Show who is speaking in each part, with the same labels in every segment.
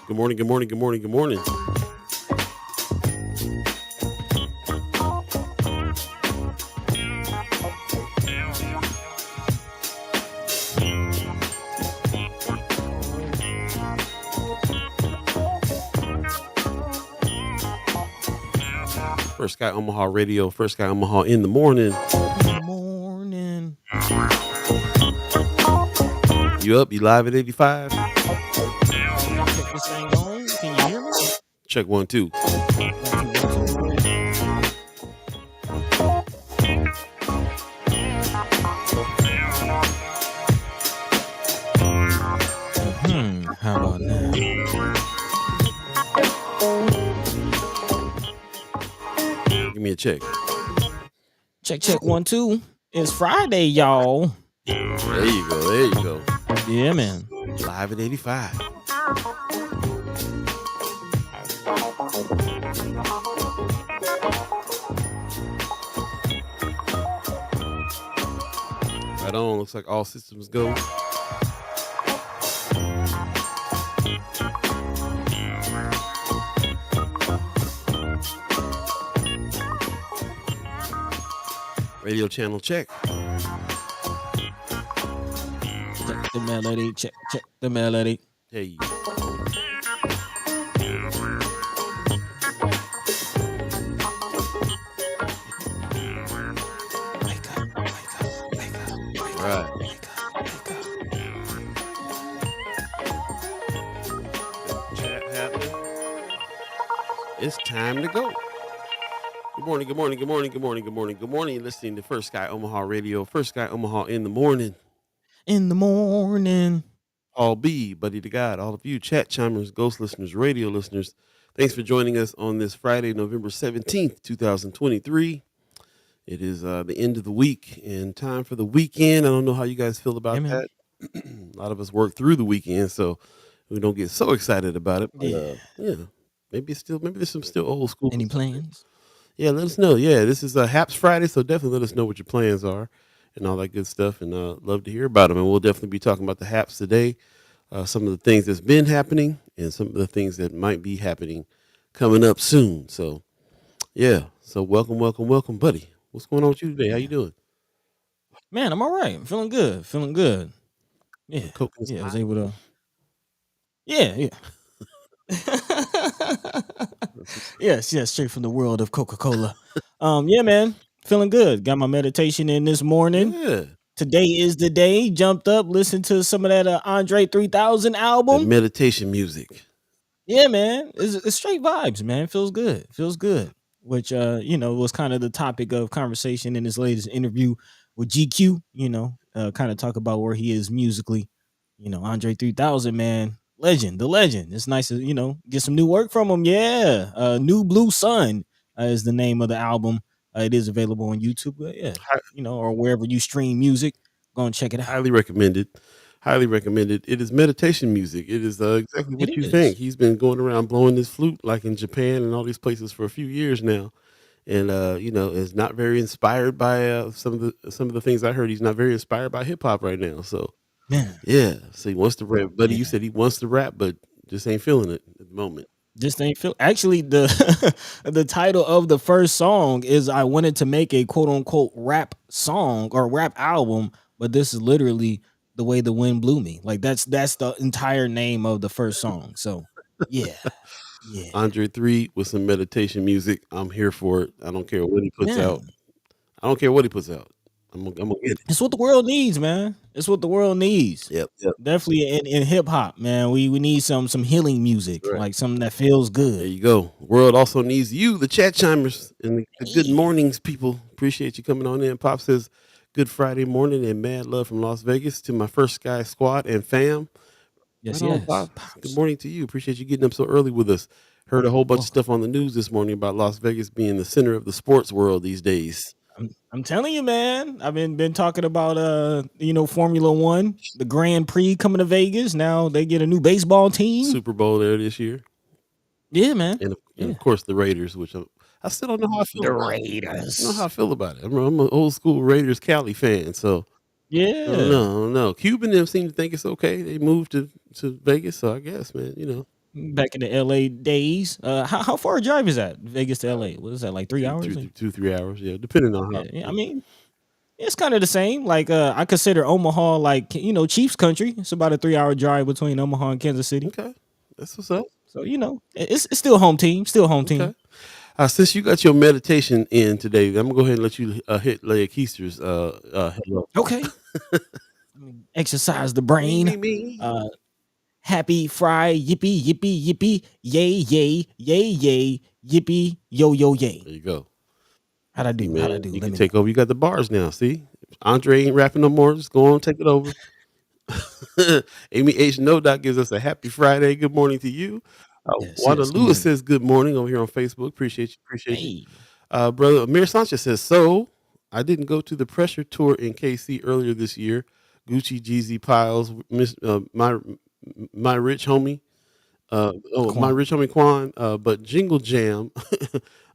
Speaker 1: Good morning, good morning, good morning, good morning. First Sky Omaha Radio, First Sky Omaha in the morning.
Speaker 2: Morning.
Speaker 1: You up? You live at 85?
Speaker 2: Check this thing on. Can you hear me?
Speaker 1: Check 1, 2.
Speaker 2: How about now?
Speaker 1: Give me a check.
Speaker 2: Check 1, 2. It's Friday, y'all.
Speaker 1: There you go. There you go.
Speaker 2: Yeah, man.
Speaker 1: Live at 85. Right on. Looks like all systems go. Radio channel check.
Speaker 2: Check the melody. Check the melody.
Speaker 1: Hey. Right. Chat happening. It's time to go. Good morning, good morning, good morning, good morning, good morning, good morning. You're listening to First Sky Omaha Radio, First Sky Omaha in the morning.
Speaker 2: In the morning.
Speaker 1: All Beeee, Buddi3 Da Gawd, all of you chat chimers, ghost listeners, radio listeners. Thanks for joining us on this Friday, November 17th, 2023. It is the end of the week and time for the weekend. I don't know how you guys feel about that. A lot of us work through the weekend, so we don't get so excited about it. But, yeah, maybe there's some still old school.
Speaker 2: Any plans?
Speaker 1: Yeah, let us know. Yeah, this is Haps Friday, so definitely let us know what your plans are and all that good stuff, and love to hear about them. And we'll definitely be talking about the Haps today, some of the things that's been happening and some of the things that might be happening coming up soon. So, yeah, so welcome, Buddy. What's going on with you today? How you doing?
Speaker 2: Man, I'm all right. I'm feeling good. Yeah, I was able to. Yeah. Yes, straight from the world of Coca-Cola. Yeah, man, feeling good. Got my meditation in this morning.
Speaker 1: Yeah.
Speaker 2: Today is the day. Jumped up, listened to some of that Andre 3000 album.
Speaker 1: The meditation music.
Speaker 2: Yeah, man, it's straight vibes, man. Feels good. Which was kind of the topic of conversation in his latest interview with GQ. Kind of talk about where he is musically. Andre 3000, man. The legend. It's nice to, get some new work from him. Yeah. New Blue Sun is the name of the album. It is available on YouTube. Yeah. Or wherever you stream music. Go and check it out.
Speaker 1: Highly recommended. It is meditation music. It is exactly what you think. He's been going around blowing this flute like in Japan and all these places for a few years now. And is not very inspired by some of the things I heard. He's not very inspired by hip hop right now. So yeah. So he wants to rap. Buddy, you said he wants to rap, but just ain't feeling it at the moment.
Speaker 2: Just ain't feel. Actually, the title of the first song is "I wanted to make a quote unquote rap song or rap album," but this is literally "The Way the Wind Blew Me." Like that's the entire name of the first song. So yeah.
Speaker 1: Andre 3 with some meditation music. I'm here for it. I don't care what he puts out. I'm gonna get it.
Speaker 2: It's what the world needs, man. It's what the world needs.
Speaker 1: Yep.
Speaker 2: Definitely in hip hop, man. We need some healing music, right. Like something that feels good.
Speaker 1: There you go. The world also needs you, the chat chimers, and the good mornings, people. Appreciate you coming on in. Pop says, "Good Friday morning and mad love from Las Vegas to my First Sky squad and fam."
Speaker 2: Yes.
Speaker 1: Good morning to you. Appreciate you getting up so early with us. Heard a whole bunch of stuff on the news this morning about Las Vegas being the center of the sports world these days.
Speaker 2: I'm telling you, man. I've been talking about Formula One, the Grand Prix coming to Vegas. Now they get a new baseball team.
Speaker 1: Super Bowl there this year.
Speaker 2: Yeah, man.
Speaker 1: and
Speaker 2: Yeah.
Speaker 1: of course the Raiders, which I still don't know how I feel
Speaker 2: The
Speaker 1: about it. I don't know how
Speaker 2: Raiders.
Speaker 1: I feel about it. I'm an old school Raiders Cali fan, so I don't know.
Speaker 2: Yeah.
Speaker 1: I don't know. Cuban them seem to think it's okay. They moved to Vegas, so I guess, man,
Speaker 2: Back in the LA days. How far a drive is that? Vegas to LA? What is that, like 3 hours?
Speaker 1: 3 hours, yeah, depending on how.
Speaker 2: Yeah, I mean, it's kind of the same. Like, I consider Omaha like Chiefs country. It's about a 3 hour drive between Omaha and Kansas City.
Speaker 1: Okay, that's what's up.
Speaker 2: So it's still home team. Still home
Speaker 1: Okay.
Speaker 2: team.
Speaker 1: Since you got your meditation in today, I'm gonna go ahead and let you hit Leia Keister's hello.
Speaker 2: Okay. Exercise the
Speaker 1: Me,
Speaker 2: brain.
Speaker 1: me, me.
Speaker 2: Happy Friday, yippee, yippee, yippee, yay, yay, yay, yay, yippee, yo, yo, yay.
Speaker 1: There you go.
Speaker 2: How'd I
Speaker 1: See,
Speaker 2: do? How'd I
Speaker 1: man,
Speaker 2: do?
Speaker 1: you
Speaker 2: Let
Speaker 1: can
Speaker 2: me know.
Speaker 1: take over. You got the bars now. See, Andre ain't rapping no more. Just go on, take it over. Amy H. No Doc gives us a happy Friday. Good morning to you.
Speaker 2: Yes,
Speaker 1: Wanda
Speaker 2: yes. Good
Speaker 1: Lewis
Speaker 2: morning.
Speaker 1: says good morning over here on Facebook. Appreciate you. Appreciate you.
Speaker 2: Hey,
Speaker 1: Brother Amir Sanchez says, so I didn't go to the pressure tour in KC earlier this year. Gucci, Jeezy, Piles, my rich homie, my
Speaker 2: Quan.
Speaker 1: rich homie Quan, but Jingle Jam,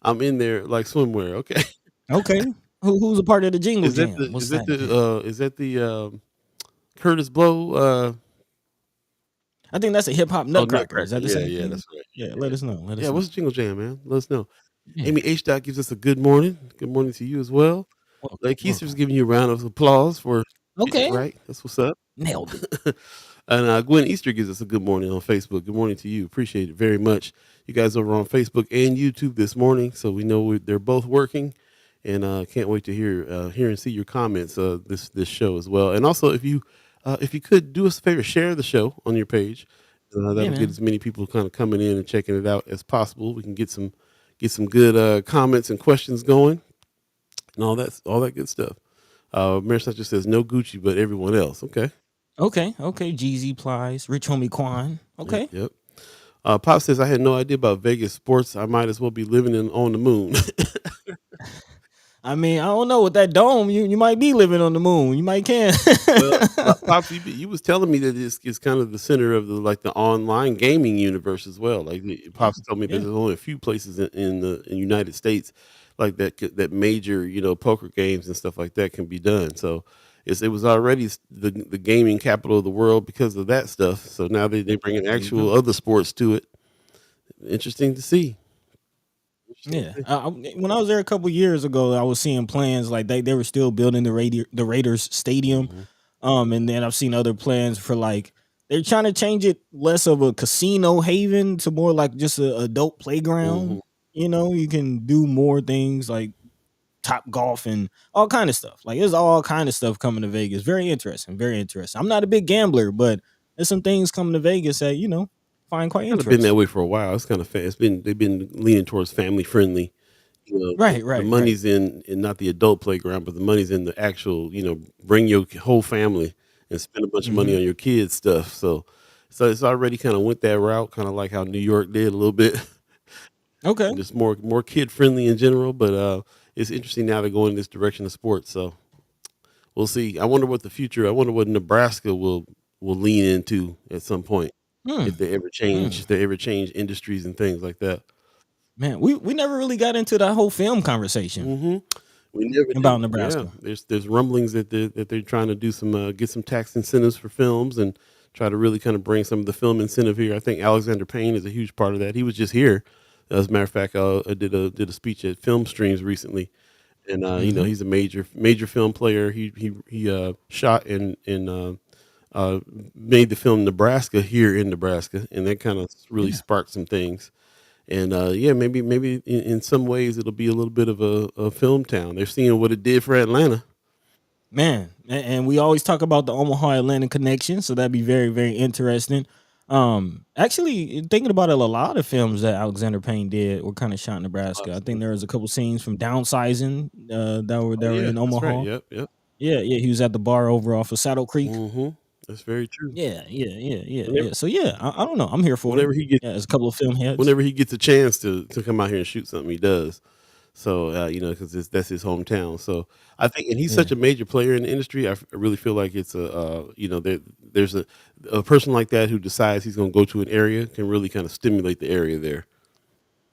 Speaker 1: I'm in there like swimwear. Okay,
Speaker 2: Okay. Who's a part of the Jingle Jam? What's that?
Speaker 1: is that the Curtis Blow?
Speaker 2: I think that's a hip hop
Speaker 1: Oh,
Speaker 2: nutcracker. Is
Speaker 1: Nutcracker.
Speaker 2: that the
Speaker 1: Yeah,
Speaker 2: same
Speaker 1: yeah,
Speaker 2: thing?
Speaker 1: that's right.
Speaker 2: Yeah,
Speaker 1: Yeah,
Speaker 2: let us know. Let
Speaker 1: yeah.
Speaker 2: us know.
Speaker 1: What's Jingle Jam, man? Let us know.
Speaker 2: Yeah.
Speaker 1: Amy H. Dot gives us a good morning. Good morning to you as well.
Speaker 2: Welcome.
Speaker 1: Like Keister's
Speaker 2: Welcome.
Speaker 1: giving you a round of applause for getting it
Speaker 2: Okay.
Speaker 1: right. That's what's up.
Speaker 2: Nailed it.
Speaker 1: And Gwen Easter gives us a good morning on Facebook. Good morning to you. Appreciate it very much. You guys over on Facebook and YouTube this morning, so we know they're both working, and can't wait to hear and see your comments this show as well. And also, if you could do us a favor, share the show on your page.
Speaker 2: Yeah,
Speaker 1: That'll get
Speaker 2: man.
Speaker 1: as many people kind of coming in and checking it out as possible. We can get some good comments and questions going, and all that good stuff. Mary Sanchez says no Gucci, but everyone else. Okay.
Speaker 2: Okay. Okay. Jeezy Plies. Rich homie Quan.
Speaker 1: Yep.
Speaker 2: Okay.
Speaker 1: Yep. Pop says I had no idea about Vegas sports. I might as well be living on the moon.
Speaker 2: I mean, I don't know with that dome. You might be living on the moon. You might can.
Speaker 1: Well, Pops, you was telling me that this is kind of the center of the online gaming universe as well. Like Pops told me that
Speaker 2: Yeah.
Speaker 1: there's only a few places in the United States like that major poker games and stuff like that can be done. So it was already the gaming capital of the world because of that stuff. So now they bring in
Speaker 2: There you
Speaker 1: actual
Speaker 2: go.
Speaker 1: other sports to it. Interesting to see. Interesting
Speaker 2: Yeah.
Speaker 1: to see.
Speaker 2: When I was there a couple years ago, I was seeing plans like they were still building the Raiders stadium.
Speaker 1: Mhm,
Speaker 2: And then I've seen other plans for like they're trying to change it less of a casino haven to more like just a adult
Speaker 1: mhm.
Speaker 2: playground. You can do more things like top golf and all kind of stuff. Like there's all kind of stuff coming to Vegas. Very interesting. Very interesting. I'm not a big gambler, but there's some things coming to Vegas that find quite
Speaker 1: Kind of been that
Speaker 2: interesting.
Speaker 1: way for a while. It's kind of they've been leaning towards family friendly.
Speaker 2: Right.
Speaker 1: The
Speaker 2: Right. Right.
Speaker 1: money's in not the adult playground, but the money's in the actual, bring your whole family and spend a bunch of money
Speaker 2: Hmm.
Speaker 1: on your kids stuff. So it's already kind of went that route, kind of like how New York did a little bit,
Speaker 2: Okay.
Speaker 1: and just more kid friendly in general. But it's interesting now they're going in this direction of sports. So we'll see. I wonder what the future. I wonder what Nebraska will lean into at some point
Speaker 2: Hmm.
Speaker 1: if they ever
Speaker 2: Hmm.
Speaker 1: change industries and things like that.
Speaker 2: Man, we never really got into that whole film conversation
Speaker 1: Hmm. We never
Speaker 2: about
Speaker 1: do. Yeah,
Speaker 2: Nebraska.
Speaker 1: there's rumblings that they're trying to do some get some tax incentives for films and try to really kind of bring some of the film incentive here. I think Alexander Payne is a huge part of that. He was just here, as a matter of fact. I did a speech at Film Streams recently, and
Speaker 2: Hmm.
Speaker 1: he's a major film player. He shot and made the film Nebraska here in Nebraska, and that kind of really
Speaker 2: Yeah.
Speaker 1: sparked some things. And yeah, maybe in some ways it'll be a little bit of a film town. They're seeing what it did for Atlanta.
Speaker 2: Man, and we always talk about the Omaha Atlanta connection, so that'd be very, very interesting. Actually, thinking about it, a lot of films that Alexander Payne did were kind of shot in Nebraska. I think there was a couple scenes from Downsizing
Speaker 1: Oh
Speaker 2: that were
Speaker 1: yeah,
Speaker 2: in
Speaker 1: that's right.
Speaker 2: Omaha.
Speaker 1: Yep, yep.
Speaker 2: Yeah, yeah, he was at the bar over off of Saddle Creek.
Speaker 1: Hmm. That's very true.
Speaker 2: Yeah, yeah, yeah, yeah,
Speaker 1: Whenever
Speaker 2: yeah. So yeah, I don't know. I'm here for it.
Speaker 1: whenever he gets
Speaker 2: Yeah, there's a couple of film heads.
Speaker 1: whenever he gets a chance to come out here and shoot something, he does. So because that's his hometown. So I think, and he's such
Speaker 2: Yeah.
Speaker 1: a major player in the industry. I really feel like it's there's a person like that who decides he's going to go to an area can really kind of stimulate the area there.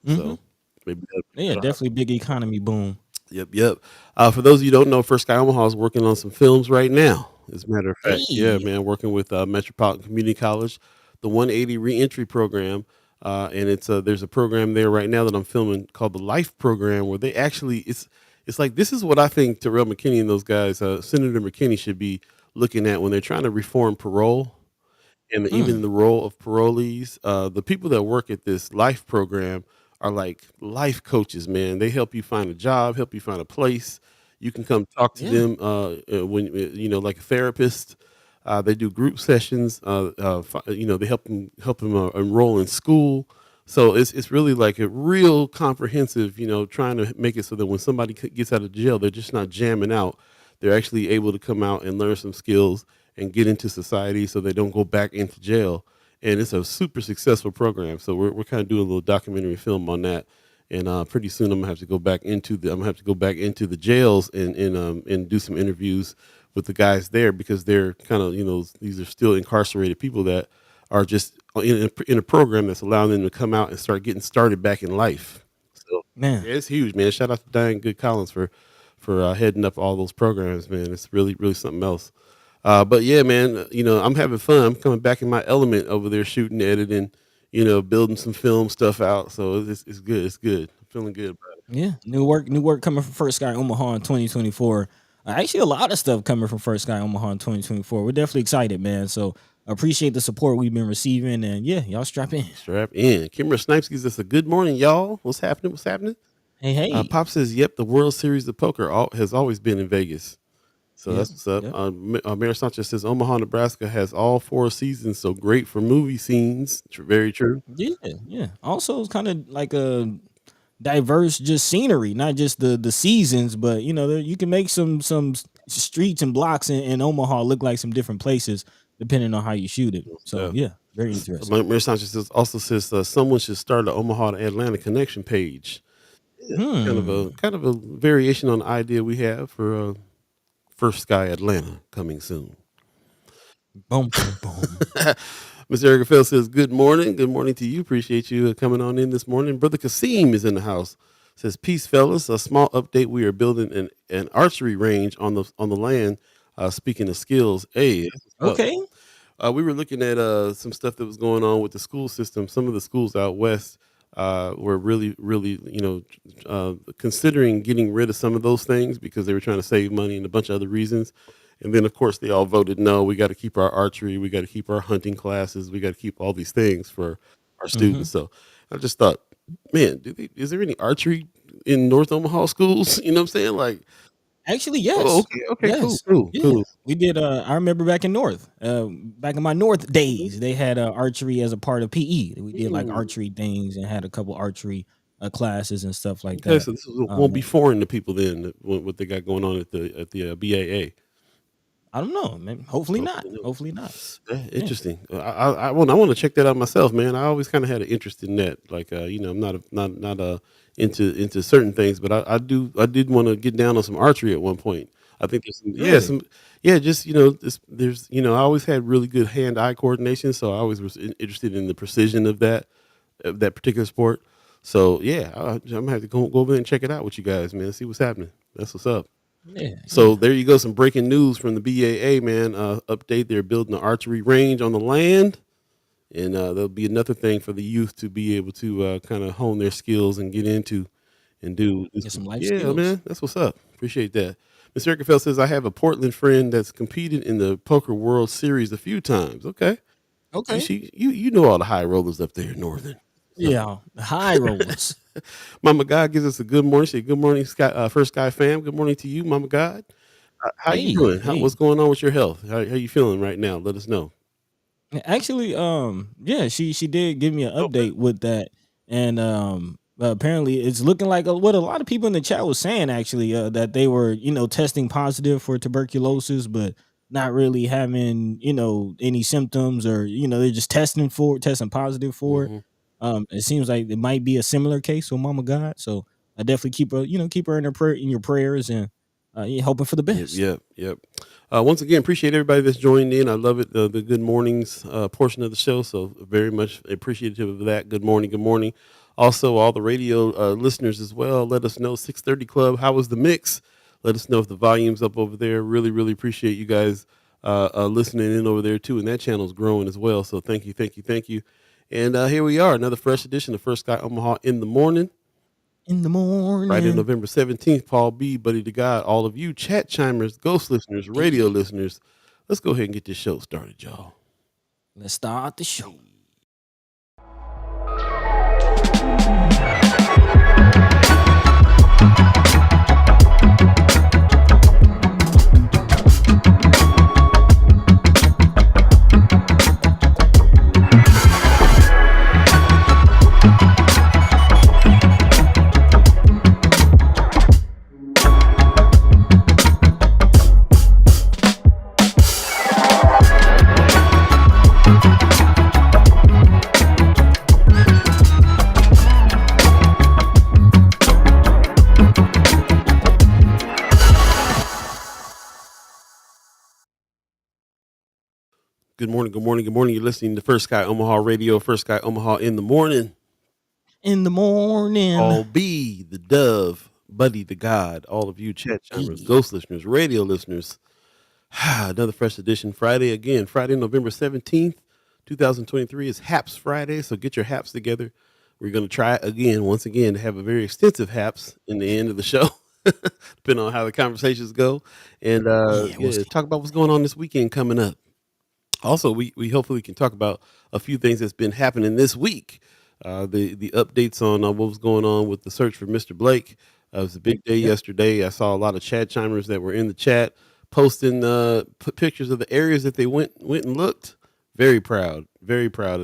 Speaker 2: Hmm.
Speaker 1: So maybe
Speaker 2: Yeah,
Speaker 1: that'll
Speaker 2: definitely big economy boom.
Speaker 1: Yep, yep. For those of you who don't know, First Sky Omaha is working on some films right now. As a matter of fact, yeah,
Speaker 2: Hey.
Speaker 1: man, working with Metropolitan Community College, the 180 Reentry Program, and there's a program there right now that I'm filming called the Life Program, where they actually it's like this is what I think Terrell McKinney and those guys, Senator McKinney, should be looking at when they're trying to reform parole and even
Speaker 2: Mm.
Speaker 1: the role of parolees. The people that work at this life program are like life coaches, man. They help you find a job, help you find a place. You can come talk to
Speaker 2: Yeah.
Speaker 1: them when like a therapist. They do group sessions. They help them enroll in school. So it's really like a real comprehensive, trying to make it so that when somebody gets out of jail, they're just not jamming out. They're actually able to come out and learn some skills and get into society so they don't go back into jail. And it's a super successful program. So we're kind of doing a little documentary film on that. And pretty soon I'm gonna have to go back into the jails and do some interviews with the guys there because they're kind of these are still incarcerated people that are just in a program that's allowing them to come out and start getting started back in life. So
Speaker 2: Man.
Speaker 1: yeah, it's huge, man. Shout out to Diane Good Collins for heading up all those programs, man. It's really really something else. But yeah, man, I'm having fun. I'm coming back in my element over there, shooting, editing, building some film stuff out. So it's good. It's good. I'm feeling good about it.
Speaker 2: Yeah, new work coming from First Sky Omaha in 2024. Actually, a lot of stuff coming from First Sky Omaha in 2024. We're definitely excited, man. So appreciate the support we've been receiving, and yeah, y'all strap in.
Speaker 1: Strap in. Kimber Snipes gives us a good morning, y'all. What's happening? What's happening?
Speaker 2: Hey, hey.
Speaker 1: Pop says, "Yep, the World Series of Poker has always been in Vegas." So
Speaker 2: Yep,
Speaker 1: that's what's up.
Speaker 2: yep.
Speaker 1: Mayor Sanchez says Omaha, Nebraska has all four seasons, so great for movie scenes. Very true.
Speaker 2: Yeah, yeah. Also, it's kind of like a diverse, just scenery, not just the seasons, but you can make some streets and blocks in Omaha look like some different places depending on how you shoot it. So
Speaker 1: So,
Speaker 2: yeah, very interesting.
Speaker 1: Mayor Sanchez also says someone should start the Omaha to Atlanta connection page. Yeah,
Speaker 2: Hmm.
Speaker 1: kind of a variation on the idea we have for First Sky Atlanta coming soon.
Speaker 2: Boom, boom, boom.
Speaker 1: Miss Erica Fell says, "Good morning. Good morning to you. Appreciate you coming on in this morning." Brother Kasim is in the house. Says, "Peace, fellas. A small update. We are building an archery range on the land. Speaking of skills, hey, that's what's up.
Speaker 2: Okay.
Speaker 1: We were looking at some stuff that was going on with the school system. Some of the schools out west were really, really, considering getting rid of some of those things because they were trying to save money and a bunch of other reasons. And then, of course, they all voted no. We got to keep our archery. We got to keep our hunting classes. We got to keep all these things for our
Speaker 2: Mm-hmm.
Speaker 1: students. So I just thought, man, is there any archery in North Omaha schools? You know what I'm saying? Like,
Speaker 2: Actually,
Speaker 1: oh,
Speaker 2: yes.
Speaker 1: okay, okay, cool,
Speaker 2: Yes.
Speaker 1: cool,
Speaker 2: Yeah.
Speaker 1: cool.
Speaker 2: We did I remember back in North. Back in my North days, they had archery as a part of PE. We did like
Speaker 1: Hmm.
Speaker 2: archery things and had a couple archery classes and stuff like
Speaker 1: Okay,
Speaker 2: that.
Speaker 1: so this won't be
Speaker 2: Um
Speaker 1: foreign to people then. What they got going on at the BAA.
Speaker 2: I don't know, man. Hopefully not.
Speaker 1: Hopefully, no.
Speaker 2: Hopefully not. Yeah.
Speaker 1: Interesting. I want to check that out myself, man. I always kind of had an interest in that. Like, I'm not into certain things, but I did want to get down on some archery at one point. I think there's
Speaker 2: Really?
Speaker 1: some just there's I always had really good hand eye coordination, so I always was interested in the precision of that particular sport. So yeah, I'm gonna have to go over there and check it out with you guys, man. See what's happening. That's what's up.
Speaker 2: Yeah,
Speaker 1: So
Speaker 2: yeah.
Speaker 1: there you go. Some breaking news from the BAA, man. Update: they're building an archery range on the land, and there'll be another thing for the youth to be able to kind of hone their skills and get into and do
Speaker 2: Get
Speaker 1: some.
Speaker 2: some life
Speaker 1: Yeah,
Speaker 2: skills.
Speaker 1: man. That's what's up. Appreciate that. Mr. Erkenfeld says, I have a Portland friend that's competed in the Poker World Series a few times. Okay.
Speaker 2: Okay.
Speaker 1: You know all the high rollers up there in Northern. So,
Speaker 2: Yeah. The high rollers.
Speaker 1: Mama God gives us a good morning. Say good morning, Sky, First Sky fam. Good morning to you, Mama God. How you
Speaker 2: Hey,
Speaker 1: doing?
Speaker 2: hey.
Speaker 1: What's going on with your health? How you feeling right now? Let us know.
Speaker 2: Actually, yeah, she did give me an
Speaker 1: Okay.
Speaker 2: update with that, and apparently it's looking like what a lot of people in the chat was saying. Actually, that they were testing positive for tuberculosis, but not really having any symptoms, or they're just testing positive for it.
Speaker 1: Hmm.
Speaker 2: It seems like it might be a similar case with Mama God, so I definitely keep her in your prayers, and yeah, hoping for the
Speaker 1: Yep,
Speaker 2: best.
Speaker 1: yep, yep. Once again, appreciate everybody that's joined in. I love it, the good mornings portion of the show. So very much appreciative of that. Good morning, good morning. Also, all the radio listeners as well. Let us know 6:30 Club. How was the mix? Let us know if the volume's up over there. Really, really appreciate you guys listening in over there too, and that channel's growing as well. So thank you, thank you, thank you. And here we are, another fresh edition of First Sky Omaha in the morning.
Speaker 2: In the
Speaker 1: Friday,
Speaker 2: morning.
Speaker 1: November 17th, Paul B, Buddi3 Da Gawd, all of you chat chimers, ghost listeners, radio listeners. Let's go ahead and get this show started, y'all.
Speaker 2: Let's start the show.
Speaker 1: Good morning, good morning, good morning. You're listening to First Sky Omaha Radio, First Sky Omaha in the morning.
Speaker 2: In the morning.
Speaker 1: All Beeee, the Dove, Buddi3 Da Gawd, all of you chat chimers, ghost listeners, radio listeners. Another fresh edition Friday again. Friday, November 17th, 2023 is Haps Friday. So get your haps together. We're going to try again, once again, to have a very extensive haps in the end of the show, depending on how the conversations go. And talk about what's going on this weekend coming up. Also, we hopefully can talk about a few things that's been happening this week. The updates on what was going on with the search for Mr. Blake. It was a big day yesterday. I saw a lot of chat chimers that were in the chat posting pictures of the areas that they went and looked. Very proud of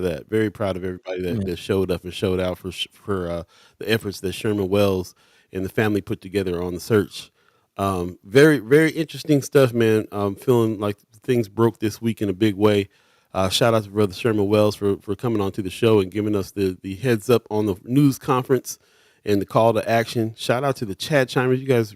Speaker 1: that. Very proud of everybody that showed up and showed out for the efforts that Sherman Wells and the family put together on the search. Very, very interesting stuff, man. I'm feeling like things broke this week in a big way. Shout out to Brother Sherman Wells for coming on to the show and giving us the heads up on the news conference and the call to action. Shout out to the chat chimers. You guys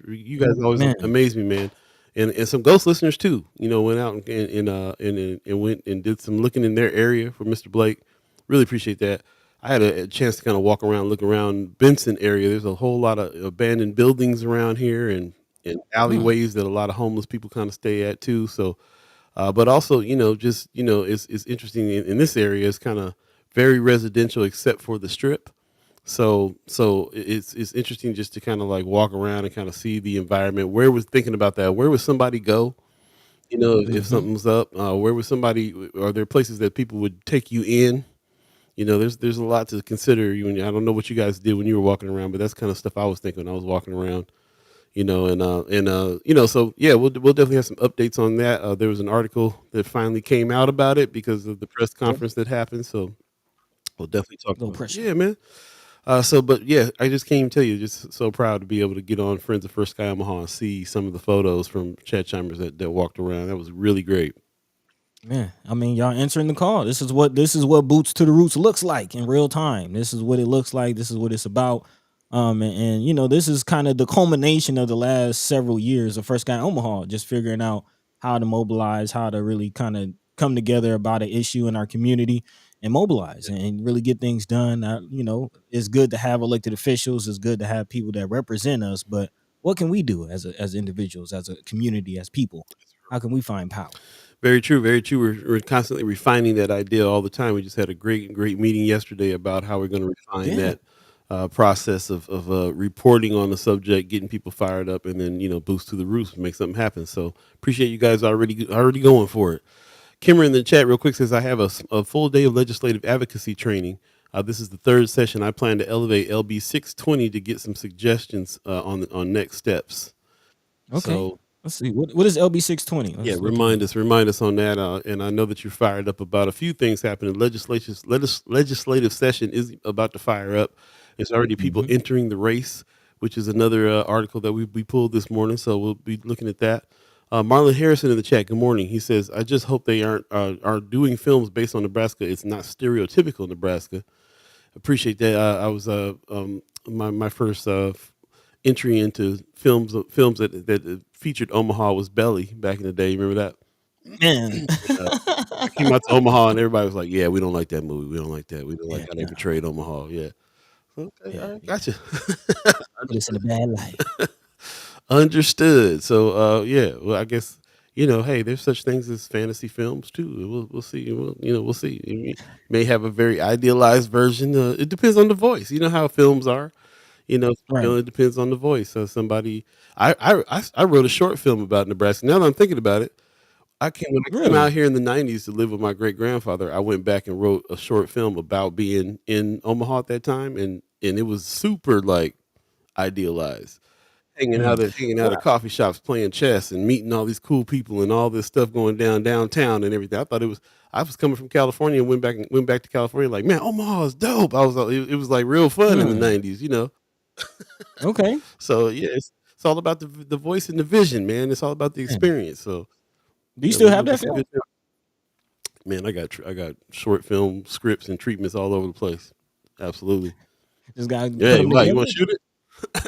Speaker 1: always amaze me, man. And some ghost listeners too. Went out and went and did some looking in their area for Mr. Blake. Really appreciate that. I had a chance to kind of walk around, look around Benson area. There's a whole lot of abandoned buildings around here and alleyways that a lot of homeless people kind of stay at too. So, but also, it's interesting in this area. It's kind of very residential except for the strip. So it's interesting just to kind of like walk around and kind of see the environment. Where was thinking about that? Where would somebody go? If something's up, where would somebody? Are there places that people would take you in? There's a lot to consider. I don't know what you guys did when you were walking around, but that's kind of stuff I was thinking when I was walking around. So yeah, we'll definitely have some updates on that. There was an article that finally came out about it because of the press conference that happened. So we'll definitely talk about it. Yeah, man. But yeah, I just can't even tell you, just so proud to be able to get on Friends of First Sky Omaha and see some of the photos from chat chimers that walked around. That was really great.
Speaker 2: Man, I mean, y'all answering the call. This is what Boots to the Roots looks like in real time. This is what it looks like. This is what it's about. This is kind of the culmination of the last several years of First Sky Omaha, just figuring out how to mobilize, how to really kind of come together about an issue in our community and mobilize and really get things done. It's good to have elected officials. It's good to have people that represent us. But what can we do as individuals, as a community, as people? How can we find power?
Speaker 1: Very true. Very true. We're constantly refining that idea all the time. We just had a great meeting yesterday about how we're going to refine that process of reporting on the subject, getting people fired up, and then boost to the roots and make something happen. So appreciate you guys already going for it. Kimmer in the chat real quick says, I have a full day of legislative advocacy training. This is the third session. I plan to elevate LB 620 to get some suggestions on next steps.
Speaker 2: Okay. So let's see. What is LB 620?
Speaker 1: Remind us on that. And I know that you're fired up about a few things happening. Legislative session is about to fire up. There's already people entering the race, which is another article that we pulled this morning. So we'll be looking at that. Marlon Harrison in the chat. Good morning. He says, I just hope they are doing films based on Nebraska. It's not stereotypical Nebraska. Appreciate that. I was my first entry into films that featured Omaha was Belly back in the day. You remember that?
Speaker 2: Man.
Speaker 1: I came out to Omaha and everybody was like, yeah, we don't like that movie. We don't like that. We don't like how they portrayed Omaha. Yeah. Okay,
Speaker 2: Yeah,
Speaker 1: all right,
Speaker 2: yeah.
Speaker 1: gotcha.
Speaker 2: Put us in a bad light.
Speaker 1: Understood. So, yeah, well, I guess, hey, there's such things as fantasy films too. We'll see. We'll see. You may have a very idealized version. It depends on the voice. You know how films are.
Speaker 2: Right.
Speaker 1: It depends on the voice. So somebody, I wrote a short film about Nebraska. Now that I'm thinking about it, when I came
Speaker 2: Really?
Speaker 1: out here in the '90s to live with my great grandfather. I went back and wrote a short film about being in Omaha at that time, and it was super like idealized.
Speaker 2: Mm.
Speaker 1: Hanging out
Speaker 2: Well,
Speaker 1: at coffee shops, playing chess, and meeting all these cool people, and all this stuff going down downtown and everything. I thought it was. I was coming from California and went back to California. Like, man, Omaha is dope. It was like real fun in the
Speaker 2: mm,
Speaker 1: '90s.
Speaker 2: okay.
Speaker 1: So yeah, it's all about the voice and the vision, man. It's all about the
Speaker 2: Man.
Speaker 1: experience. So
Speaker 2: Do you
Speaker 1: yeah,
Speaker 2: still
Speaker 1: we
Speaker 2: have
Speaker 1: look
Speaker 2: that
Speaker 1: at some
Speaker 2: film?
Speaker 1: good. Man, I got short film scripts and treatments all over the place. Absolutely.
Speaker 2: Just gotta put
Speaker 1: Yeah,
Speaker 2: them
Speaker 1: why you
Speaker 2: together.
Speaker 1: want to shoot it?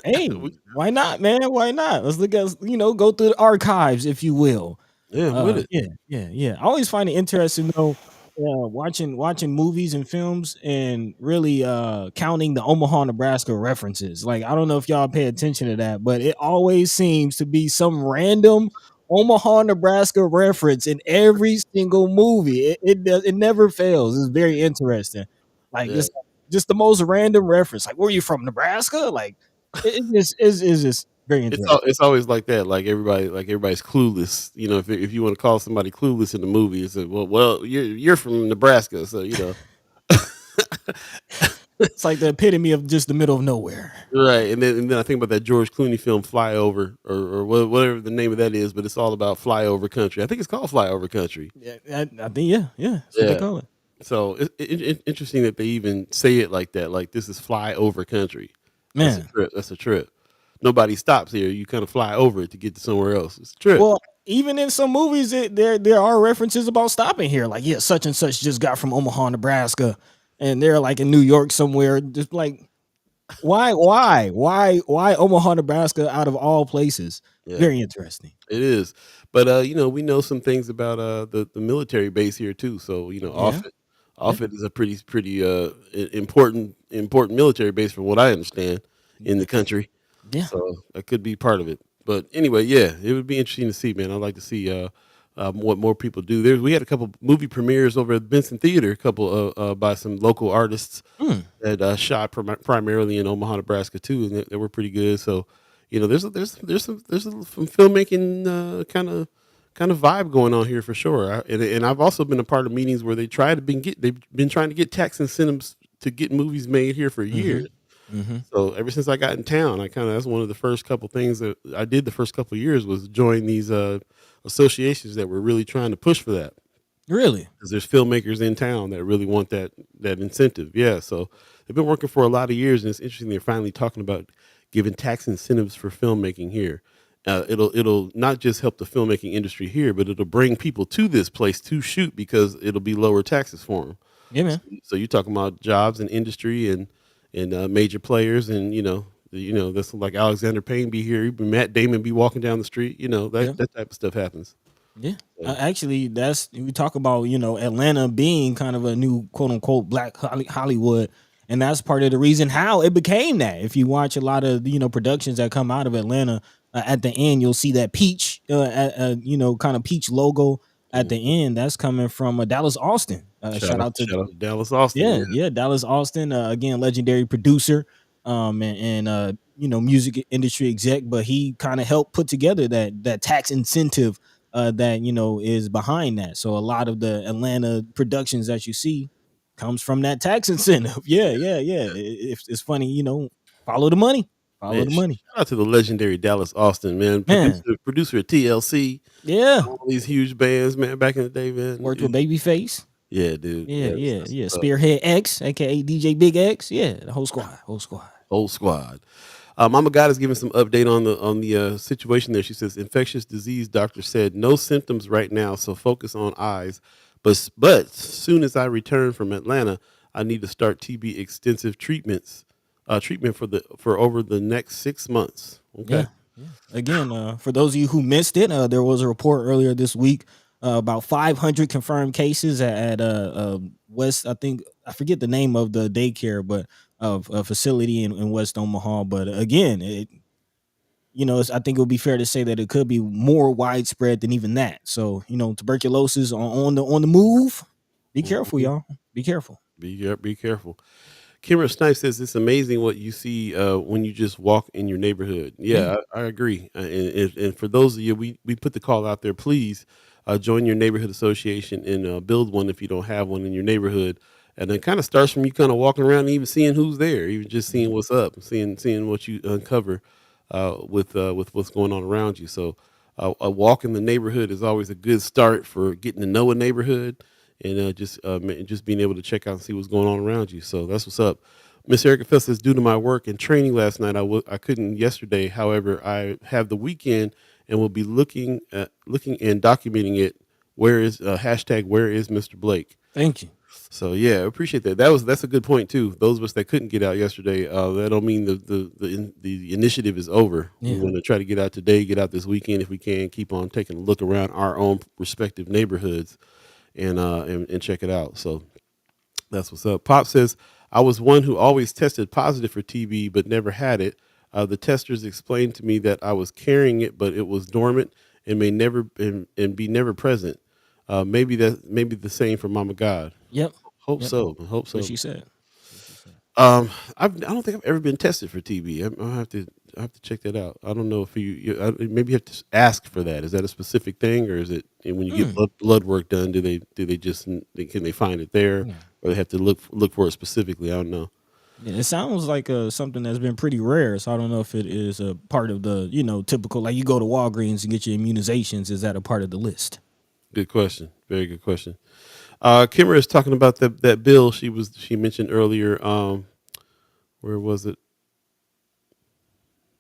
Speaker 2: Hey,
Speaker 1: We-
Speaker 2: why not, man? Why not? Let's look at go through the archives, if you will.
Speaker 1: yeah, I'm with it.
Speaker 2: Yeah, yeah, yeah. I always find it interesting though, watching movies and films and really counting the Omaha, Nebraska references. Like I don't know if y'all pay attention to that, but it always seems to be some random Omaha, Nebraska reference in every single movie. It never fails. It's very interesting. Like
Speaker 1: Yeah.
Speaker 2: just the most random reference. Like, where you from, Nebraska? Like it's just very interesting.
Speaker 1: It's always like that. Like everybody's clueless. If you want to call somebody clueless in the movie, it's like, well, you're from Nebraska, so
Speaker 2: It's like the epitome of just the middle of nowhere.
Speaker 1: right. And then I think about that George Clooney film Flyover or whatever the name of that is, but it's all about flyover country. I think it's called Flyover Country.
Speaker 2: Yeah, I think yeah, that's what they
Speaker 1: Yeah.
Speaker 2: call it.
Speaker 1: So interesting that they even say it like that. Like this is flyover country. That's a
Speaker 2: Man.
Speaker 1: trip. That's a trip. Nobody stops here. You kind of fly over it to get to somewhere else. It's a trip.
Speaker 2: Well, even in some movies, there are references about stopping here. Like, yeah, such and such just got from Omaha, Nebraska, and they're like in New York somewhere. Just like, why Omaha, Nebraska, out of all places?
Speaker 1: Yeah.
Speaker 2: Very interesting.
Speaker 1: It is, but we know some things about the military base here too. So
Speaker 2: Yeah, yeah,
Speaker 1: Offutt is a pretty important military base from what I understand in the country.
Speaker 2: yeah.
Speaker 1: So that could be part of it. But anyway, yeah, it would be interesting to see, man. I'd like to see what more people do. We had a couple movie premieres over at Benson Theater, a couple by some local artists
Speaker 2: Mm,
Speaker 1: that shot primarily in Omaha, Nebraska too, and they were pretty good. So, some filmmaking kind of vibe going on here for sure. And I've also been a part of meetings where they've been trying to get tax incentives to get movies made here for
Speaker 2: mm-hmm,
Speaker 1: years.
Speaker 2: mm-hmm.
Speaker 1: So ever since I got in town, that's one of the first couple things that I did the first couple of years was join these associations that were really trying to push for that
Speaker 2: Really?
Speaker 1: because there's filmmakers in town that really want that incentive. Yeah, so they've been working for a lot of years, and it's interesting they're finally talking about giving tax incentives for filmmaking here. It'll not just help the filmmaking industry here, but it'll bring people to this place to shoot because it'll be lower taxes for them.
Speaker 2: Yeah, man.
Speaker 1: So you're talking about jobs and industry and major players, and that's like Alexander Payne be here, Matt Damon be walking down the street.
Speaker 2: Yeah.
Speaker 1: That type of stuff happens.
Speaker 2: Yeah,
Speaker 1: So,
Speaker 2: actually, that's we talk about Atlanta being kind of a new quote unquote black Hollywood, and that's part of the reason how it became that. If you watch a lot of productions that come out of Atlanta, at the end you'll see that peach, kind of peach logo at
Speaker 1: mm,
Speaker 2: the end. That's coming from Dallas Austin. Shout out to
Speaker 1: shout out to Dallas Austin.
Speaker 2: yeah,
Speaker 1: Yeah,
Speaker 2: yeah, Dallas Austin, again, legendary producer, and music industry exec, but he kind of helped put together that tax incentive that is behind that. So a lot of the Atlanta productions that you see comes from that tax incentive. Yeah, yeah, yeah. It's funny, follow the money, follow
Speaker 1: man.
Speaker 2: the
Speaker 1: Shout
Speaker 2: money,
Speaker 1: out to the legendary Dallas Austin, man.
Speaker 2: man.
Speaker 1: Producer at TLC,
Speaker 2: Yeah,
Speaker 1: all these huge bands, man. Back in the day, man.
Speaker 2: worked with Babyface.
Speaker 1: Yeah, dude.
Speaker 2: Yeah,
Speaker 1: Yeah,
Speaker 2: yeah, yeah.
Speaker 1: that's
Speaker 2: Spearhead X, aka DJ Big X. Yeah, the whole squad, whole squad.
Speaker 1: whole squad. Mama God is giving some update on the situation there. She says infectious disease doctor said no symptoms right now, so focus on eyes. But soon as I return from Atlanta, I need to start TB extensive treatment for over the next 6 months. Okay.
Speaker 2: Yeah. Yeah. Again, for those of you who missed it, there was a report earlier this week about 500 confirmed cases at West. I think I forget the name of the daycare, but of a facility in West Omaha. But again, I think it would be fair to say that it could be more widespread than even that. So, tuberculosis on the move. Be careful,
Speaker 1: Mhm.
Speaker 2: y'all. Be careful.
Speaker 1: Be careful. Kimra Snipes says it's amazing what you see when you just walk in your neighborhood.
Speaker 2: Yeah.
Speaker 1: Yeah, I agree. And for those of you, we put the call out there. Please join your neighborhood association and build one if you don't have one in your neighborhood. And it kind of starts from you kind of walking around and even seeing who's there, even just seeing what's up, seeing what you uncover with what's going on around you. So a walk in the neighborhood is always a good start for getting to know a neighborhood and just being able to check out and see what's going on around you. So that's what's up. Miss Erica Fest says, due to my work and training last night, I couldn't yesterday. However, I have the weekend and will be looking and documenting it. Where is hashtag Where is Mr. Blake?
Speaker 2: Thank you.
Speaker 1: So yeah, I appreciate that. That's a good point too. Those of us that couldn't get out yesterday, that don't mean the initiative is over. We
Speaker 2: Yeah.
Speaker 1: want to try to get out today, get out this weekend if we can. Keep on taking a look around our own respective neighborhoods and check it out. So that's what's up. Pop says, I was one who always tested positive for TB but never had it. The testers explained to me that I was carrying it, but it was dormant and may never and be never present. Maybe the same for Mama God.
Speaker 2: Yep.
Speaker 1: Hope
Speaker 2: Yep.
Speaker 1: so. Hope so.
Speaker 2: What she said.
Speaker 1: I don't think I've ever been tested for TB. I have to check that out. I don't know if maybe you have to ask for that. Is that a specific thing, or is it when you get blood work done? Do they just can they find it there,
Speaker 2: Yeah.
Speaker 1: or they have to look for it specifically? I don't know.
Speaker 2: Yeah, it sounds like something that's been pretty rare. So I don't know if it is a part of the, typical, like you go to Walgreens and get your immunizations. Is that a part of the list?
Speaker 1: Good question. Very good question. Kimmer is talking about that bill she mentioned earlier. Where was it?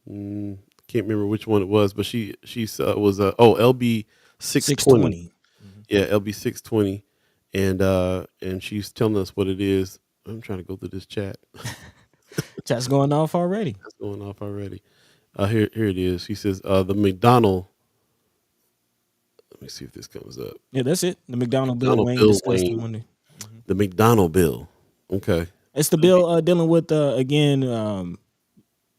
Speaker 1: Can't remember which one it was, but she was LB 620.
Speaker 2: 620.
Speaker 1: Yeah, LB 620, and she's telling us what it is. I'm trying to go through this chat.
Speaker 2: Chat's going off already.
Speaker 1: That's going off already. Here it is. She says the McDonald. Let me see if this comes up.
Speaker 2: Yeah, that's it. The McDonald bill
Speaker 1: McDonald
Speaker 2: Wayne
Speaker 1: bill
Speaker 2: discussed on
Speaker 1: Wayne.
Speaker 2: Monday.
Speaker 1: The McDonald bill. Okay.
Speaker 2: It's the bill dealing with again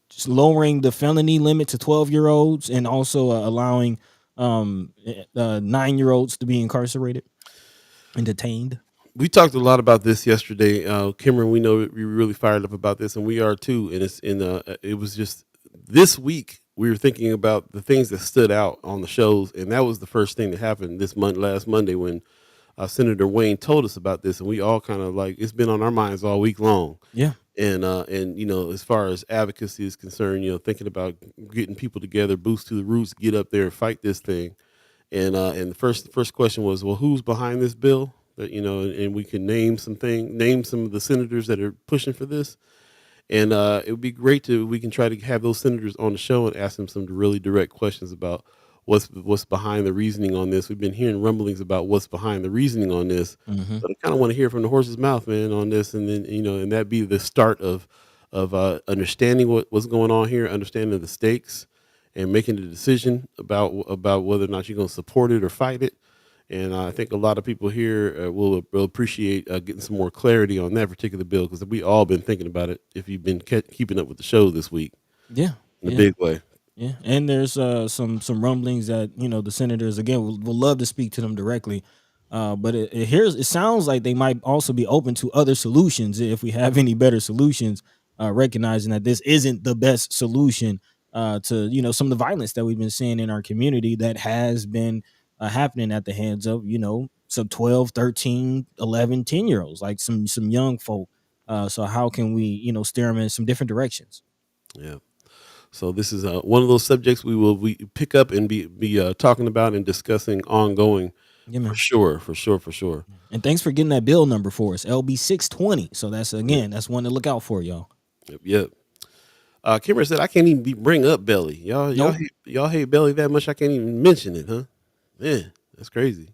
Speaker 2: just lowering the felony limit to 12-year-olds and also allowing 9-year-olds to be incarcerated and detained.
Speaker 1: We talked a lot about this yesterday. Cameron, we know we were really fired up about this, and we are too. And it was just this week we were thinking about the things that stood out on the shows, and that was the first thing that happened last Monday when Senator Wayne told us about this, and we all kind of like it's been on our minds all week long.
Speaker 2: Yeah.
Speaker 1: And as far as advocacy is concerned, thinking about getting people together, boots to the roots, get up there and fight this thing. And the first question was, well, who's behind this bill? That and we can name some of the senators that are pushing for this. And it would be great we can try to have those senators on the show and ask them some really direct questions about what's behind the reasoning on this. We've been hearing rumblings about what's behind the reasoning on this, but I kind of want to hear from the horse's mouth, man, on this, and then and that be the start of understanding what's going on here, understanding the stakes, and making a decision about whether or not you're going to support it or fight it. And I think a lot of people here will appreciate getting some more clarity on that particular bill because we all been thinking about it. If you've been keeping up with the show this week,
Speaker 2: Yeah.
Speaker 1: in a big way.
Speaker 2: Yeah, and there's some rumblings that the senators again will love to speak to them directly, but it sounds like they might also be open to other solutions if we have any better solutions, recognizing that this isn't the best solution to some of the violence that we've been seeing in our community that has been happening at the hands of some 12, 13, 11, 10-year-olds, like some young folk. So how can we steer them in some different directions?
Speaker 1: Yeah. So this is one of those subjects we pick up and be talking about and discussing ongoing.
Speaker 2: Yeah, man.
Speaker 1: For sure.
Speaker 2: And thanks for getting that bill number for us, LB 620. So that's that's one to look out for, y'all.
Speaker 1: Yep. Kimber said I can't even bring up Belly.
Speaker 2: Nope.
Speaker 1: Y'all hate Belly that much I can't even mention it, huh? Man, that's crazy.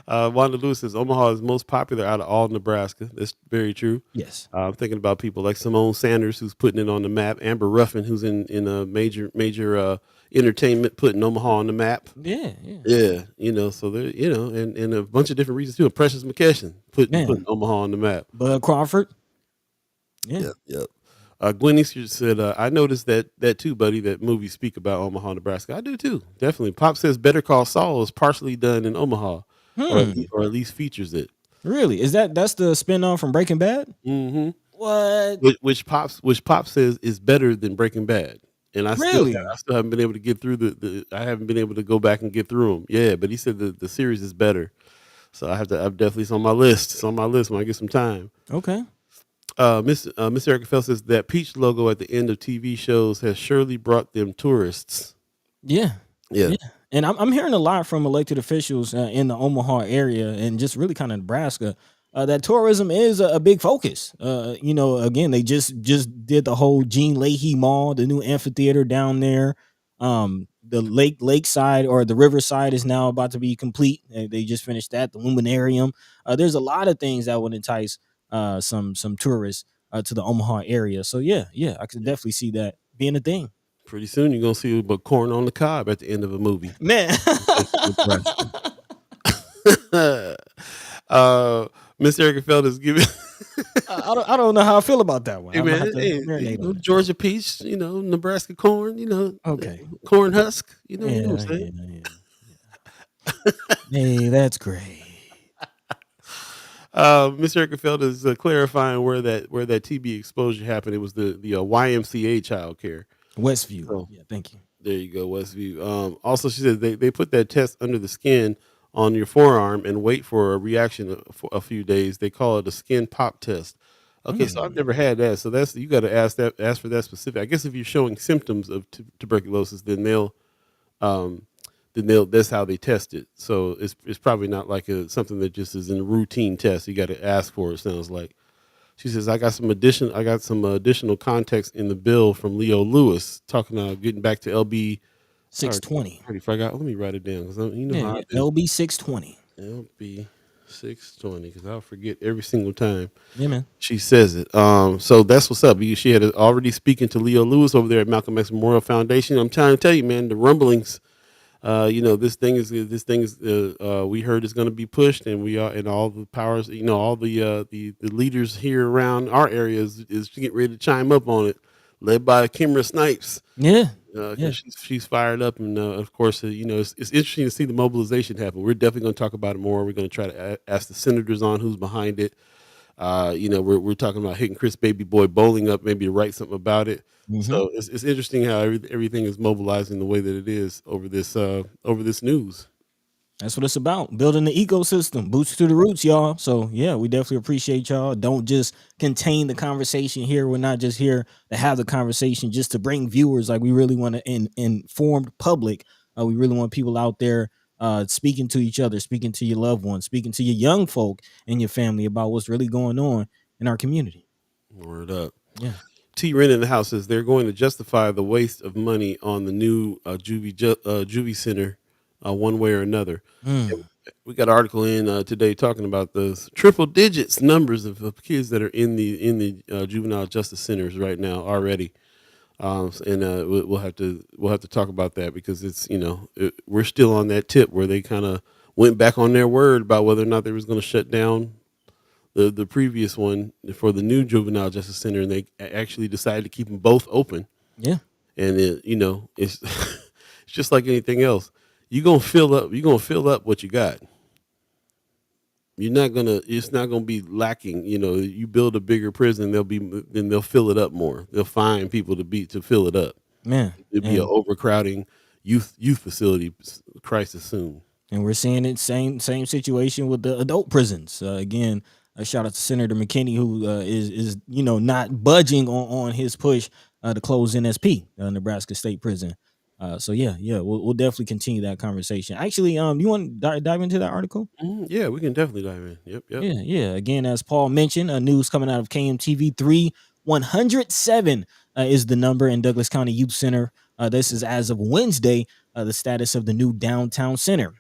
Speaker 1: Wanda Lewis says Omaha is most popular out of all Nebraska. That's very true.
Speaker 2: Yes.
Speaker 1: I'm thinking about people like Simone Sanders, who's putting it on the map. Amber Ruffin, who's in a major entertainment, putting Omaha on the map.
Speaker 2: Yeah.
Speaker 1: So there, and a bunch of different reasons too. And Precious McKesson putting Omaha on the map.
Speaker 2: Bud Crawford. Yeah.
Speaker 1: Yep, yep. Gwen Easter said, "I noticed that too, buddy. That movie speak about Omaha, Nebraska. I do too, definitely. Pop says Better Call Saul is partially done in Omaha,
Speaker 2: Hmm.
Speaker 1: or at least features it.
Speaker 2: Really? That's the spin-off from Breaking Bad?
Speaker 1: Hmm.
Speaker 2: What?
Speaker 1: Which Pop says is better than Breaking Bad, and I
Speaker 2: Really?
Speaker 1: still haven't been able to get through the I haven't been able to go back and get through them. Yeah, but he said the series is better, so I'm definitely it's on my list. It's on my list when I get some time.
Speaker 2: Okay.
Speaker 1: Miss Erica Fell says that peach logo at the end of TV shows has surely brought them tourists.
Speaker 2: Yeah.
Speaker 1: Yeah,
Speaker 2: Yeah. And I'm hearing a lot from elected officials in the Omaha area and just really kind of Nebraska that tourism is a big focus. Again, they just did the whole Gene Leahy Mall, the new amphitheater down there. The lakeside or the riverside is now about to be complete. They just finished that. The luminarium. There's a lot of things that would entice some tourists to the Omaha area. So yeah, I can definitely see that being a thing.
Speaker 1: pretty soon you're gonna see but corn on the cob at the end of a movie.
Speaker 2: Man.
Speaker 1: uh, Miss Erica Feld is giving.
Speaker 2: I don't know how I feel about that one.
Speaker 1: Hey
Speaker 2: I'm gonna
Speaker 1: man,
Speaker 2: have to
Speaker 1: hey,
Speaker 2: marinate on it.
Speaker 1: Georgia peach, Nebraska corn,
Speaker 2: Okay.
Speaker 1: corn husk, you know
Speaker 2: Yeah,
Speaker 1: what I'm saying?
Speaker 2: Hey, that's great.
Speaker 1: Mr. Erikenfeld is clarifying where that TB exposure happened. It was the YMCA childcare.
Speaker 2: Westview.
Speaker 1: So
Speaker 2: Yeah, thank you.
Speaker 1: there you go, Westview. Also, she said they put that test under the skin on your forearm and wait for a reaction for a few days. They call it a skin pop test. Okay, so I've
Speaker 2: Mm.
Speaker 1: never had that. So you got to ask for that specific. I guess if you're showing symptoms of tuberculosis, um, then that's how they test it. So it's probably not like something that just is in a routine test. You got to ask for it. Sounds like. She says I got some additional context in the bill from Leo Lewis talking about getting back to LB. I
Speaker 2: 620.
Speaker 1: already forgot. Let me write it down because you know
Speaker 2: Yeah,
Speaker 1: how I
Speaker 2: yeah.
Speaker 1: do.
Speaker 2: LB 620.
Speaker 1: LB 620 because I'll forget every single time
Speaker 2: Yeah, man.
Speaker 1: she says it. So that's what's up. She had already speaking to Leo Lewis over there at Malcolm X Memorial Foundation. I'm trying to tell you, man, the rumblings. This thing is we heard is going to be pushed, and we are, and all the powers, all the leaders here around our area is getting ready to chime up on it, led by Kimra Snipes,
Speaker 2: Yeah. Yeah.
Speaker 1: because she's fired up, and of course, it's interesting to see the mobilization happen. We're definitely going to talk about it more. We're going to try to ask the senators on who's behind it. We're talking about hitting Chris Baby Boy Bowling up, maybe to write something about it.
Speaker 2: Hmm.
Speaker 1: So it's interesting how everything is mobilizing the way that it is over this news.
Speaker 2: That's what it's about. Building the ecosystem. Boots to the roots, y'all. So yeah, we definitely appreciate y'all. Don't just contain the conversation here. We're not just here to have the conversation just to bring viewers. Like we really want to informed public. We really want people out there speaking to each other, speaking to your loved ones, speaking to your young folk and your family about what's really going on in our community.
Speaker 1: Word up.
Speaker 2: Yeah.
Speaker 1: T. Ren in the house says they're going to justify the waste of money on the new juvie center, one way or another.
Speaker 2: Mm.
Speaker 1: We got an article in today talking about the triple digits numbers of kids that are in the juvenile justice centers right now already. And we'll have to talk about that because we're still on that tip where they kind of went back on their word about whether or not they was going to shut down the previous one for the new juvenile justice center, and they actually decided to keep them both open.
Speaker 2: Yeah.
Speaker 1: And it's it's just like anything else. You're gonna fill up what you got. It's not gonna be lacking. You build a bigger prison, they'll fill it up more. They'll find people to fill it up.
Speaker 2: Man.
Speaker 1: It'll be an overcrowding youth facility crisis soon.
Speaker 2: And we're seeing it same situation with the adult prisons. Again, a shout out to Senator McKinney, who is not budging on his push to close NSP, Nebraska State Prison. So yeah, we'll definitely continue that conversation. Actually, you want to dive into that article?
Speaker 1: Yeah, we can definitely dive in. Yep.
Speaker 2: Yeah. Again, as Paul mentioned, news coming out of KMTV 3, 107 is the number in Douglas County Youth Center. This is as of Wednesday, the status of the new downtown center.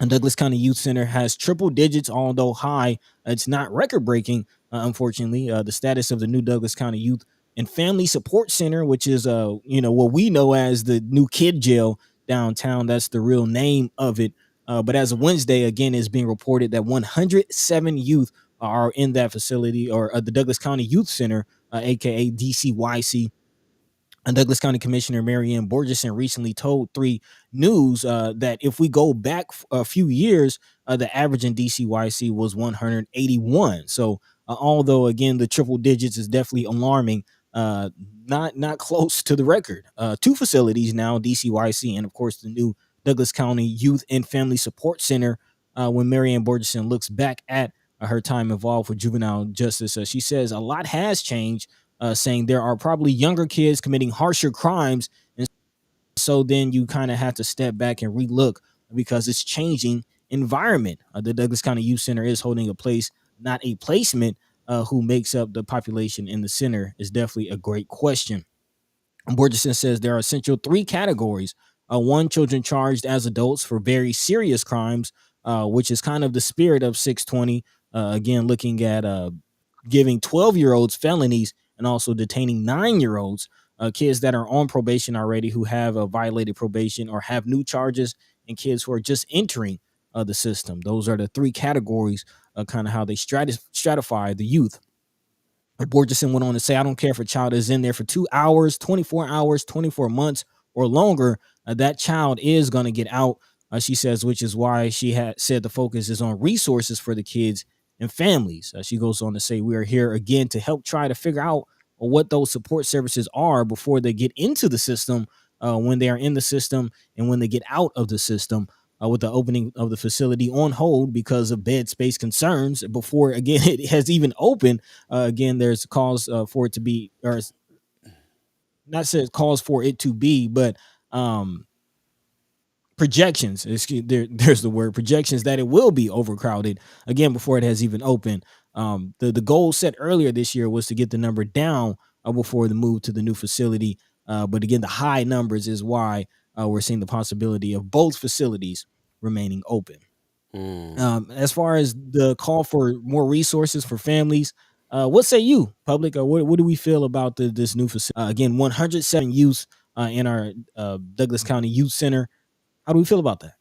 Speaker 2: And Douglas County Youth Center has triple digits, although high. It's not record breaking, unfortunately. The status of the new Douglas County Youth and Family Support Center, which is what we know as the new kid jail downtown. That's the real name of it. But as of Wednesday, again, it's being reported that 107 youth are in that facility, or the Douglas County Youth Center, aka DCYC. And Douglas County Commissioner Marianne Borgeson recently told 3 News that if we go back a few years, the average in DCYC was 181. So although again the triple digits is definitely alarming, uh, not close to the record. 2 facilities now, DCYC and of course the new Douglas County Youth and Family Support Center. When Marianne Borgeson looks back at her time involved with juvenile justice, she says a lot has changed, saying there are probably younger kids committing harsher crimes. And so then you kind of have to step back and relook because it's changing environment. The Douglas County Youth Center is holding a place, not a placement. Who makes up the population in the center is definitely a great question. Borgeson says there are essential 3 categories. One, children charged as adults for very serious crimes, which is kind of the spirit of 620. Again, looking at giving 12-year-olds felonies and also detaining 9-year-olds, kids that are on probation already who have violated probation or have new charges, and kids who are just entering the system. Those are the 3 categories, kind of how they stratify the youth. Borgeson went on to say, I don't care if a child is in there for 2 hours, 24 hours, 24 months, or longer, that child is going to get out. She says, which is why she had said the focus is on resources for the kids and families. She goes on to say, we are here again to help try to figure out what those support services are before they get into the system, when they are in the system, and when they get out of the system. With the opening of the facility on hold because of bed space concerns before again it has even opened. Again, there's cause for it to be, or not said cause for it to be, but projections. There's the word projections that it will be overcrowded again before it has even opened. The goal set earlier this year was to get the number down before the move to the new facility. But again, the high numbers is why we're seeing the possibility of both facilities remaining open. As far as the call for more resources for families, what say you, public? What do we feel about this new facility? Again, 107 youth in our Douglas County Youth Center. How do we feel about that?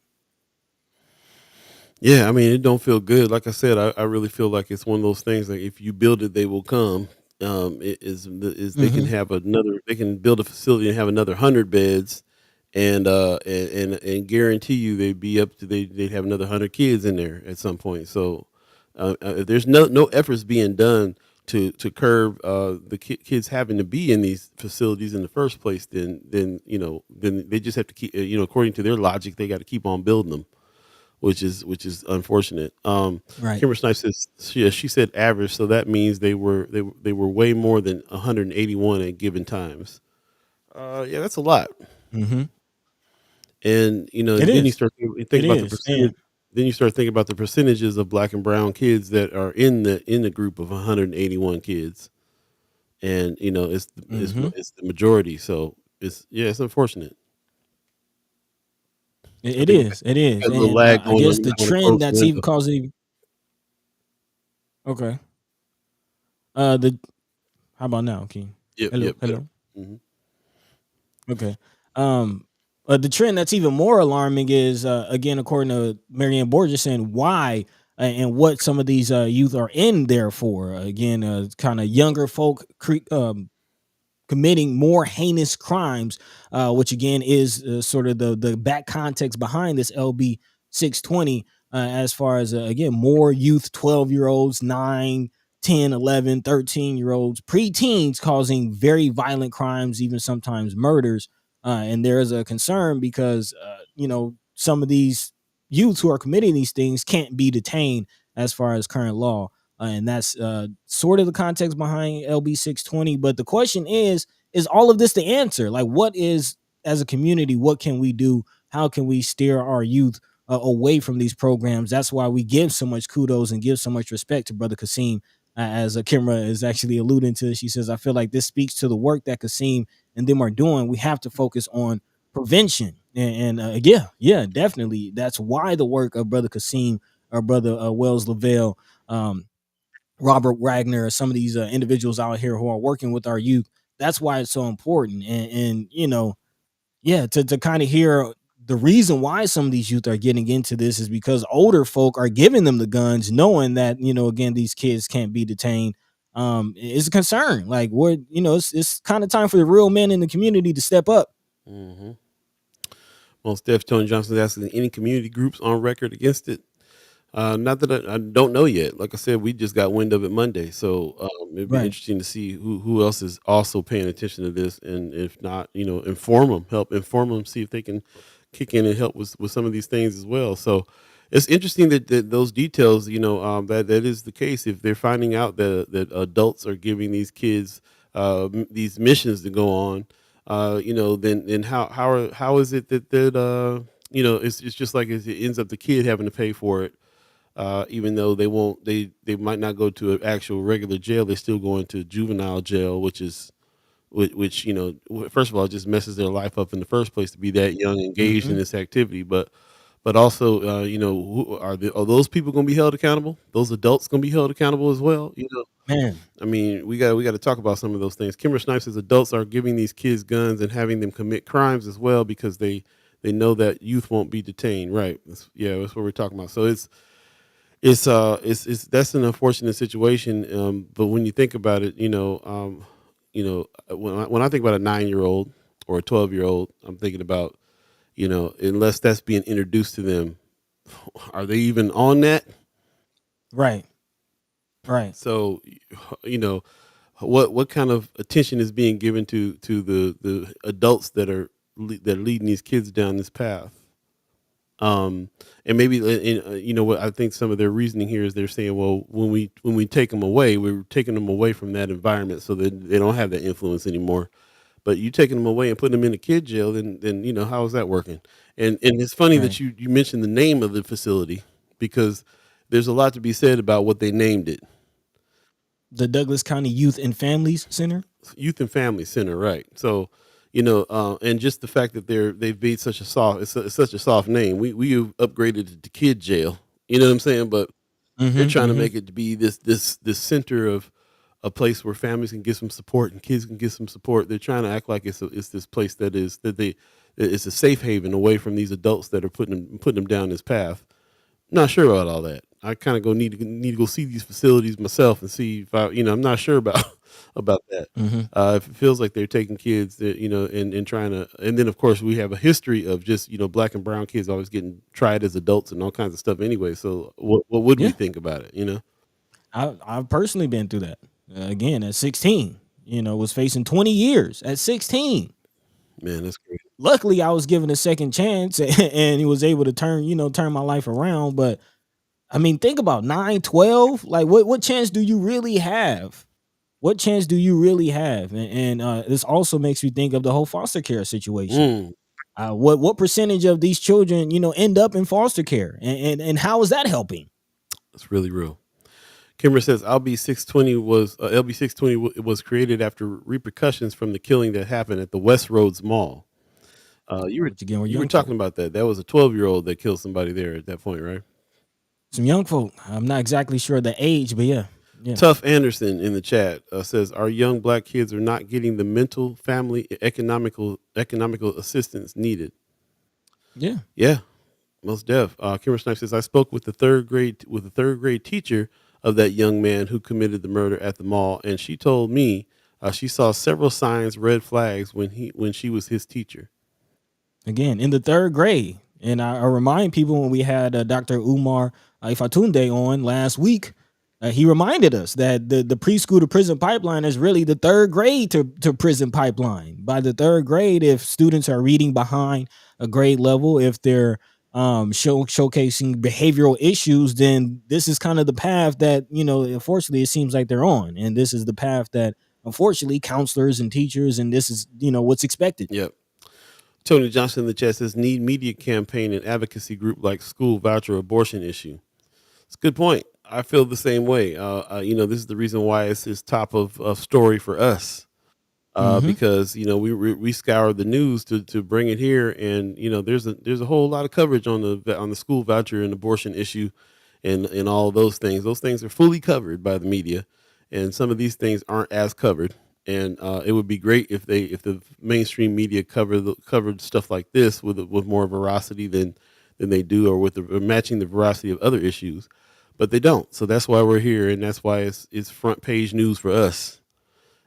Speaker 1: Yeah, I mean, it don't feel good. Like I said, I really feel like it's one of those things like if you build it, they will come. It is they can
Speaker 2: Mm-hmm.
Speaker 1: have another, they can build a facility and have another 100 beds, and guarantee you they'd be up to they'd have another 100 kids in there at some point. So if there's no efforts being done to curb the kids having to be in these facilities in the first place, then they just have to keep, according to their logic, they got to keep on building them, which is unfortunate.
Speaker 2: Right.
Speaker 1: Kimber Snipes says she said average, so that means they were way more than 181 at given times. Yeah, that's a lot.
Speaker 2: Mm-hmm.
Speaker 1: And
Speaker 2: It
Speaker 1: then you
Speaker 2: is.
Speaker 1: start you think
Speaker 2: It
Speaker 1: about the
Speaker 2: is. And
Speaker 1: percentage. Then you start thinking about the percentages of black and brown kids that are in the group of 181 kids, and
Speaker 2: mm-hmm.
Speaker 1: it's the majority. So it's unfortunate. I
Speaker 2: It
Speaker 1: think we
Speaker 2: is. It is.
Speaker 1: got a little
Speaker 2: And
Speaker 1: lag
Speaker 2: I
Speaker 1: going on.
Speaker 2: guess
Speaker 1: You
Speaker 2: the
Speaker 1: might want to
Speaker 2: trend
Speaker 1: close the
Speaker 2: that's even
Speaker 1: window.
Speaker 2: causing. Okay. The How about now, King?
Speaker 1: Yep,
Speaker 2: Hello.
Speaker 1: yep, better.
Speaker 2: Hello.
Speaker 1: Hmm.
Speaker 2: Okay. Um, the trend that's even more alarming is, again, according to Marianne Borgeson, why and what some of these youth are in there for. Again, kind of younger folk committing more heinous crimes, which again is sort of the back context behind this LB 620. As far as again, more youth, 12-year-olds, 9, 10, 11, 13 year olds, preteens causing very violent crimes, even sometimes murders. And there is a concern because some of these youths who are committing these things can't be detained as far as current law. And that's sort of the context behind LB 620. But the question is all of this the answer? Like, what is, as a community, what can we do? How can we steer our youth away from these programs? That's why we give so much kudos and give so much respect to Brother Kasim, as Kimra is actually alluding to. She says, I feel like this speaks to the work that Kasim and them are doing. We have to focus on prevention. And yeah, definitely. That's why the work of Brother Kasim or Brother Wells Lavelle, um, Robert Wagner, some of these individuals out here who are working with our youth. That's why it's so important. And yeah, to kind of hear the reason why some of these youth are getting into this is because older folk are giving them the guns, knowing that, again, these kids can't be detained. It's a concern. Like, what, it's kind of time for the real men in the community to step up.
Speaker 1: Mm-hmm. Well, Steph Tony Johnson is asking any community groups on record against it. Not that I don't know yet. Like I said, we just got wind of it Monday, so it'd be
Speaker 2: Right.
Speaker 1: interesting to see who else is also paying attention to this, and if not, inform them, help inform them, see if they can kick in and help with some of these things as well. So it's interesting that those details, that is the case. If they're finding out that adults are giving these kids these missions to go on, then how is it that it's just like it ends up the kid having to pay for it. Even though they might not go to an actual regular jail, they're still going to juvenile jail, which first of all, it just messes their life up in the first place to be that young, engaged in this activity. But also, are those people going to be held accountable? Those adults going to be held accountable as well?
Speaker 2: Man.
Speaker 1: I mean, we got to talk about some of those things. Kimber Snipes says adults are giving these kids guns and having them commit crimes as well because they know that youth won't be detained. Right? That's what we're talking about. So it's that's an unfortunate situation. But when you think about it, when I think about a 9-year-old or a 12-year-old, I'm thinking about, unless that's being introduced to them, are they even on that?
Speaker 2: Right.
Speaker 1: So, what kind of attention is being given to the adults that are leading these kids down this path? And maybe what I think some of their reasoning here is they're saying, well, when we take them away, we're taking them away from that environment so that they don't have that influence anymore. But you taking them away and putting them in a kid jail, then how is that working? And it's funny that you mentioned the name of the facility, because there's a lot to be said about what they named it.
Speaker 2: The Douglas County Youth and Families Center.
Speaker 1: Youth and Family Center, right? So, and just the fact that they've made such a soft name. We have upgraded it to kid jail. You know what I'm saying? But they're trying to make it to be this center of a place where families can get some support and kids can get some support. They're trying to act like it's this place it's a safe haven away from these adults that are putting them down this path. Not sure about all that. I kind of need to go see these facilities myself and see if I'm not sure about that. If it feels like they're taking kids that, and trying to, and then of course we have a history of just, black and brown kids always getting tried as adults and all kinds of stuff anyway. So what would we think about it?
Speaker 2: I've personally been through that. Again, at 16, was facing 20 years at 16.
Speaker 1: Man, that's great.
Speaker 2: Luckily, I was given a second chance and he was able to turn my life around. But I mean, think about 9, 12. Like, what chance do you really have? What chance do you really have? And this also makes me think of the whole foster care situation. What percentage of these children, end up in foster care, and how is that helping?
Speaker 1: That's really real. Kimber says LB 620 was created after repercussions from the killing that happened at the West Roads Mall. You were talking about that. That was a 12-year-old that killed somebody there at that point, right?
Speaker 2: Some young folk. I'm not exactly sure the age, but yeah.
Speaker 1: Tough Anderson in the chat says our young black kids are not getting the mental, family, economical assistance needed. Yeah, most def. Kimber Snipe says I spoke with the third grade teacher of that young man who committed the murder at the mall, and she told me she saw several signs, red flags when she was his teacher.
Speaker 2: Again, in the third grade. And I remind people, when we had Dr. Umar Ifatunde on last week, he reminded us that the preschool to prison pipeline is really the third grade to prison pipeline. By the third grade, if students are reading behind a grade level, if they're showcasing behavioral issues, then this is kind of the path that, unfortunately, it seems like they're on. And this is the path that, unfortunately, counselors and teachers, and this is, what's expected.
Speaker 1: Yep. Tony Johnson in the chat says need media campaign and advocacy group like school voucher abortion issue. It's a good point. I feel the same way. This is the reason why it's top of story for us. Because we scour the news to bring it here, and there's a whole lot of coverage on the school voucher and abortion issue, and all those things. Those things are fully covered by the media, and some of these things aren't as covered. and it would be great if the mainstream media covered stuff like this with more veracity than they do, or or matching the veracity of other issues, but they don't. So that's why we're here, and that's why it's front page news for us.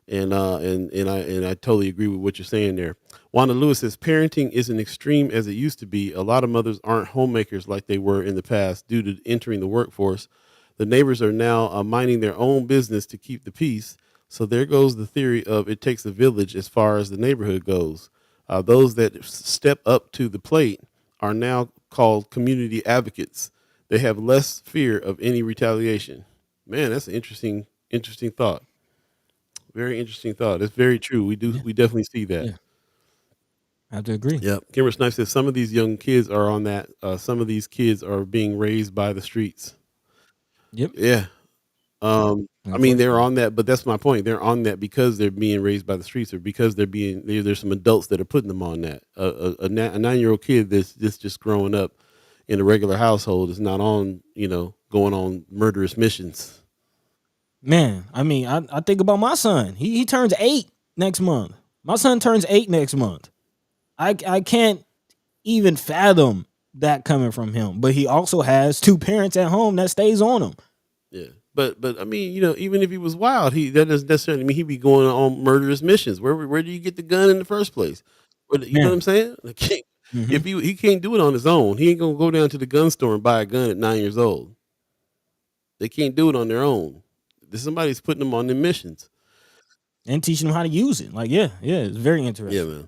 Speaker 1: And I totally agree with what you're saying there. Wanda Lewis says parenting isn't extreme as it used to be. A lot of mothers aren't homemakers like they were in the past due to entering the workforce. The neighbors are now minding their own business to keep the peace. So there goes the theory of it takes a village as far as the neighborhood goes. Those that step up to the plate are now called community advocates. They have less fear of any retaliation. Man, that's an interesting thought. Very interesting thought. It's very true.
Speaker 2: Yeah,
Speaker 1: We definitely see that.
Speaker 2: yeah, I have to agree.
Speaker 1: Yep. Kimber Snipe says some of these young kids are on that. Some of these kids are being raised by the streets.
Speaker 2: Yep,
Speaker 1: Yeah. I mean, they're
Speaker 2: unfortunately.
Speaker 1: on that, but that's my point. They're on that because they're being raised by the streets, or because there's some adults that are putting them on that. A 9-year-old kid that's just growing up in a regular household is not on, going on murderous missions.
Speaker 2: Man, I mean, I think about my son. He turns 8 next month. My son turns 8 next month. I can't even fathom that coming from him. But he also has 2 parents at home that stays on him.
Speaker 1: Yeah. But I mean, even if he was wild, that doesn't necessarily mean he'd be going on murderous missions. Where do you get the gun in the first place? You know what I'm
Speaker 2: Man.
Speaker 1: saying? Like,
Speaker 2: Hmm.
Speaker 1: if he can't do it on his own, he ain't gonna go down to the gun store and buy a gun at 9 years old. They can't do it on their own. Somebody's putting them on them missions.
Speaker 2: And teaching them how to use it. Like, yeah, it's very
Speaker 1: Yeah,
Speaker 2: interesting.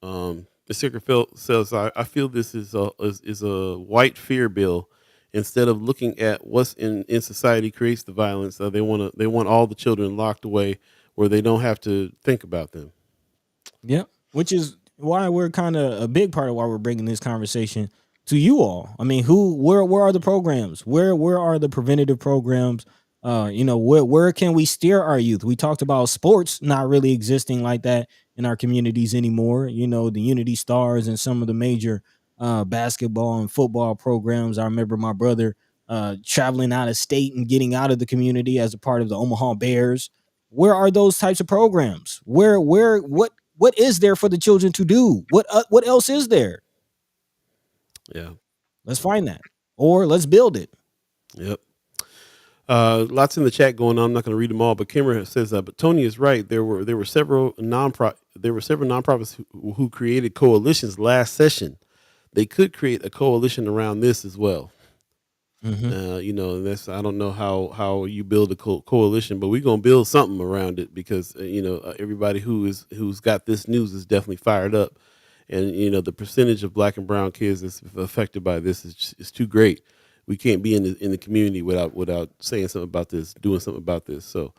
Speaker 1: man. The Secret says I feel this is a white fear bill. Instead of looking at what's in society creates the violence, they want all the children locked away where they don't have to think about them.
Speaker 2: Yep. Which is why we're kind of a big part of why we're bringing this conversation to you all. I mean, where are the programs? Where are the preventative programs? Where can we steer our youth? We talked about sports not really existing like that in our communities anymore. The Unity Stars and some of the major basketball and football programs. I remember my brother traveling out of state and getting out of the community as a part of the Omaha Bears. Where are those types of programs? What is there for the children to do? What else is there?
Speaker 1: Yeah.
Speaker 2: Let's find that, or let's build it.
Speaker 1: Yep. Lots in the chat going on. I'm not going to read them all, but Kimmer says, but Tony is right. There were several nonprofits who created coalitions last session. They could create a coalition around this as well.
Speaker 2: Hmm.
Speaker 1: And that's, I don't know how you build a coalition, but we're gonna build something around it because everybody who's got this news is definitely fired up, and the percentage of Black and brown kids that's affected by this is too great. We can't be in the community without saying something about this, doing something about this. So,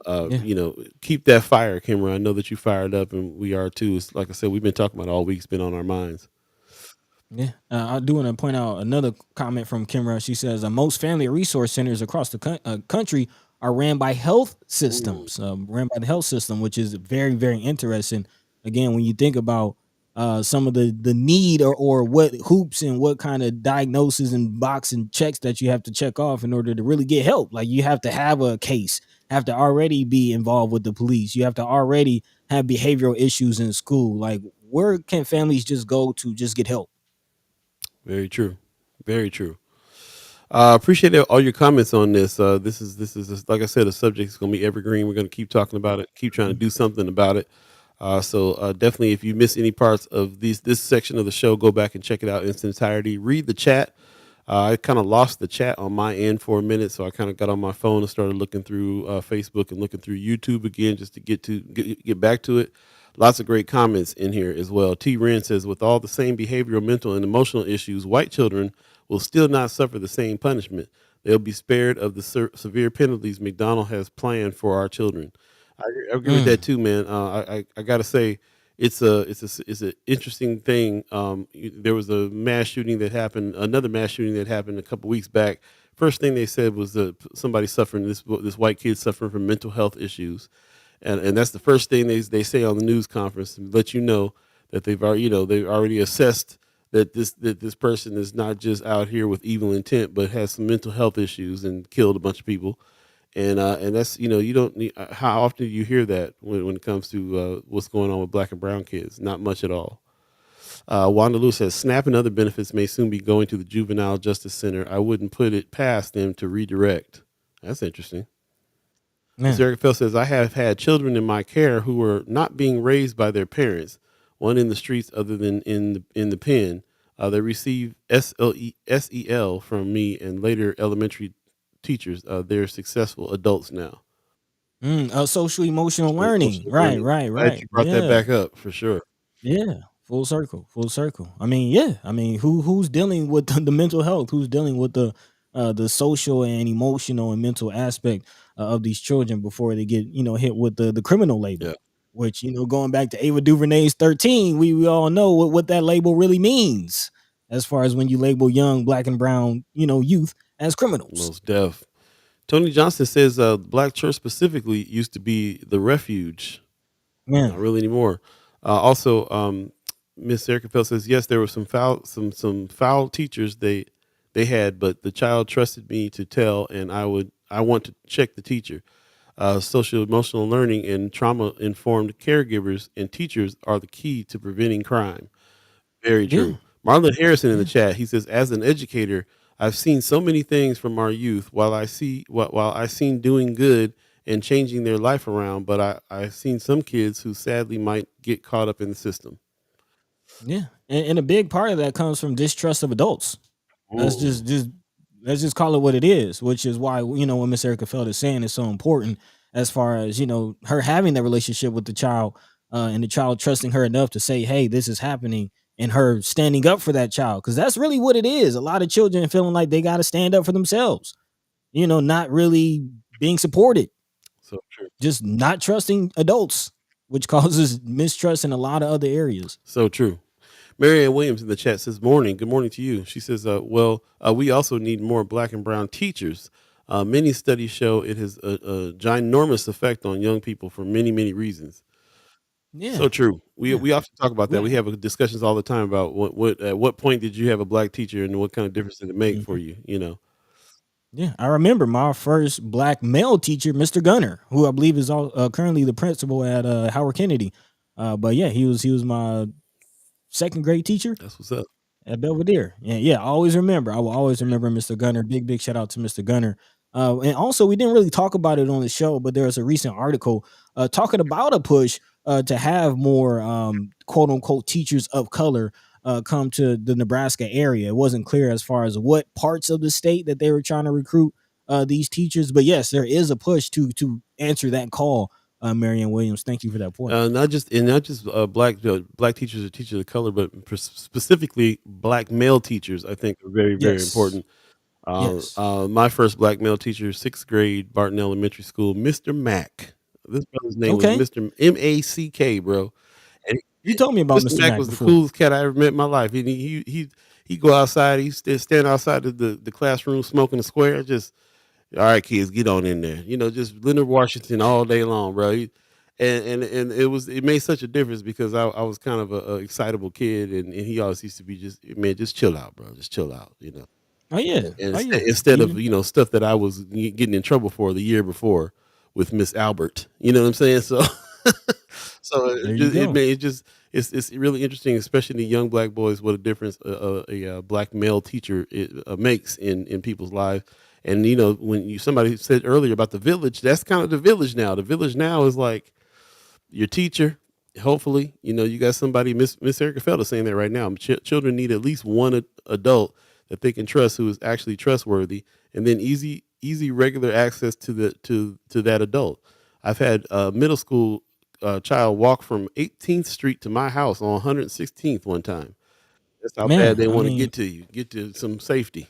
Speaker 2: Yeah,
Speaker 1: keep that fire, Cameron. I know that you fired up, and we are too. It's like I said, we've been talking about it all week. It's been on our minds.
Speaker 2: yeah. I do want to point out another comment from Kimra. She says most family resource centers across the country are ran by health
Speaker 1: Ooh,
Speaker 2: systems, ran by the health system, which is very, very interesting. Again, when you think about some of the need or what hoops and what kind of diagnosis and box and checks that you have to check off in order to really get help. Like you have to have a case, have to already be involved with the police. You have to already have behavioral issues in school. Like where can families just go to just get help?
Speaker 1: very true, very true. Appreciate all your comments on this. This is like I said, a subject is going to be evergreen. We're going to keep talking about it, keep trying to do something about it. So definitely, if you miss any parts of this section of the show, go back and check it out in its entirety. Read the chat. I kind of lost the chat on my end for a minute, so I kind of got on my phone and started looking through Facebook and looking through YouTube again just to get back to it. Lots of great comments in here as well. T. Wren says, with all the same behavioral, mental, and emotional issues, white children will still not suffer the same punishment. They'll be spared of the severe penalties McDonald has planned for our children. I agree with that
Speaker 2: Mm,
Speaker 1: too, man. I got to say, it's an interesting thing. There was a mass shooting that happened, another mass shooting that happened a couple weeks back. First thing they said was somebody suffering this white kid suffering from mental health issues, and that's the first thing they say on the news conference and let you know that they've already assessed that this person is not just out here with evil intent, but has some mental health issues and killed a bunch of people. And that's, you don't need, how often do you hear that when it comes to what's going on with black and brown kids? Not much at all. Wanda Lewis says SNAP and other benefits may soon be going to the Juvenile Justice Center. I wouldn't put it past them to redirect. That's interesting. Ms.
Speaker 2: Yeah.
Speaker 1: Erica Phil says, I have had children in my care who were not being raised by their parents, one in the streets other than in the pen. They receive SEL from me and later elementary teachers. They're successful adults now.
Speaker 2: Social emotional
Speaker 1: Social
Speaker 2: learning.
Speaker 1: emotional
Speaker 2: Right,
Speaker 1: learning.
Speaker 2: right,
Speaker 1: Glad
Speaker 2: right.
Speaker 1: you brought that
Speaker 2: Yeah.
Speaker 1: back up for sure.
Speaker 2: Yeah, full circle, full circle. I mean, yeah, I mean, who's dealing with the mental health? Who's dealing with the social and emotional and mental aspect of these children before they get hit with the criminal
Speaker 1: Yeah.
Speaker 2: label? Which going back to Ava DuVernay's 13, we all know what that label really means as far as when you label young black and brown youth as criminals.
Speaker 1: Most deaf. Tony Johnson says black church specifically used to be the refuge.
Speaker 2: Yeah,
Speaker 1: Not really anymore. Also, Miss Erica Felt says yes, there were some foul teachers they had, but the child trusted me to tell, and I want to check the teacher. Social emotional learning and trauma informed caregivers and teachers are the key to preventing crime. Very
Speaker 2: yeah,
Speaker 1: true. Marlon Harrison in the
Speaker 2: yeah,
Speaker 1: chat, he says, as an educator, I've seen so many things from our youth. While I seen doing good and changing their life around, but I've seen some kids who sadly might get caught up in the system.
Speaker 2: yeah. And a big part of that comes from distrust of adults. Let's
Speaker 1: Mm.
Speaker 2: just let's just call it what it is, which is why what Miss Erica Feld is saying is so important as far as her having that relationship with the child, and the child trusting her enough to say, "Hey, this is happening," and her standing up for that child, because that's really what it is. A lot of children feeling like they got to stand up for themselves, not really being supported,
Speaker 1: So true.
Speaker 2: just not trusting adults, which causes mistrust in a lot of other areas.
Speaker 1: So true. Marianne Williams in the chat says, morning. Good morning to you. She says, we also need more black and brown teachers. Many studies show it has a ginormous effect on young people for many, many reasons. So
Speaker 2: Yeah,
Speaker 1: true. We
Speaker 2: yeah,
Speaker 1: we often talk about that. We
Speaker 2: yeah.
Speaker 1: have discussions all the time about what at what point did you have a black teacher and what kind of difference did it make for
Speaker 2: Mhm.
Speaker 1: you? You know.
Speaker 2: Yeah, I remember my first black male teacher, Mr. Gunner, who I believe is currently the principal at Howard Kennedy. But yeah, he was my second grade teacher
Speaker 1: That's what's up.
Speaker 2: at Belvedere. Yeah, yeah, I always remember. I will always remember Mr. Gunner. Big shout out to Mr. Gunner. And also, we didn't really talk about it on the show, but there was a recent article talking about a push to have more quote unquote teachers of color come to the Nebraska area. It wasn't clear as far as what parts of the state that they were trying to recruit these teachers, but yes, there is a push to answer that call. Marianne Williams, thank you for that point.
Speaker 1: Not just black teachers or teachers of color, but specifically black male teachers. I think are very, very
Speaker 2: Yes,
Speaker 1: important.
Speaker 2: yes.
Speaker 1: My first black male teacher, sixth grade, Barton Elementary School, Mr. Mack. This brother's name was
Speaker 2: Okay,
Speaker 1: Mr. Mack, bro. And
Speaker 2: you told me about
Speaker 1: Mr.
Speaker 2: Mr.
Speaker 1: Mack
Speaker 2: Mack
Speaker 1: was the
Speaker 2: before.
Speaker 1: coolest cat I ever met in my life. And he go outside, stand outside of the classroom smoking a square. Just all right, kids, get on in there. Just Leonard Washington all day long, bro. And it made such a difference because I was kind of a excitable kid, and he always used to be just, man, just chill out, bro, just chill out,
Speaker 2: Oh yeah,
Speaker 1: and
Speaker 2: oh yeah.
Speaker 1: instead of
Speaker 2: Even
Speaker 1: stuff that I was getting in trouble for the year before with Miss Albert, you know what I'm saying? So so
Speaker 2: there you go.
Speaker 1: it's really interesting, especially the young black boys, what a difference a black male teacher makes in people's lives. And when somebody said earlier about the village, that's kind of the village now. The village now is like your teacher. Hopefully, you got somebody. Miss Erica Felder saying that right now. Children need at least one adult that they can trust who is actually trustworthy, and then easy regular access to that adult. I've had a middle school child walk from 18th Street to my house on 116th one time. That's how bad
Speaker 2: Man,
Speaker 1: they
Speaker 2: I
Speaker 1: want to
Speaker 2: mean,
Speaker 1: get to you, get to some safety.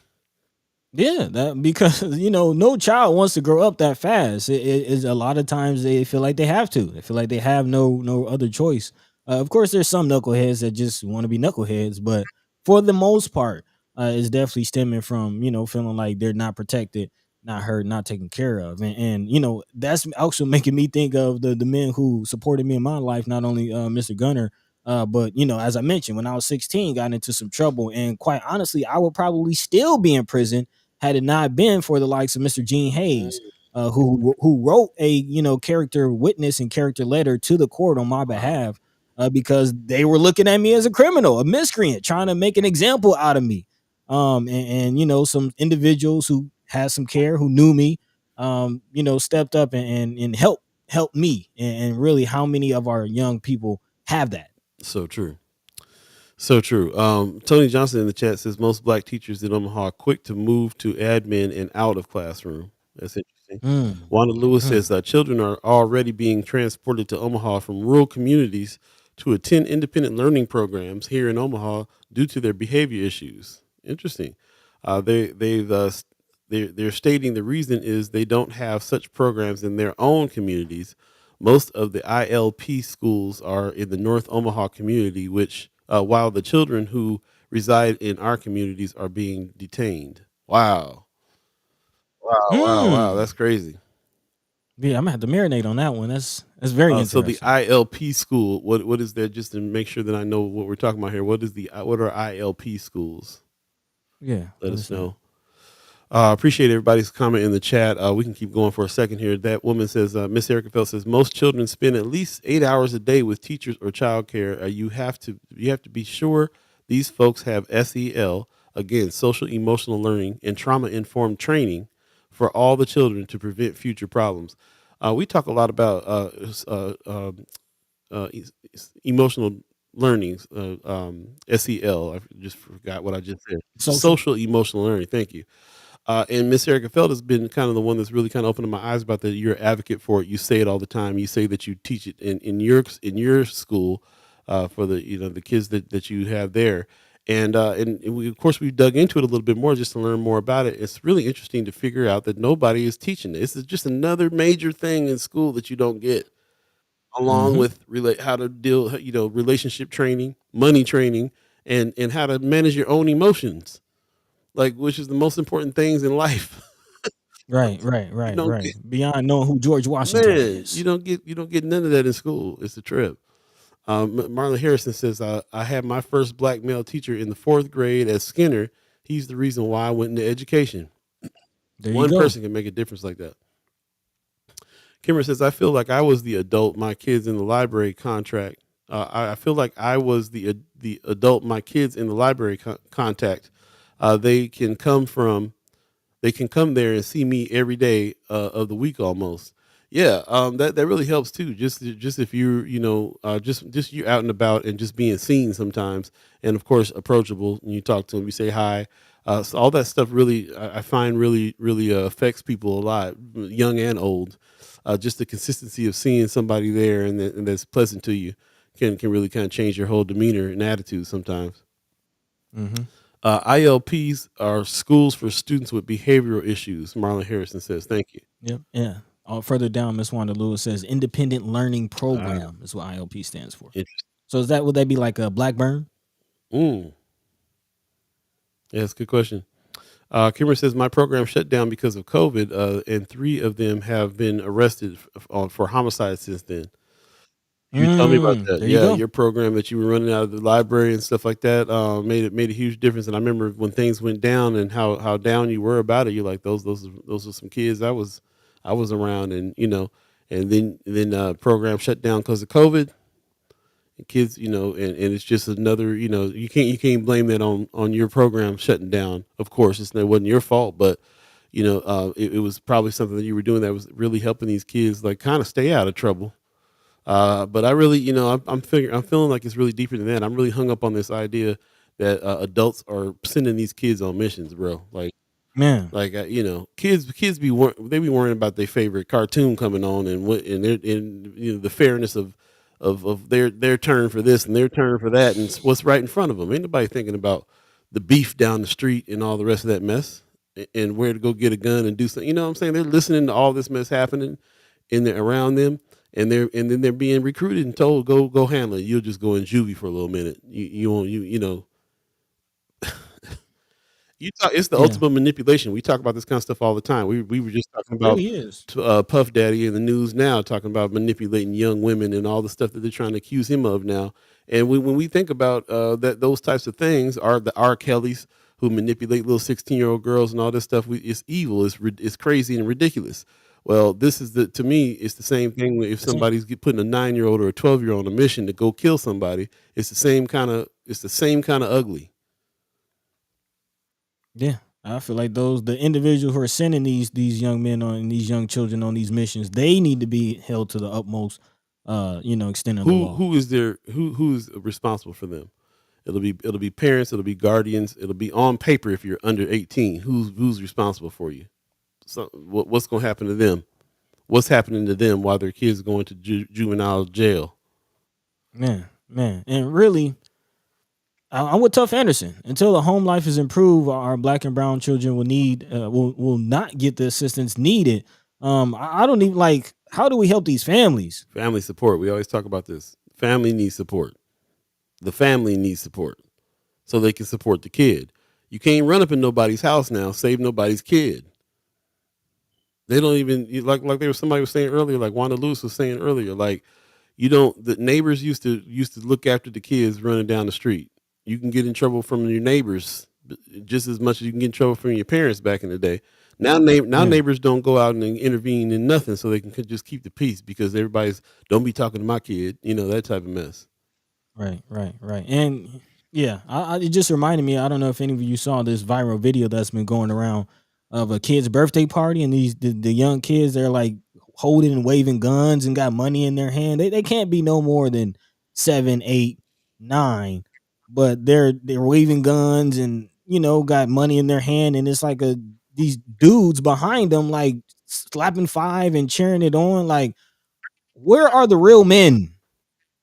Speaker 2: yeah, that because no child wants to grow up that fast. It is a lot of times they feel like they have to. They feel like they have no other choice. Of course, there's some knuckleheads that just want to be knuckleheads, but for the most part, it's definitely stemming from feeling like they're not protected, not heard, not taken care of, and that's also making me think of the men who supported me in my life. Not only Mr. Gunner, but as I mentioned, when I was 16, got into some trouble, and quite honestly, I would probably still be in prison had it not been for the likes of Mr. Gene Hayes, who wrote a character witness and character letter to the court on my
Speaker 1: Wow.
Speaker 2: behalf, because they were looking at me as a criminal, a miscreant, trying to make an example out of me. And some individuals who had some care, who knew me, stepped up and helped me. And really, how many of our young people have that?
Speaker 1: So true. So true. Tony Johnson in the chat says most black teachers in Omaha are quick to move to admin and out of classroom. That's interesting.
Speaker 2: Mm,
Speaker 1: Wanda Lewis
Speaker 2: mm.
Speaker 1: says children are already being transported to Omaha from rural communities to attend independent learning programs here in Omaha due to their behavior issues. Interesting. They're stating the reason is they don't have such programs in their own communities. Most of the ILP schools are in the North Omaha community, which while the children who reside in our communities are being detained. Wow. Wow.
Speaker 2: Hmm.
Speaker 1: That's crazy.
Speaker 2: Yeah, I'm gonna have to marinate on that one. That's very
Speaker 1: So the
Speaker 2: interesting.
Speaker 1: ILP school, what is that? Just to make sure that I know what we're talking about here. What are ILP schools?
Speaker 2: Yeah,
Speaker 1: Let
Speaker 2: let
Speaker 1: us
Speaker 2: us know.
Speaker 1: know. Appreciate everybody's comment in the chat. We can keep going for a second here. That woman says, Miss Erica Felt says most children spend at least 8 hours a day with teachers or childcare. You have to be sure these folks have SEL, again, social emotional learning and trauma informed training for all the children to prevent future problems. We talk a lot about emotional learnings, SEL. I just forgot what I just said.
Speaker 2: Social.
Speaker 1: Social emotional learning. Thank you. And Miss Erica Feld has been kind of the one that's really kind of opening my eyes about that. You're an advocate for it. You say it all the time. You say that you teach it in your school for the kids that you have there. And we, of course, we've dug into it a little bit more just to learn more about it. It's really interesting to figure out that nobody is teaching it. This is just another major thing in school that you don't get, along
Speaker 2: Mm-hmm.
Speaker 1: with how to deal, relationship training, money training, and how to manage your own emotions, like, which is the most important things in life.
Speaker 2: Right, right,
Speaker 1: You
Speaker 2: right,
Speaker 1: don't get
Speaker 2: right. Beyond knowing who George Washington
Speaker 1: man,
Speaker 2: is.
Speaker 1: you don't get none of that in school. It's a trip. Marlon Harrison says, I had my first black male teacher in the fourth grade at Skinner. He's the reason why I went into education.
Speaker 2: There you
Speaker 1: One
Speaker 2: go.
Speaker 1: person can make a difference like that. Kimmer says, I feel like I was the adult my kids in the library contract. I feel like I was the adult my kids in the library contact. They can come from they can come there and see me every day of the week almost. Yeah, that really helps too. Just if just you out and about and just being seen sometimes, and of course approachable. And you talk to them, you say hi. So all that stuff really, I find really affects people a lot, young and old. Just the consistency of seeing somebody there and that's pleasant to you can really kind of change your whole demeanor and attitude sometimes.
Speaker 2: Mm-hmm.
Speaker 1: ILPs are schools for students with behavioral issues. Marlon Harrison says, "Thank you."
Speaker 2: Yep. Yeah. Further down, Miss Wanda Lewis says Independent Learning
Speaker 1: Ah,
Speaker 2: Program is what IOP stands for.
Speaker 1: interesting.
Speaker 2: So would that be like a Blackburn?
Speaker 1: Mm, yeah, that's a good question. Kimmer says my program shut down because of COVID, and 3 of them have been arrested for homicide since then. You tell me about that.
Speaker 2: There you
Speaker 1: Yeah,
Speaker 2: go.
Speaker 1: your program that you were running out of the library and stuff like that made a huge difference. And I remember when things went down and how down you were about it. You're like those are some kids I was around, and then program shut down because of COVID. And kids, and it's just another, you can't blame that on your program shutting down. Of course, it wasn't your fault, but it was probably something that you were doing that was really helping these kids like kind of stay out of trouble. But I really, I'm feeling like it's really deeper than that. I'm really hung up on this idea that adults are sending these kids on missions, bro.
Speaker 2: Man.
Speaker 1: Like kids they be worrying about their favorite cartoon coming on and what and the fairness of their turn for this and their turn for that and what's right in front of them. Ain't nobody thinking about the beef down the street and all the rest of that mess and where to go get a gun and do something. You know what I'm saying? They're listening to all this mess happening around them, and then they're being recruited and told go handle it. You'll just go in juvie for a little minute. You won't you know you talk. It's the
Speaker 2: Yeah.
Speaker 1: ultimate manipulation. We talk about this kind of stuff all the time. We were just talking
Speaker 2: It
Speaker 1: about
Speaker 2: really is.
Speaker 1: Puff Daddy in the news now, talking about manipulating young women and all the stuff that they're trying to accuse him of now. And when we think about those types of things, are the R. Kellys who manipulate little 16-year-old girls and all this stuff, it's evil. It's crazy and ridiculous. Well, this is to me, it's the same thing if
Speaker 2: That's it.
Speaker 1: somebody's putting a 9-year-old or a 12-year-old on a mission to go kill somebody. It's the same kind of ugly.
Speaker 2: Yeah, I feel like the individuals who are sending these young men on and these young children on these missions, they need to be held to the utmost, extent of the
Speaker 1: Who
Speaker 2: law.
Speaker 1: who is there? Who's responsible for them? It'll be parents. It'll be guardians. It'll be on paper if you're under 18. Who's responsible for you? So what's going to happen to them? What's happening to them while their kids going to juvenile jail?
Speaker 2: Man, and really, I'm with Tough Anderson. Until the home life is improved, our black and brown children will not get the assistance needed. I don't even like. How do we help these families?
Speaker 1: Family support. We always talk about this. Family needs support. The family needs support so they can support the kid. You can't run up in nobody's house now, save nobody's kid. They don't even like there was somebody was saying earlier, like Wanda Lewis was saying earlier, like the neighbors used to look after the kids running down the street. You can get in trouble from your neighbors just as much as you can get in trouble from your parents back in the day. Now
Speaker 2: Yeah.
Speaker 1: neighbors don't go out and intervene in nothing, so they can just keep the peace because everybody's don't be talking to my kid, that type of mess.
Speaker 2: Right. And yeah, it just reminded me. I don't know if any of you saw this viral video that's been going around of a kid's birthday party, and the young kids, they're like holding and waving guns and got money in their hand. They can't be no more than 7, 8, 9, but they're waving guns and got money in their hand, and it's like these dudes behind them like slapping five and cheering it on. Like, where are the real men?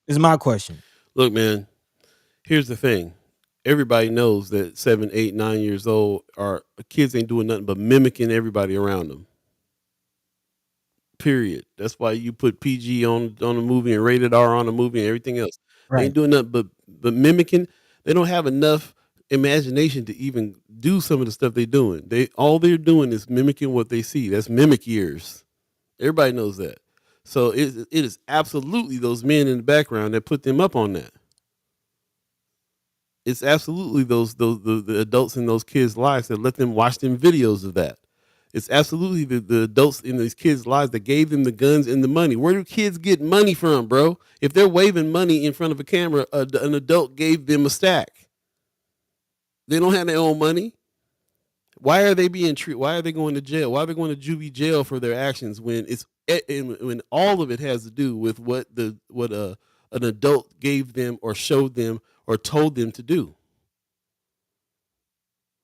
Speaker 2: Is my question.
Speaker 1: Look, man, here's the thing. Everybody knows that 7, 8, 9 years old are kids ain't doing nothing but mimicking everybody around them. Period. That's why you put PG on a movie and rated R on a movie and everything else. They
Speaker 2: Right.
Speaker 1: ain't doing nothing but mimicking. They don't have enough imagination to even do some of the stuff they're doing. They're doing is mimicking what they see. That's mimic years. Everybody knows that. So it is absolutely those men in the background that put them up on that. It's absolutely the adults in those kids' lives that let them watch them videos of that. It's absolutely the adults in these kids' lives that gave them the guns and the money. Where do kids get money from, bro? If they're waving money in front of a camera, an adult gave them a stack. They don't have their own money. Why are they being treated? Why are they going to jail? Why are they going to juvie jail for their actions when when all of it has to do with what an adult gave them or showed them or told them to do?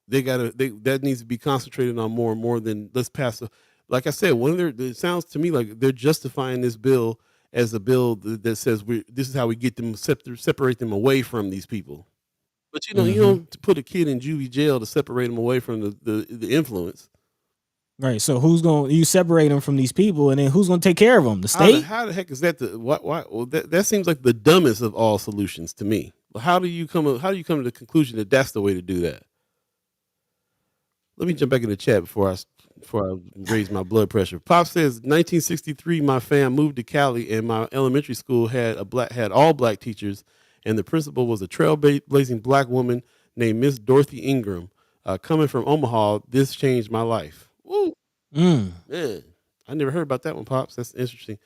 Speaker 1: That needs to be concentrated on more and more than let's pass like I said, it sounds to me like they're justifying this bill as a bill that says this is how we get them separate them away from these people. But you
Speaker 2: Hmm.
Speaker 1: don't put a kid in juvie jail to separate them away from the influence.
Speaker 2: Right. So who's going to you separate them from these people, and then who's going to take care of them? The state?
Speaker 1: How the heck is that the why well, that seems like the dumbest of all solutions to me. Well, how do you come to the conclusion that that's the way to do that? Let me jump back in the chat before I raise my blood pressure. Pop says 1963 my fam moved to Cali and my elementary school had all black teachers and the principal was a trailblazing black woman named Miss Dorothy Ingram. Coming from Omaha, this changed my life. Woo,
Speaker 2: Mm,
Speaker 1: man. I never heard about that one, Pops. That's interesting.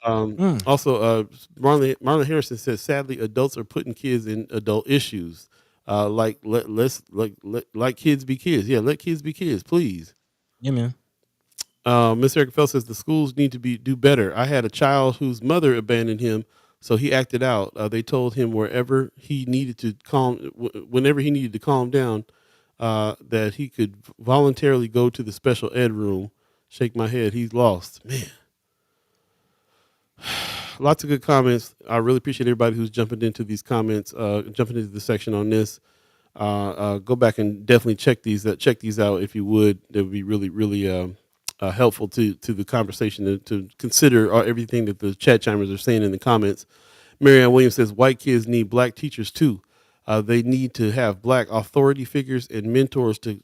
Speaker 2: mm.
Speaker 1: Also, Marlon Harrison says, sadly, adults are putting kids in adult issues. Let kids be kids. Yeah, let kids be kids, please.
Speaker 2: Yeah, man.
Speaker 1: Miss Erica Fell says the schools need to do better. I had a child whose mother abandoned him, so he acted out. They told him whenever he needed to calm down, that he could voluntarily go to the special ed room. Shake my head. He's lost. Man, lots of good comments. I really appreciate everybody who's jumping into these comments, jumping into the section on this. Go back and definitely check these out if you would. That would be really, really helpful to the conversation to consider everything that the chat chimers are saying in the comments. Marianne Williams says white kids need black teachers too. They need to have black authority figures and mentors to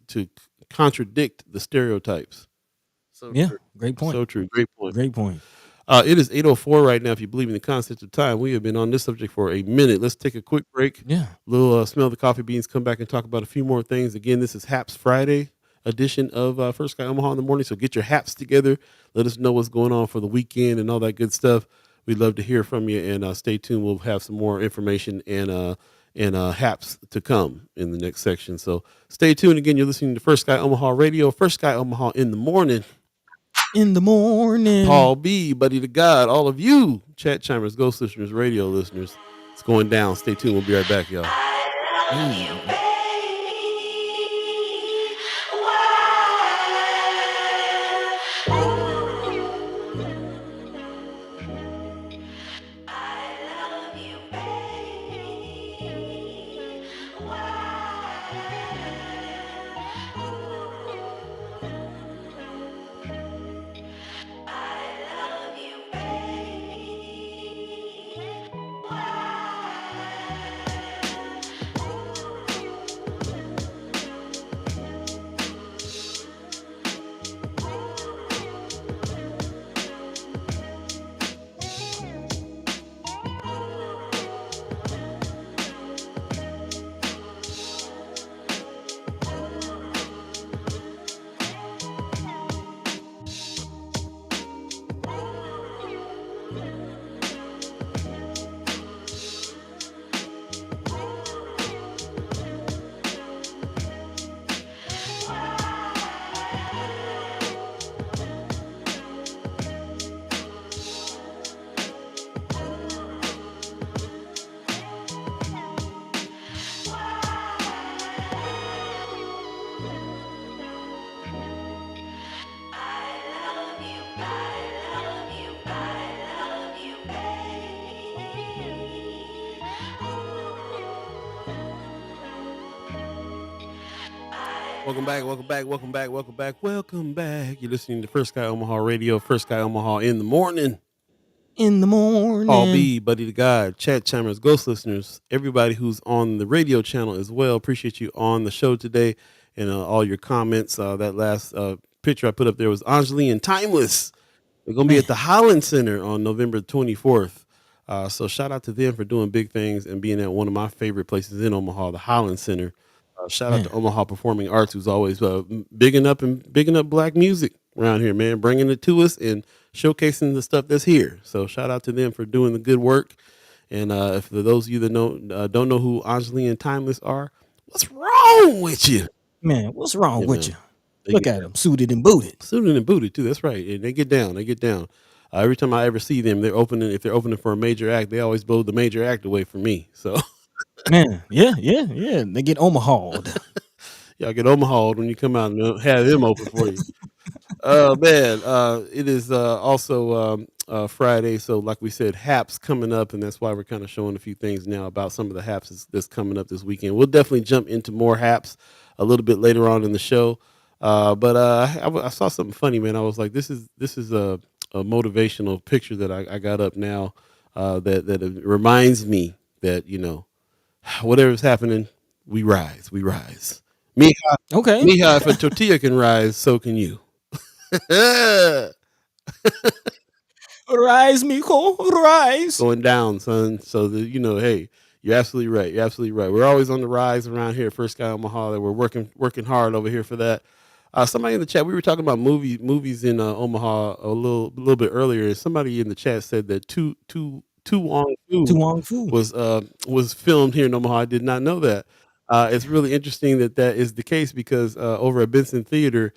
Speaker 1: contradict the stereotypes. So
Speaker 2: Yeah.
Speaker 1: true.
Speaker 2: Great point.
Speaker 1: So true. Great point.
Speaker 2: Great point.
Speaker 1: It is 8:04 right now. If you believe in the concept of time, we have been on this subject for a minute. Let's take a quick break.
Speaker 2: Yeah.
Speaker 1: Little smell the coffee beans. Come back and talk about a few more things. Again, this is Haps Friday. edition of First Sky Omaha in the morning. So get your haps together. Let us know what's going on for the weekend and all that good stuff. We'd love to hear from you, and stay tuned. We'll have some more information and haps to come in the next section. So stay tuned. Again, you're listening to First Sky Omaha Radio, First Sky Omaha in the morning.
Speaker 2: In the morning.
Speaker 1: Paul B, Buddi3 Da Gawd, all of you chat chimers, ghost listeners, radio listeners, it's going down. Stay tuned. We'll be right back, y'all. Welcome back. You're listening to First Sky Omaha Radio, First Sky Omaha in the morning.
Speaker 2: In the morning.
Speaker 1: Paul B, Buddi3 Da Gawd, chat chimers, ghost listeners, everybody who's on the radio channel as well. Appreciate you on the show today and all your comments. That last picture I put up there was Angeline and Timeless. They're going to be at the Holland Center on November 24th. So shout out to them for doing big things and being at one of my favorite places in Omaha, the Holland Center. Shout out to Omaha Performing Arts, who's always bigging up black music around here, man, bringing it to us and showcasing the stuff that's here. So shout out to them for doing the good work. And if for those of you that don't know who Angeline and Timeless are, what's wrong with you?
Speaker 2: Man, what's wrong with you? Look at them, suited and booted.
Speaker 1: Suited and booted, too. That's right. And they get down. Every time I ever see them, if they're opening for a major act, they always blow the major act away for me. So,
Speaker 2: man, yeah. They get Omaha'd.
Speaker 1: Y'all get Omaha'd when you come out and have them open for you. Man, it is also Friday. So, like we said, Haps coming up, and that's why we're kind of showing a few things now about some of the Haps that's coming up this weekend. We'll definitely jump into more Haps a little bit later on in the show. But I saw something funny, man. I was like, this is a motivational picture that I got up now that reminds me that, whatever's happening, we rise. Mija, if a tortilla can rise, so can you.
Speaker 2: Rise, mijo, rise.
Speaker 1: Going down, son. So hey, you're absolutely right. We're always on the rise around here at First Sky Omaha. That we're working hard over here for that. Somebody in the chat, we were talking about movies in Omaha a little bit earlier. Somebody in the chat said that Tu Wong Fu was filmed here in Omaha. I did not know that. It's really interesting that is the case because over at Benson Theater,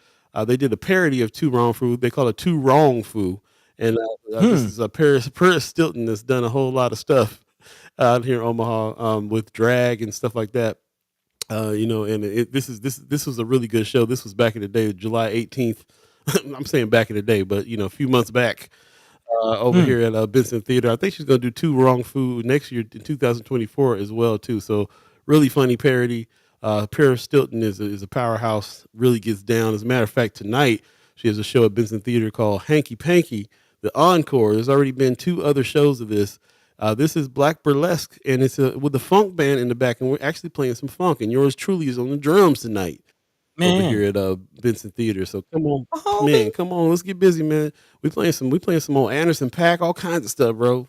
Speaker 1: they did a parody of Tu Wrong Fu. They call it Tu Wrong Fu. And this is Paris Stilton that's done a whole lot of stuff out here in Omaha with drag and stuff like that. And this was a really good show. This was back in the day, July 18th. I'm saying back in the day, but a few months back over here at Benson Theater. I think she's going to do Tu Wrong Fu next year in 2024 as well too. So really funny parody. Paris Stilton is a powerhouse. Really gets down. As a matter of fact, tonight she has a show at Benson Theater called Hanky Panky, the Encore. There's already been 2 other shows of this. This is Black Burlesque, and it's with the funk band in the back, and we're actually playing some funk. And yours truly is on the drums tonight, over here at Benson Theater. So come on, man, come on, let's get busy, man. We playing some old Anderson .Paak, all kinds of stuff, bro.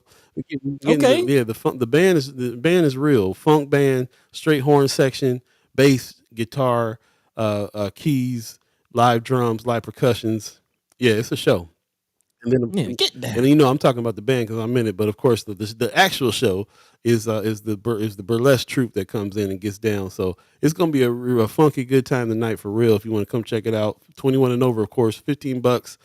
Speaker 2: Okay,
Speaker 1: the band is real. Funk band, straight horn section, bass, guitar, keys, live drums, live percussions. Yeah, it's a show. And then,
Speaker 2: Yeah, get
Speaker 1: and
Speaker 2: down.
Speaker 1: you know, I'm talking about the band because I'm in it, but of course, the actual show is the burlesque troupe that comes in and gets down. So it's gonna be a funky good time tonight for real. If you want to come check it out, 21 and over, of course, $15.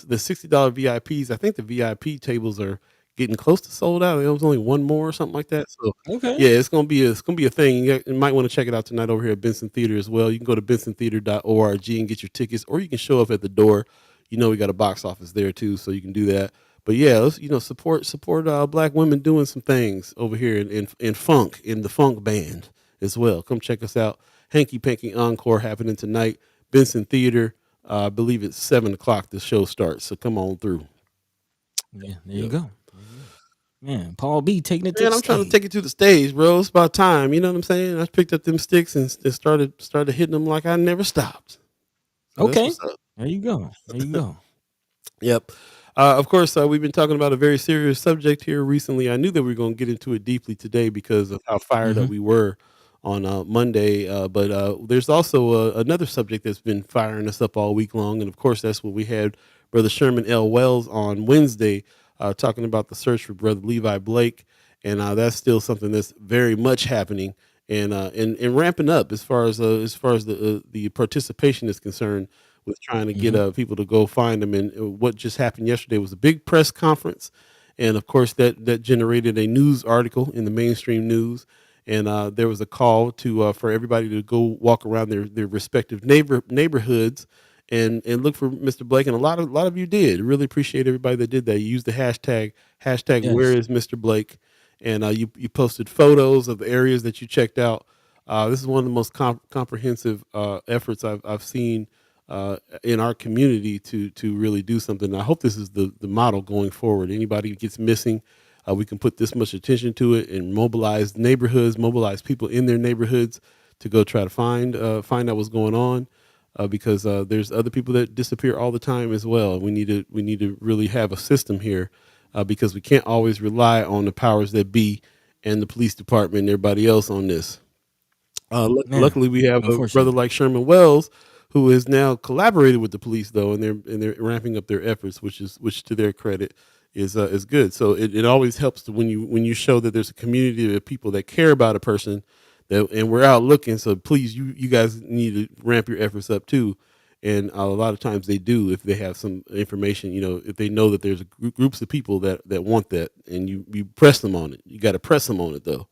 Speaker 1: The $60 VIPs. I think the VIP tables are getting close to sold out. There was only one more or something like that. So
Speaker 2: Okay.
Speaker 1: yeah, it's gonna be a thing. You might want to check it out tonight over here at Benson Theater as well. You can go to bensontheater.org and get your tickets, or you can show up at the door. You know, we got a box office there too, so you can do that. But yeah, let's support black women doing some things over here in funk, in the funk band as well. Come check us out. Hanky Panky Encore happening tonight. Benson Theater. I believe it's 7 o'clock. The show starts, so come on through.
Speaker 2: Yeah, there you
Speaker 1: Yep.
Speaker 2: go. Man, Paul B taking it to
Speaker 1: Man,
Speaker 2: the
Speaker 1: I'm trying to
Speaker 2: stage.
Speaker 1: take it to the stage, bro. It's about time. You know what I'm saying? I picked up them sticks and started hitting them like I never stopped. So that's
Speaker 2: Okay.
Speaker 1: what's up.
Speaker 2: There you go. There you go.
Speaker 1: Yep. Of course, we've been talking about a very serious subject here recently. I knew that we were going to get into it deeply today because of how fired up
Speaker 2: Mm-hmm.
Speaker 1: we were on Monday. But there's also another subject that's been firing us up all week long. And of course, that's what we had Brother Sherman L. Wells on Wednesday talking about the search for Brother Levi Blake. And that's still something that's very much happening and ramping up as far as the participation is concerned with trying to get
Speaker 2: Mm-hmm.
Speaker 1: people to go find them. And what just happened yesterday was a big press conference, and of course that generated a news article in the mainstream news. And there was a call to for everybody to go walk around their respective neighborhoods and look for Mr. Blake. And a lot of you did. Really appreciate everybody that did that. You used the hashtag Where
Speaker 2: Yes.
Speaker 1: is Mr. Blake, and you posted photos of the areas that you checked out. This is one of the most comprehensive efforts I've seen in our community to really do something. I hope this is the model going forward. Anybody who gets missing, we can put this much attention to it and mobilize neighborhoods, mobilize people in their neighborhoods to go try to find out what's going on. Because there's other people that disappear all the time as well. We need to really have a system here because we can't always rely on the powers that be and the police department and everybody else on this.
Speaker 2: Man,
Speaker 1: Luckily, we have a brother
Speaker 2: unfortunately.
Speaker 1: like Sherman Wells, who has now collaborated with the police, though, and they're ramping up their efforts, which to their credit is good. So it always helps when you show that there's a community of people that care about a person, that and we're out looking. So please, you guys need to ramp your efforts up too. And a lot of times they do if they have some information. You know, if they know that there's groups of people that want that, and you press them on it. You got to press them on it though,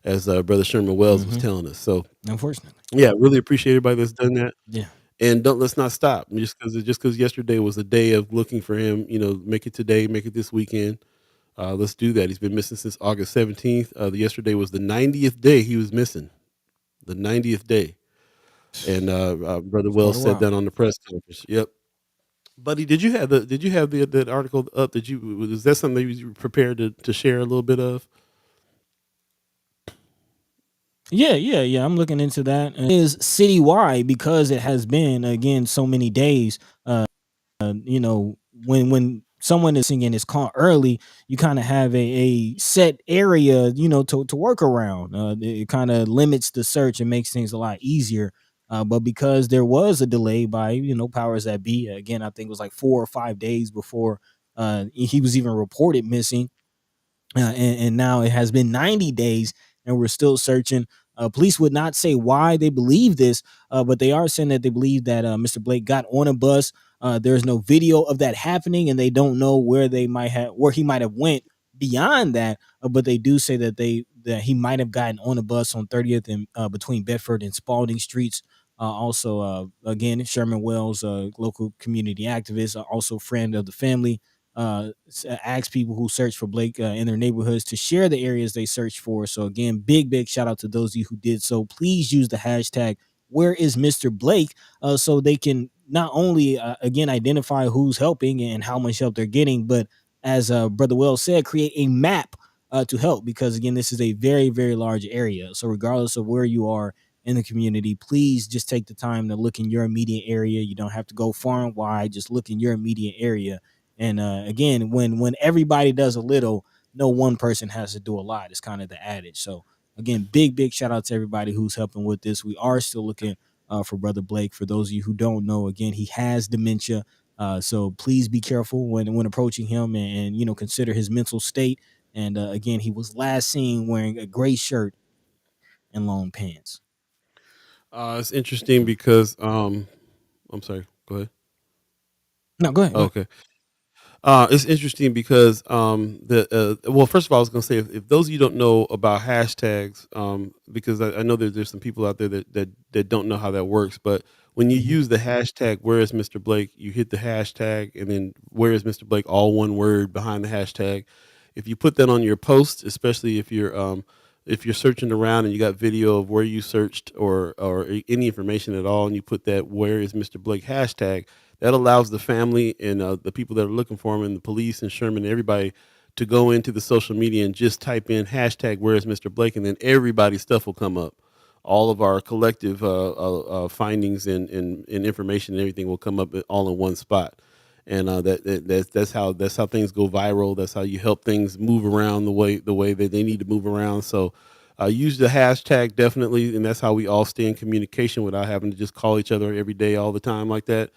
Speaker 1: as Brother Sherman Wells was
Speaker 2: Mm-hmm.
Speaker 1: telling us. So
Speaker 2: Unfortunately.
Speaker 1: yeah, really appreciate everybody that's done that.
Speaker 2: Yeah.
Speaker 1: And don't let's not stop just because yesterday was a day of looking for him. You know, make it today, make it this weekend. Let's do that. He's been missing since August 17th. Yesterday was the 90th day he was missing. The 90th day, and Brother
Speaker 2: It's quite a
Speaker 1: Wells said
Speaker 2: while.
Speaker 1: that on the press conference. Yep. Buddy, did you have the that article up? Did you was that something that you were prepared to share a little bit of?
Speaker 2: Yeah, yeah, yeah. I'm looking into that. And it is citywide because it has been again so many days. You know, when someone is singing is caught early, you kind of have a set area, you know, to work around. It kind of limits the search and makes things a lot easier. But because there was a delay by powers that be, again, I think it was like 4 or 5 days before he was even reported missing, and now it has been 90 days and we're still searching. Police would not say why they believe this, but they are saying that they believe that Mr. Blake got on a bus. There's no video of that happening, and they don't know where he might have went beyond that. But they do say that he might have gotten on a bus on 30th and between Bedford and Spalding Streets. Also, again, Sherman Wells, local community activist, also friend of the family, ask people who search for Blake in their neighborhoods to share the areas they search for. So again, big shout out to those of you who did so. Please use the hashtag Where is Mr. Blake, so they can not only again identify who's helping and how much help they're getting, but as Brother Wells said, create a map to help, because again, this is a very large area. So regardless of where you are in the community, please just take the time to look in your immediate area. You don't have to go far and wide. Just look in your immediate area, and again, when everybody does a little, no one person has to do a lot. It's kind of the adage. So again, big shout out to everybody who's helping with this. We are still looking for Brother Blake. For those of you who don't know, again, he has dementia. So please be careful when approaching him, and consider his mental state. And again, he was last seen wearing a gray shirt and long pants.
Speaker 1: It's interesting because I'm sorry. Go ahead.
Speaker 2: No, go ahead.
Speaker 1: Oh, okay. It's interesting because well, first of all, I was going to say if those of you don't know about hashtags, because I know that there's some people out there that don't know how that works, but when you
Speaker 2: Mhm.
Speaker 1: use the hashtag "Where is Mr. Blake," you hit the hashtag and then "Where is Mr. Blake," all one word behind the hashtag. If you put that on your post, especially if you're searching around and you got video of where you searched or any information at all, and you put that "Where is Mr. Blake" hashtag, that allows the family and the people that are looking for him and the police and Sherman and everybody to go into the social media and just type in hashtag "Where is Mr. Blake," and then everybody's stuff will come up. All of our collective findings and information and everything will come up all in one spot. And that's how things go viral. That's how you help things move around the way that they need to move around. So use the hashtag definitely, and that's how we all stay in communication without having to just call each other every day all the time like that.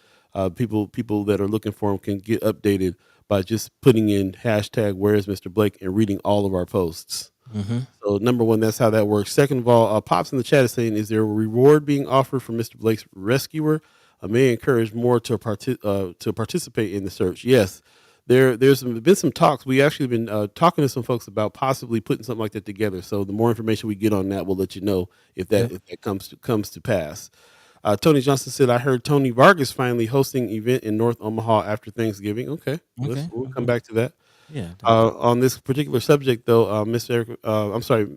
Speaker 1: People that are looking for him can get updated by just putting in hashtag "Where is Mr. Blake" and reading all of our posts.
Speaker 2: Mhm.
Speaker 1: So number one, that's how that works. Second of all, Pops in the chat is saying, is there a reward being offered for Mr. Blake's rescuer? May encourage more to participate in the search. Yes, there's been some talks. We actually been talking to some folks about possibly putting something like that together. So the more information we get on that, we'll let you know
Speaker 2: Yep.
Speaker 1: if that comes to pass. Tony Johnson said, I heard Tony Vargas finally hosting event in North Omaha after Thanksgiving. Okay,
Speaker 2: Okay.
Speaker 1: we'll come
Speaker 2: Okay.
Speaker 1: back to that.
Speaker 2: Yeah. Definitely.
Speaker 1: On this particular subject, though, Miss Erica, I'm sorry,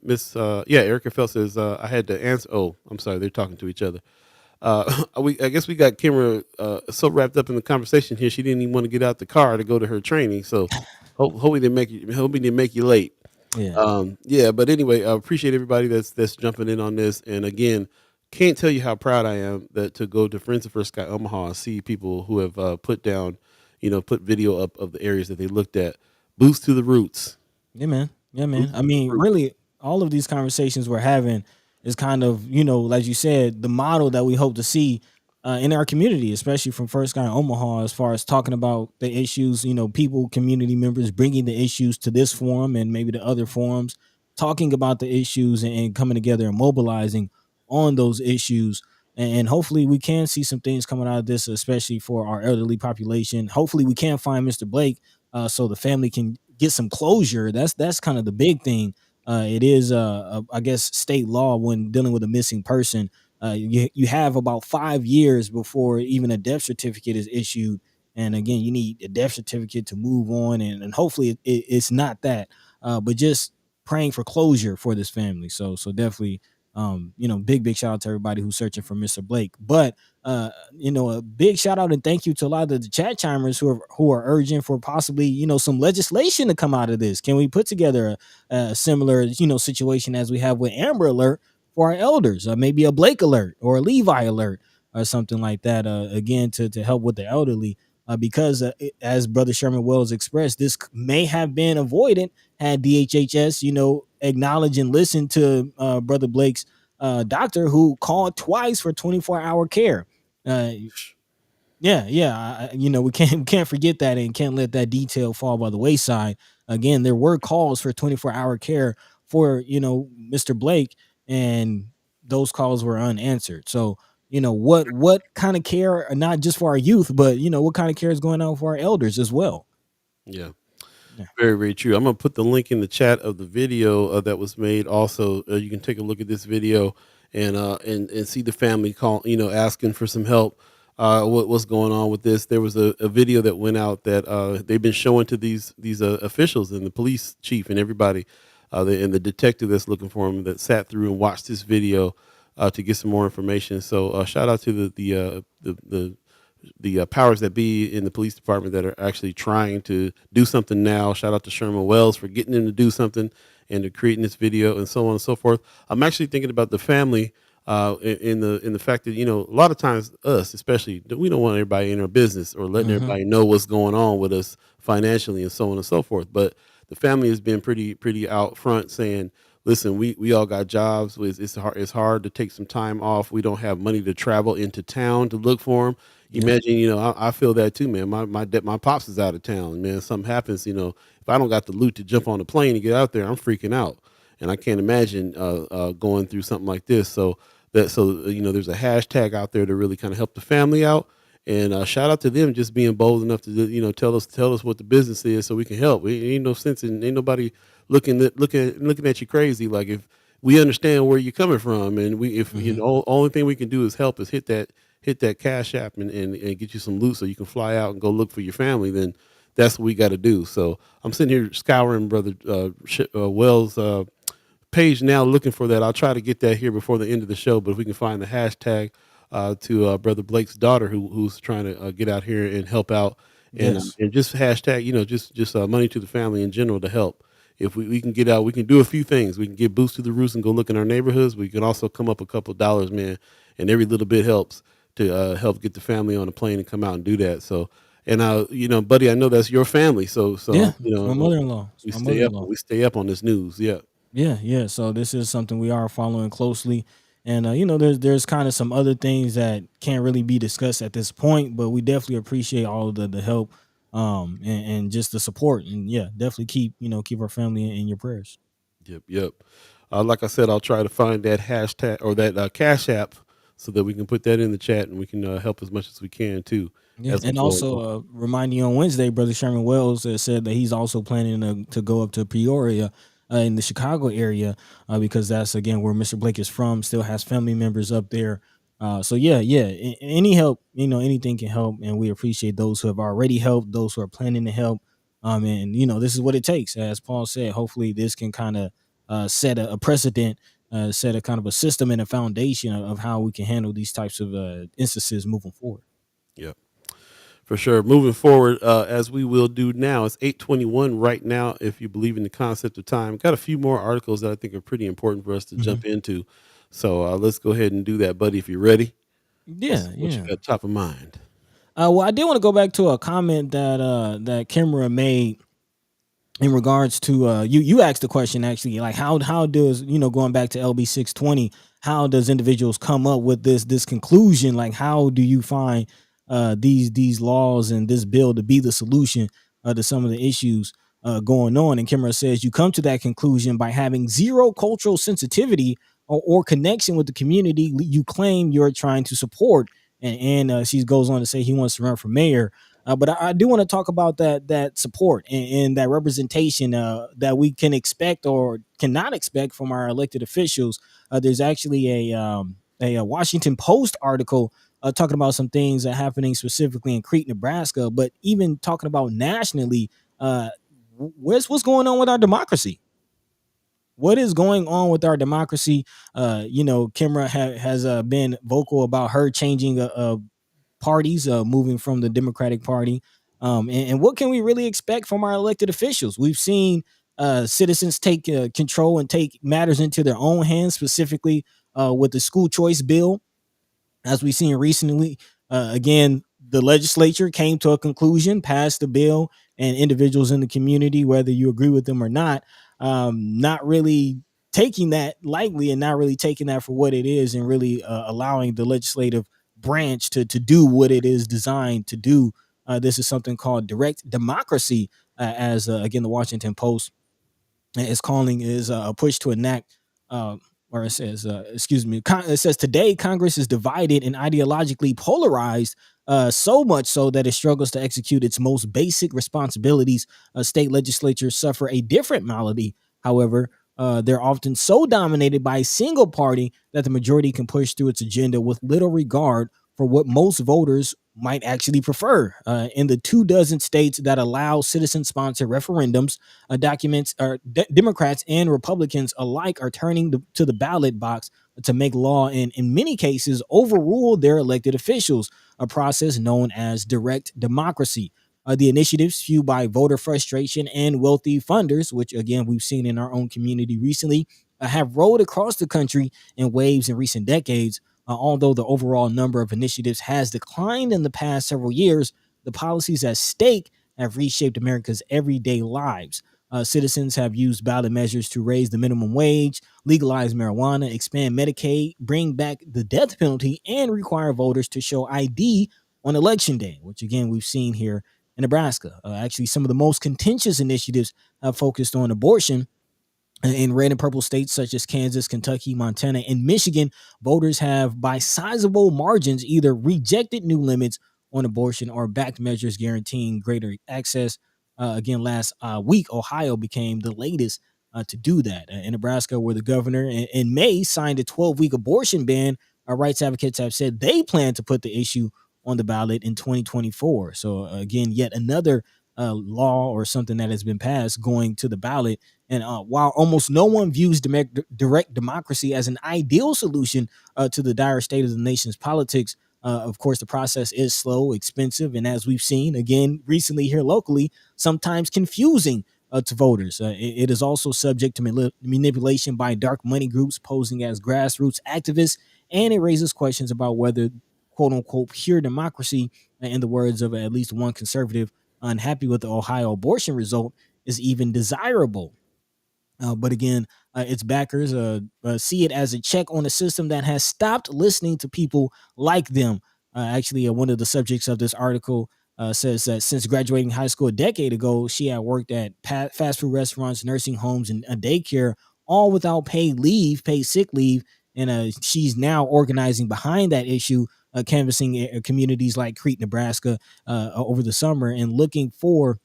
Speaker 1: Erica Felt says I had to answer. Oh, I'm sorry, they're talking to each other. I guess we got Kimra so wrapped up in the conversation here, she didn't even want to get out the car to go to her training. So, hope we didn't make you late.
Speaker 2: Yeah.
Speaker 1: Yeah, but anyway, I appreciate everybody that's jumping in on this. And again, can't tell you how proud I am that to go to Friends of First Sky Omaha and see people who have put video up of the areas that they looked at. Boots to the roots.
Speaker 2: Yeah, man. Yeah, man.
Speaker 1: Boots
Speaker 2: I
Speaker 1: to the
Speaker 2: mean,
Speaker 1: roots.
Speaker 2: really, all of these conversations we're having is kind of, like you said, the model that we hope to see in our community, especially from First Guy Omaha, as far as talking about the issues, people, community members bringing the issues to this forum and maybe the other forums, talking about the issues and coming together and mobilizing on those issues. And hopefully we can see some things coming out of this, especially for our elderly population. Hopefully we can find Mr. Blake so the family can get some closure. That's kind of the big thing. It is, I guess, state law when dealing with a missing person. You have about 5 years before even a death certificate is issued, and again, you need a death certificate to move on, and hopefully it's not that, but just praying for closure for this family. So definitely, big shout out to everybody who's searching for Mr. Blake, but a big shout out and thank you to a lot of the chat chimers who are urging for possibly, some legislation to come out of this. Can we put together a similar, situation as we have with Amber Alert for our elders, maybe a Blake Alert or a Levi Alert or something like that? Again, to help with the elderly. Because as Brother Sherman Wells expressed, this may have been avoided had DHHS, acknowledge and listen to Brother Blake's doctor who called twice for 24-hour care. Uh, we can't forget that and can't let that detail fall by the wayside. Again, there were calls for 24-hour care for Mr. Blake, and those calls were unanswered. So what kind of care, not just for our youth, but what kind of care is going on for our elders as well.
Speaker 1: Yeah.
Speaker 2: Yeah.
Speaker 1: Very, very true. I'm gonna put the link in the chat of the video that was made. Also, you can take a look at this video and see the family asking for some help. What's going on with this? There was a video that went out that they've been showing to these officials and the police chief and everybody, and the detective that's looking for him that sat through and watched this video to get some more information. So shout out to the powers that be in the police department that are actually trying to do something now. Shout out to Sherman Wells for getting them to do something and to creating this video and so on and so forth. I'm actually thinking about the family in the fact that a lot of times us especially we don't want everybody in our business or letting
Speaker 2: Mm-hmm.
Speaker 1: everybody know what's going on with us financially and so on and so forth. But the family has been pretty out front saying, listen, we all got jobs. It's hard to take some time off. We don't have money to travel into town to look for them.
Speaker 2: Yep.
Speaker 1: Imagine, I feel that too, man. My pops is out of town, man. Something happens, if I don't got the loot to jump on a plane and get out there, I'm freaking out, and I can't imagine going through something like this. So there's a hashtag out there to really kind of help the family out. And shout out to them just being bold enough to tell us what the business is so we can help. Ain't no sense in ain't nobody looking at you crazy. Like, if we understand where you're coming from, and we if
Speaker 2: Hmm.
Speaker 1: only thing we can do is help is hit that cash app and get you some loot so you can fly out and go look for your family, then that's what we got to do. So I'm sitting here scouring brother Wells page now looking for that. I'll try to get that here before the end of the show, but if we can find the hashtag to brother Blake's daughter who's trying to get out here and help out,
Speaker 2: Yes.
Speaker 1: and just hashtag, just money to the family in general to help. If we can get out, we can do a few things. We can get boots to the roost and go look in our neighborhoods. We can also come up a couple of dollars, man, and every little bit helps to help get the family on a plane and come out and do that. So, and buddy, I know that's your family, so
Speaker 2: Yeah. It's my mother-in-law. It's
Speaker 1: we
Speaker 2: my
Speaker 1: stay up
Speaker 2: mother-in-law.
Speaker 1: we stay up on this news. Yeah.
Speaker 2: Yeah, yeah. So this is something we are following closely, and there's kind of some other things that can't really be discussed at this point, but we definitely appreciate all of the help, and just the support, and yeah, definitely keep our family in your prayers.
Speaker 1: Yep, yep. Like I said, I'll try to find that hashtag or that Cash App so that we can put that in the chat and we can help as much as we can too
Speaker 2: Yeah,
Speaker 1: as we
Speaker 2: and
Speaker 1: go along.
Speaker 2: also reminding you on Wednesday, Brother Sherman Wells said that he's also planning to go up to Peoria in the Chicago area because that's again where Mr. Blake is from. Still has family members up there. So yeah, yeah. Any help, anything can help, and we appreciate those who have already helped, those who are planning to help. And this is what it takes, as Paul said. Hopefully, this can kind of set a precedent, set a kind of a system and a foundation of how we can handle these types of instances moving forward.
Speaker 1: Yep. For sure. Moving forward, as we will do now, it's 8:21 right now. If you believe in the concept of time, got a few more articles that I think are pretty important for us to
Speaker 2: Mhm.
Speaker 1: jump into. So let's go ahead and do that, buddy. If you're ready,
Speaker 2: Yeah,
Speaker 1: what you
Speaker 2: yeah.
Speaker 1: got top of mind?
Speaker 2: Well, I did want to go back to a comment that Kimra made in regards to you asked the question actually, like how does going back to LB 620, how does individuals come up with this conclusion? Like, how do you find these laws and this bill to be the solution to some of the issues going on? And Kimra says you come to that conclusion by having zero cultural sensitivity or connection with the community you claim you're trying to support. And she goes on to say he wants to run for mayor. But I do want to talk about that support and that representation that we can expect or cannot expect from our elected officials. There's actually a Washington Post article talking about some things that are happening specifically in Crete, Nebraska, but even talking about nationally. Uh, what's going on with our democracy? What is going on with our democracy? Kimra has been vocal about her changing parties, moving from the Democratic Party. And what can we really expect from our elected officials? We've seen citizens take control and take matters into their own hands, specifically with the school choice bill as we've seen recently. Again, the legislature came to a conclusion, passed the bill, and individuals in the community, whether you agree with them or not really taking that lightly and not really taking that for what it is, and really allowing the legislative branch to do what it is designed to do. This is something called direct democracy, as again the Washington Post is calling is a push to enact or it says excuse me it says today Congress is divided and ideologically polarized, so much so that it struggles to execute its most basic responsibilities. State legislatures suffer a different malady, however. They're often so dominated by a single party that the majority can push through its agenda with little regard for what most voters might actually prefer. In the 24 states that allow citizen-sponsored referendums, documents or Democrats and Republicans alike are turning to the ballot box to make law and, in many cases, overrule their elected officials, a process known as direct democracy. The initiatives fueled by voter frustration and wealthy funders, which again we've seen in our own community recently, have rolled across the country in waves in recent decades. Although the overall number of initiatives has declined in the past several years, the policies at stake have reshaped America's everyday lives. Citizens have used ballot measures to raise the minimum wage, legalize marijuana, expand Medicaid, bring back the death penalty, and require voters to show ID on election day, which again we've seen here in Nebraska. Actually, some of the most contentious initiatives have focused on abortion. In red and purple states such as Kansas, Kentucky, Montana, and Michigan, voters have, by sizable margins, either rejected new limits on abortion or backed measures guaranteeing greater access. Again, last week, Ohio became the latest to do that. In Nebraska, where the governor in May signed a 12-week abortion ban, rights advocates have said they plan to put the issue on the ballot in 2024. So, again, yet another law or something that has been passed going to the ballot. And while almost no one views direct democracy as an ideal solution to the dire state of the nation's politics, of course, the process is slow, expensive, and as we've seen again recently here locally, sometimes confusing to voters. It is also subject to manipulation by dark money groups posing as grassroots activists, and it raises questions about whether, quote unquote, pure democracy, in the words of at least one conservative unhappy with the Ohio abortion result, is even desirable. But again, its backers see it as a check on a system that has stopped listening to people like them. Actually, one of the subjects of this article says that since graduating high school a decade ago, she had worked at fast food restaurants, nursing homes, and a daycare, all without paid sick leave. And she's now organizing behind that issue, canvassing communities like Crete, Nebraska, over the summer, and looking for,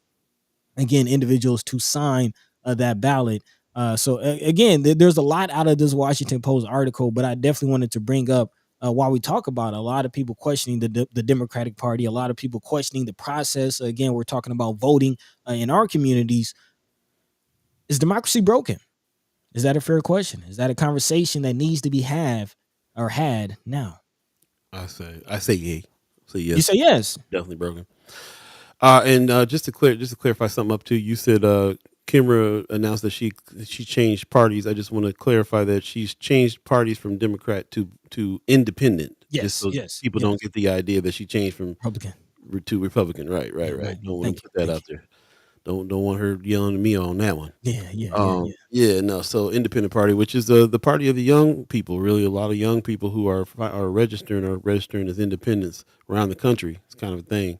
Speaker 2: again, individuals to sign that ballot. Again, there's a lot out of this Washington Post article, but I definitely wanted to bring up, while we talk about a lot of people questioning the Democratic Party, a lot of people questioning the process. Again, we're talking about voting in our communities. Is democracy broken? Is that a fair question? Is that a conversation that needs to be had now?
Speaker 1: I say yay. Say yes.
Speaker 2: You say yes.
Speaker 1: Definitely broken. And just to clarify something up too, you said Kimra announced that she changed parties. I just want to clarify that she's changed parties from Democrat to Independent. Just so people don't get the idea that she changed from
Speaker 2: Republican
Speaker 1: to Republican. Right. Don't want to put that out there. Don't want her yelling at me on that one.
Speaker 2: Yeah.
Speaker 1: No. So Independent Party, which is the party of the young people, really a lot of young people who are registering as independents around the country. It's kind of a thing.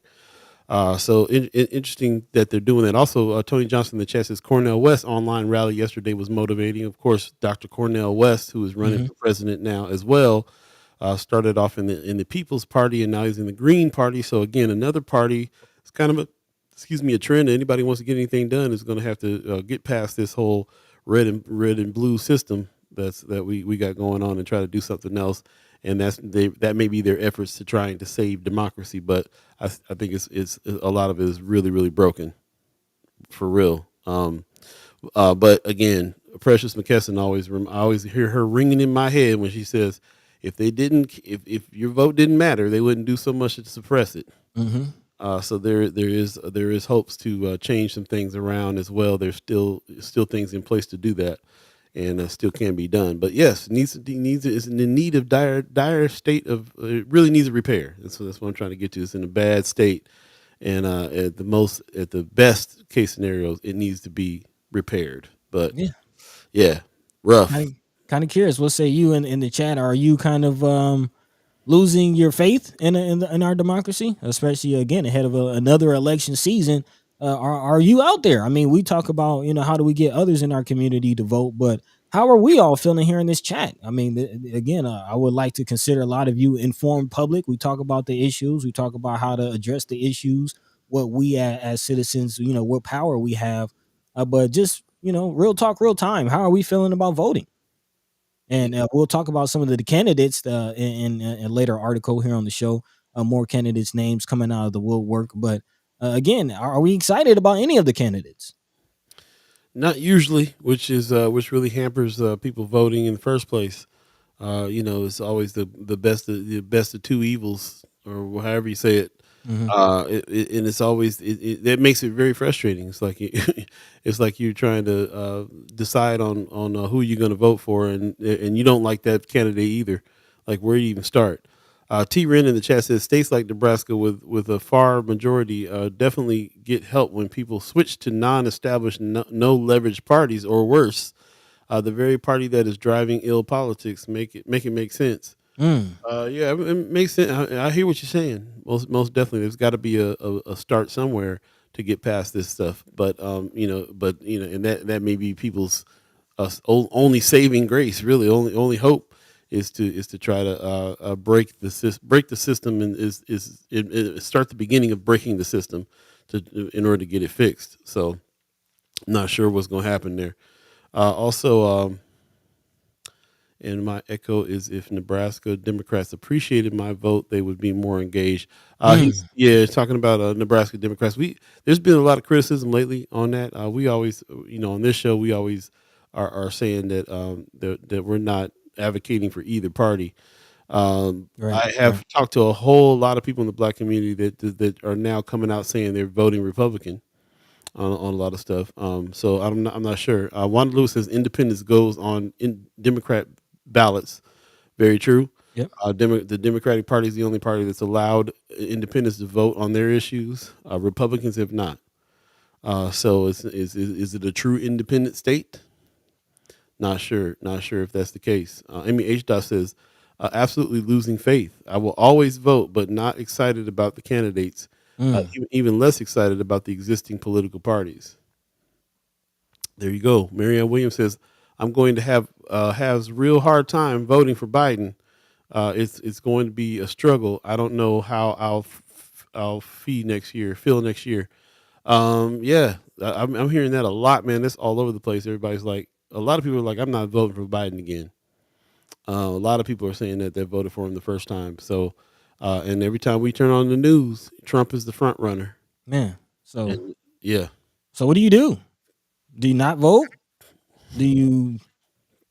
Speaker 1: So interesting that they're doing that. Also, Tony Johnson in the chat says Cornel West online rally yesterday was motivating. Of course, Dr. Cornel West, who is running for president now as well, started off in the People's Party, and now he's in the Green Party. So again, another party. It's kind of a trend. Anybody wants to get anything done is going to have to get past this whole red and blue system that we got going on and try to do something else. And that may be their efforts to trying to save democracy, but I think it's a lot of it is really, really broken, for real. But again, Precious McKesson I always hear her ringing in my head when she says, if your vote didn't matter, they wouldn't do so much to suppress it. So there is hopes to change some things around as well. There's still things in place to do that, and still can be done. But yes, is in the need of dire state of it really needs a repair. And so that's what I'm trying to get to. It's in a bad state, and at the best case scenarios, it needs to be repaired. But yeah, rough.
Speaker 2: Kind of curious. What say you in the chat? Are you kind of losing your faith in our democracy, especially again ahead of another election season? Are you out there? I mean, we talk about, how do we get others in our community to vote, but how are we all feeling here in this chat? I mean, again, I would like to consider a lot of you informed public. We talk about the issues. We talk about how to address the issues, what we as citizens, what power we have. But just, real talk, real time. How are we feeling about voting? And we'll talk about some of the candidates in a later article here on the show. More candidates' names coming out of the woodwork. But again, are we excited about any of the candidates?
Speaker 1: Not usually, which really hampers people voting in the first place. It's always the best of two evils, or however you say it. And it's always that makes it very frustrating. It's like it's like you're trying to decide on who you're going to vote for, and you don't like that candidate either. Like, where do you even start? T. Ren in the chat says states like Nebraska with a far majority definitely get help when people switch to non-established, no leverage parties, or worse, the very party that is driving ill politics. Make sense.
Speaker 2: Mm.
Speaker 1: Yeah, it makes sense. I hear what you're saying. Most definitely, there's got to be a start somewhere to get past this stuff. But and that may be people's only saving grace. Really, only hope is to try to break the system, and start the beginning of breaking the system in order to get it fixed. So, I'm not sure what's going to happen there. Also. And my echo is if Nebraska Democrats appreciated my vote, they would be more engaged. He's talking about Nebraska Democrats. There's been a lot of criticism lately on that. We always, on this show, we always are saying that we're not advocating for either party. I have talked to a whole lot of people in the black community that are now coming out saying they're voting Republican on a lot of stuff. So I'm not sure. Wanda Lewis says independence goes on in Democrat ballots. Very true.
Speaker 2: Yep.
Speaker 1: The Democratic Party is the only party that's allowed independents to vote on their issues. Republicans have not. So is it a true independent state? Not sure. Not sure if that's the case. Amy H. Dot says, absolutely losing faith. I will always vote, but not excited about the candidates. Even less excited about the existing political parties. There you go. Marianne Williams says, I'm going to has real hard time voting for Biden. It's going to be a struggle. I don't know how I'll feel next year. Yeah, I'm hearing that a lot, man. That's all over the place. Everybody's like, a lot of people are like, I'm not voting for Biden again. A lot of people are saying that they voted for him the first time. So, and every time we turn on the news, Trump is the front runner.
Speaker 2: Man,
Speaker 1: yeah.
Speaker 2: So what do you do? Do you not vote? Do you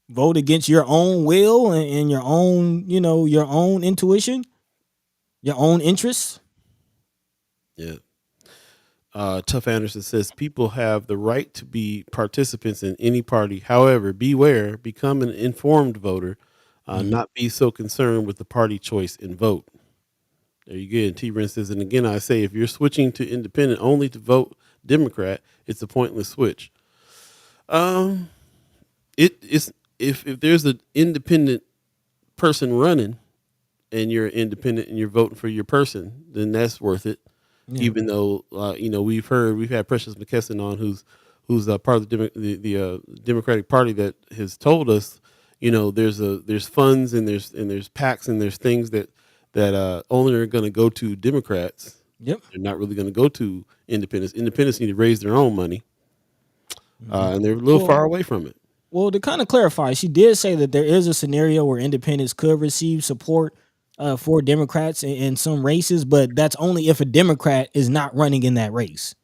Speaker 2: vote against your own will and your own, your own intuition, your own interests?
Speaker 1: Yeah. Tough Anderson says people have the right to be participants in any party. However, beware, become an informed voter, not be so concerned with the party choice and vote. There you go. T. Ren says, and again, I say, if you're switching to independent only to vote Democrat, it's a pointless switch. It's if there's an independent person running and you're independent and you're voting for your person, then that's worth it. Yeah. Even though we've had Precious McKesson on who's part of the Democratic Party that has told us, there's funds and there's PACs and there's things that only are going to go to Democrats.
Speaker 2: Yep.
Speaker 1: They're not really going to go to independents. Independents need to raise their own money. And they're a little far away from it.
Speaker 2: Well, to kind of clarify, she did say that there is a scenario where independents could receive support for Democrats in some races, but that's only if a Democrat is not running in that race.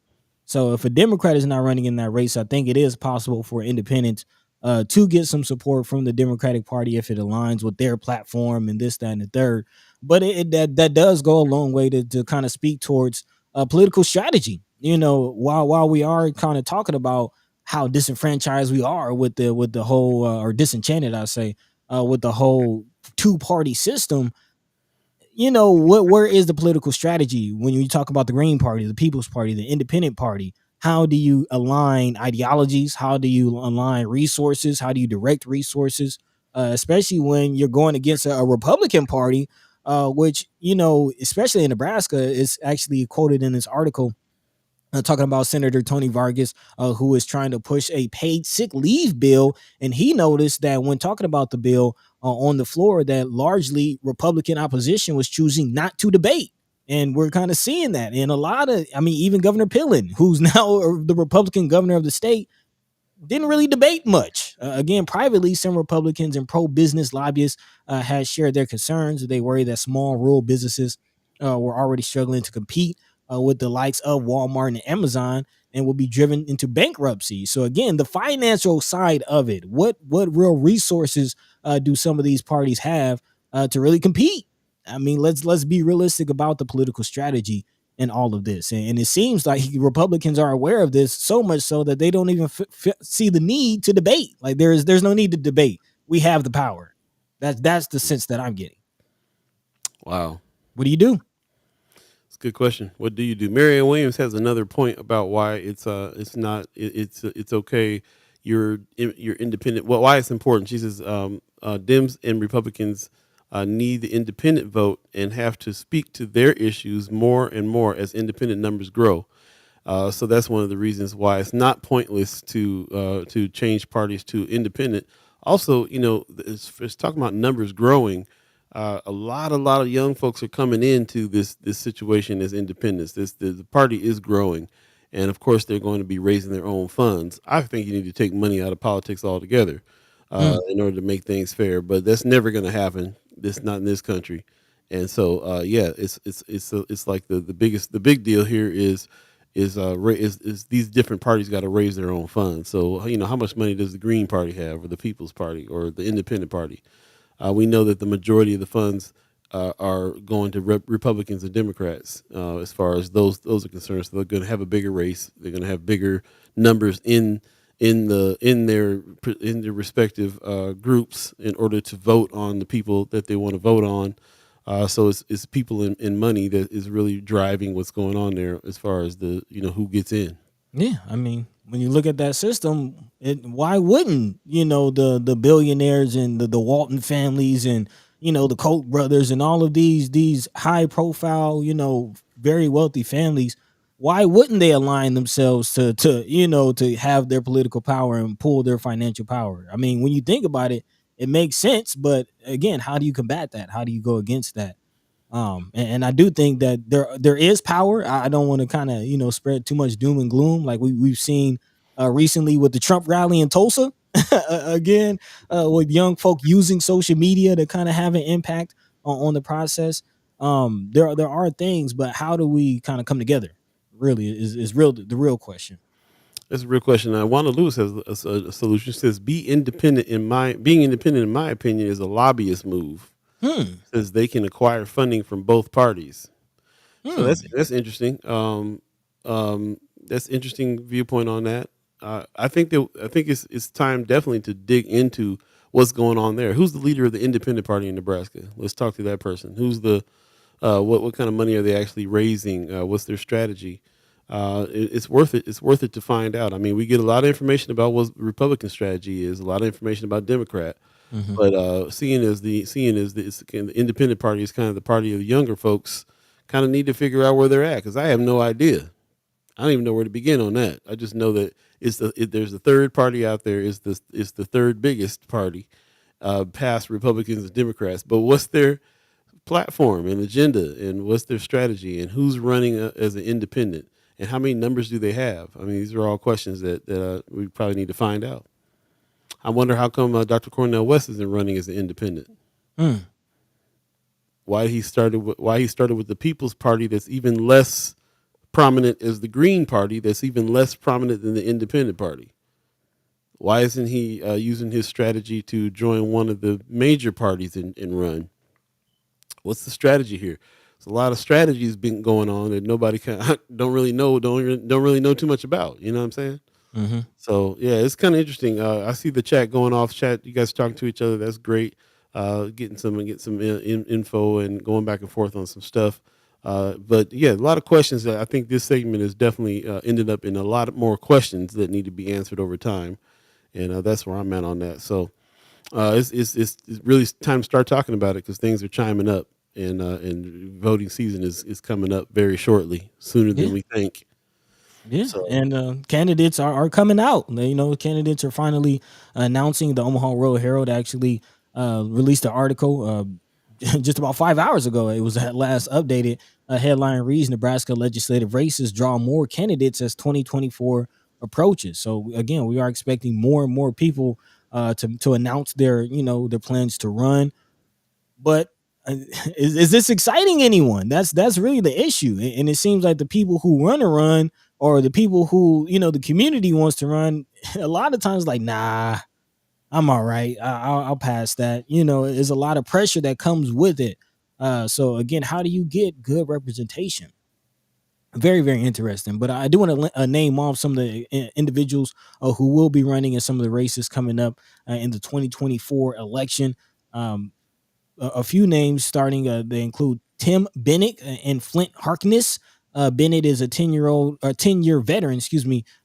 Speaker 2: So if a Democrat is not running in that race, I think it is possible for independents to get some support from the Democratic Party if it aligns with their platform and this, that, and the third. But that does go a long way to kind of speak towards political strategy. While we are kind of talking about how disenfranchised we are with the whole or disenchanted, I say, with the whole two-party system. Where is the political strategy when you talk about the Green Party, the People's Party, the Independent Party? How do you align ideologies? How do you align resources? How do you direct resources? Especially when you're going against a Republican Party, which, especially in Nebraska, is actually quoted in this article talking about Senator Tony Vargas, who is trying to push a paid sick leave bill. And he noticed that when talking about the bill on the floor, that largely Republican opposition was choosing not to debate. And we're kind of seeing that in a lot of, even Governor Pillen, who's now the Republican governor of the state, didn't really debate much. Again, privately, some Republicans and pro-business lobbyists had shared their concerns. They worry that small rural businesses were already struggling to compete with the likes of Walmart and Amazon and will be driven into bankruptcy. So again, the financial side of it, what real resources do some of these parties have to really compete? Let's be realistic about the political strategy in all of this. And it seems like Republicans are aware of this, so much so that they don't even see the need to debate. Like there's no need to debate. We have the power. That's the sense that I'm getting.
Speaker 1: Wow.
Speaker 2: What do you do?
Speaker 1: It's a good question. What do you do? Marianne Williams has another point about why it's not it's okay. You're independent. Well, why it's important. She says Dems and Republicans need the independent vote and have to speak to their issues more and more as independent numbers grow. So that's one of the reasons why it's not pointless to change parties to independent. Also, it's talking about numbers growing. A lot of young folks are coming into this situation as independents. The party is growing, and of course they're going to be raising their own funds. I think you need to take money out of politics altogether
Speaker 2: Mm.
Speaker 1: in order to make things fair. But that's never going to happen. This not in this country, and so yeah, it's like the big deal here is these different parties got to raise their own funds. So how much money does the Green Party have, or the People's Party, or the Independent Party? We know that the majority of the funds are going to Republicans and Democrats as far as those are concerned. So they're going to have a bigger race. They're going to have bigger numbers in their respective groups in order to vote on the people that they want to vote on. So it's people in money that is really driving what's going on there as far as who gets in.
Speaker 2: Yeah, I mean, when you look at that system, why wouldn't the billionaires and the Walton families and the Koch brothers and all of these high profile very wealthy families, why wouldn't they align themselves to have their political power and pull their financial power? I mean, when you think about it, it makes sense, but again, how do you combat that? How do you go against that? And I do think that there is power. I don't want to kind of spread too much doom and gloom like we've seen recently with the Trump rally in Tulsa. Again, with young folk using social media to kind of have an impact on the process. There are things, but how do we kind of come together? Really, is real the real question.
Speaker 1: That's a real question. Wanda Lewis has a solution. She says, being independent, in my opinion, is a lobbyist move.
Speaker 2: Hmm.
Speaker 1: Says they can acquire funding from both parties. So that's
Speaker 2: Hmm.
Speaker 1: that's interesting. That's interesting viewpoint on that. I think it's time definitely to dig into what's going on there. Who's the leader of the Independent Party in Nebraska? Let's talk to that person. Who's the what kind of money are they actually raising? What's their strategy? It's worth it. It's worth it to find out. I mean, we get a lot of information about what Republican strategy is, a lot of information about Democrat,
Speaker 2: Hmm.
Speaker 1: but the Independent Party is kind of the party of the younger folks. Kind of need to figure out where they're at because I have no idea. I don't even know where to begin on that. I just know that there's a third party out there. It's the third biggest party, past Republicans and Democrats. But what's their platform and agenda, and what's their strategy, and who's running as an independent, and how many numbers do they have? I mean, these are all questions that we probably need to find out. I wonder how come Dr. Cornel West isn't running as an independent.
Speaker 2: Hmm.
Speaker 1: Why he started with the People's Party, that's even less prominent as the Green Party, that's even less prominent than the Independent Party. Why isn't he using his strategy to join one of the major parties and run? What's the strategy here? There's a lot of strategies been going on that nobody don't really know, don't really know too much about. You know what I'm saying?
Speaker 2: Hmm.
Speaker 1: So yeah, it's kind of interesting. I see the chat going off. Chat, you guys talking to each other. That's great. Get some info and going back and forth on some stuff. But yeah, a lot of questions. That I think this segment has definitely ended up in a lot more questions that need to be answered over time, and that's where I'm at on that. So it's really time to start talking about it because things are chiming up, and voting season is coming up very shortly, sooner than
Speaker 2: Yeah.
Speaker 1: we think.
Speaker 2: Yeah,
Speaker 1: So
Speaker 2: and candidates are coming out. Candidates are finally announcing. The Omaha Road Herald actually released an article just about 5 hours ago. It was at last updated. A headline reads: Nebraska legislative races draw more candidates as 2024 approaches. So again, we are expecting more and more people to announce their plans to run. But is this exciting anyone? That's really the issue. And it seems like the people who want to run, or the people who the community wants to run, a lot of times like, nah, I'm all right. I'll pass that. There's a lot of pressure that comes with it. So again, how do you get good representation? Very, very interesting. But I do want to name off some of the individuals who will be running in some of the races coming up in the 2024 election. Um, a few names starting. They include Tim Bennett and Flint Harkness. Bennett is a 10-year veteran,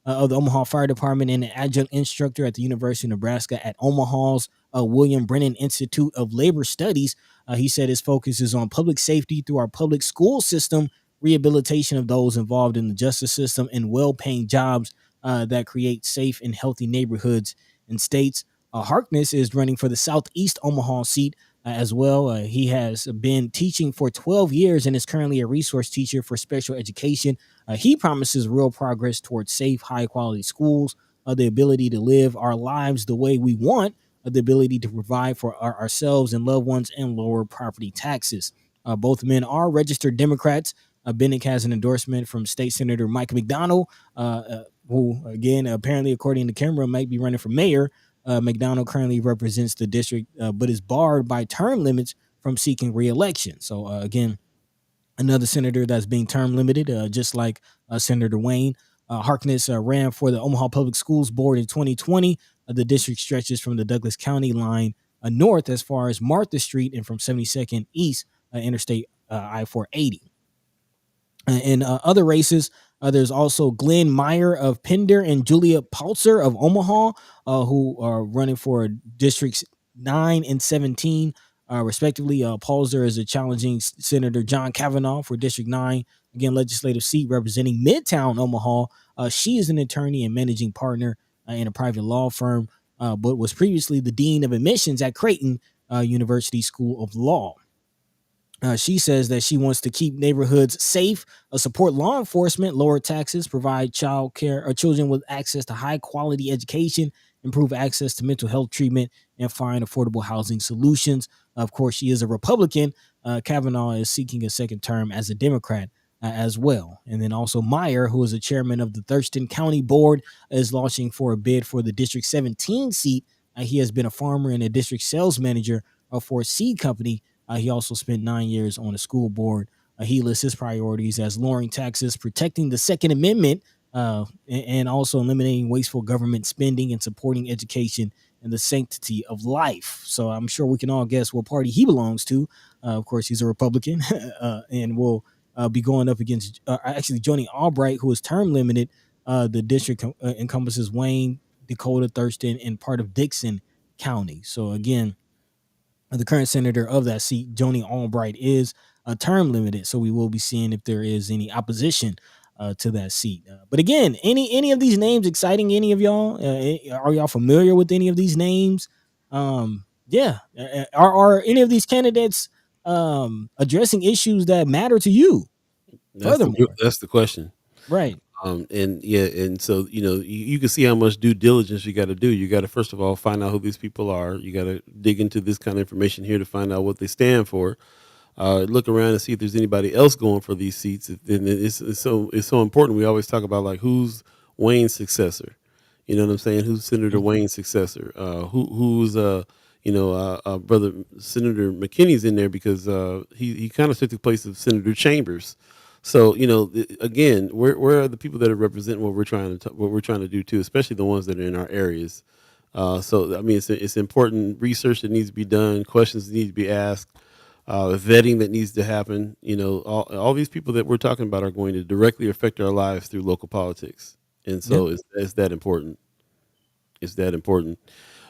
Speaker 2: of the Omaha Fire Department and an adjunct instructor at the University of Nebraska at Omaha's William Brennan Institute of Labor Studies. He said his focus is on public safety through our public school system, rehabilitation of those involved in the justice system, and well-paying jobs that create safe and healthy neighborhoods and states. Harkness is running for the Southeast Omaha seat as well. He has been teaching for 12 years and is currently a resource teacher for special education. He promises real progress towards safe, high-quality schools, the ability to live our lives the way we want, the ability to provide for ourselves and loved ones, and lower property taxes. Both men are registered Democrats. Bennett has an endorsement from State Senator Mike McDonald, who, again, apparently, according to Camera, might be running for mayor. McDonald currently represents the district, but is barred by term limits from seeking re-election. So, again, another senator that's being term limited, just like Senator Wayne. Harkness ran for the Omaha Public Schools Board in 2020. The district stretches from the Douglas County line north as far as Martha Street and from 72nd East Interstate I-480. In other races, there's also Glenn Meyer of Pender and Julia Paltzer of Omaha, who are running for districts 9 and 17, respectively. Paltzer is challenging Senator John Kavanaugh for District 9, again, legislative seat representing Midtown Omaha. She is an attorney and managing partner in a private law firm, but was previously the dean of admissions at Creighton University School of Law. She says that she wants to keep neighborhoods safe, support law enforcement, lower taxes, provide child care or children with access to high quality education, improve access to mental health treatment, and find affordable housing solutions. Of course, she is a Republican. Kavanaugh is seeking a second term as a Democrat as well. And then also Meyer, who is the chairman of the Thurston County Board, is launching for a bid for the District 17 seat. He has been a farmer and a district sales manager for a seed company. He also spent 9 years on the school board. He lists his priorities as lowering taxes, protecting the Second Amendment, and also eliminating wasteful government spending and supporting education and the sanctity of life. So I'm sure we can all guess what party he belongs to. Of course, he's a Republican and will be going up against actually Joni Albright, who is term limited. The district encompasses Wayne, Dakota, Thurston, and part of Dixon County. So again, the current senator of that seat, Joni Albright, is term limited, so we will be seeing if there is any opposition to that seat. But again, any of these names exciting? Any of y'all? Are y'all familiar with any of these names? Yeah. Are any of these candidates addressing issues that matter to you? Furthermore,
Speaker 1: That's the question.
Speaker 2: right.
Speaker 1: And yeah, and so you can see how much due diligence you got to do. You got to first of all find out who these people are. You got to dig into this kind of information here to find out what they stand for. Look around and see if there's anybody else going for these seats. And it's so important. We always talk about like who's Wayne's successor. You know what I'm saying? Who's Senator Wayne's successor? Who's brother Senator McKinney's in there because he kind of took the place of Senator Chambers. So again, where are the people that are representing what we're trying to do too, especially the ones that are in our areas. So I mean, it's important research that needs to be done, questions that need to be asked, vetting that needs to happen. All these people that we're talking about are going to directly affect our lives through local politics, and so it's that important. It's that important.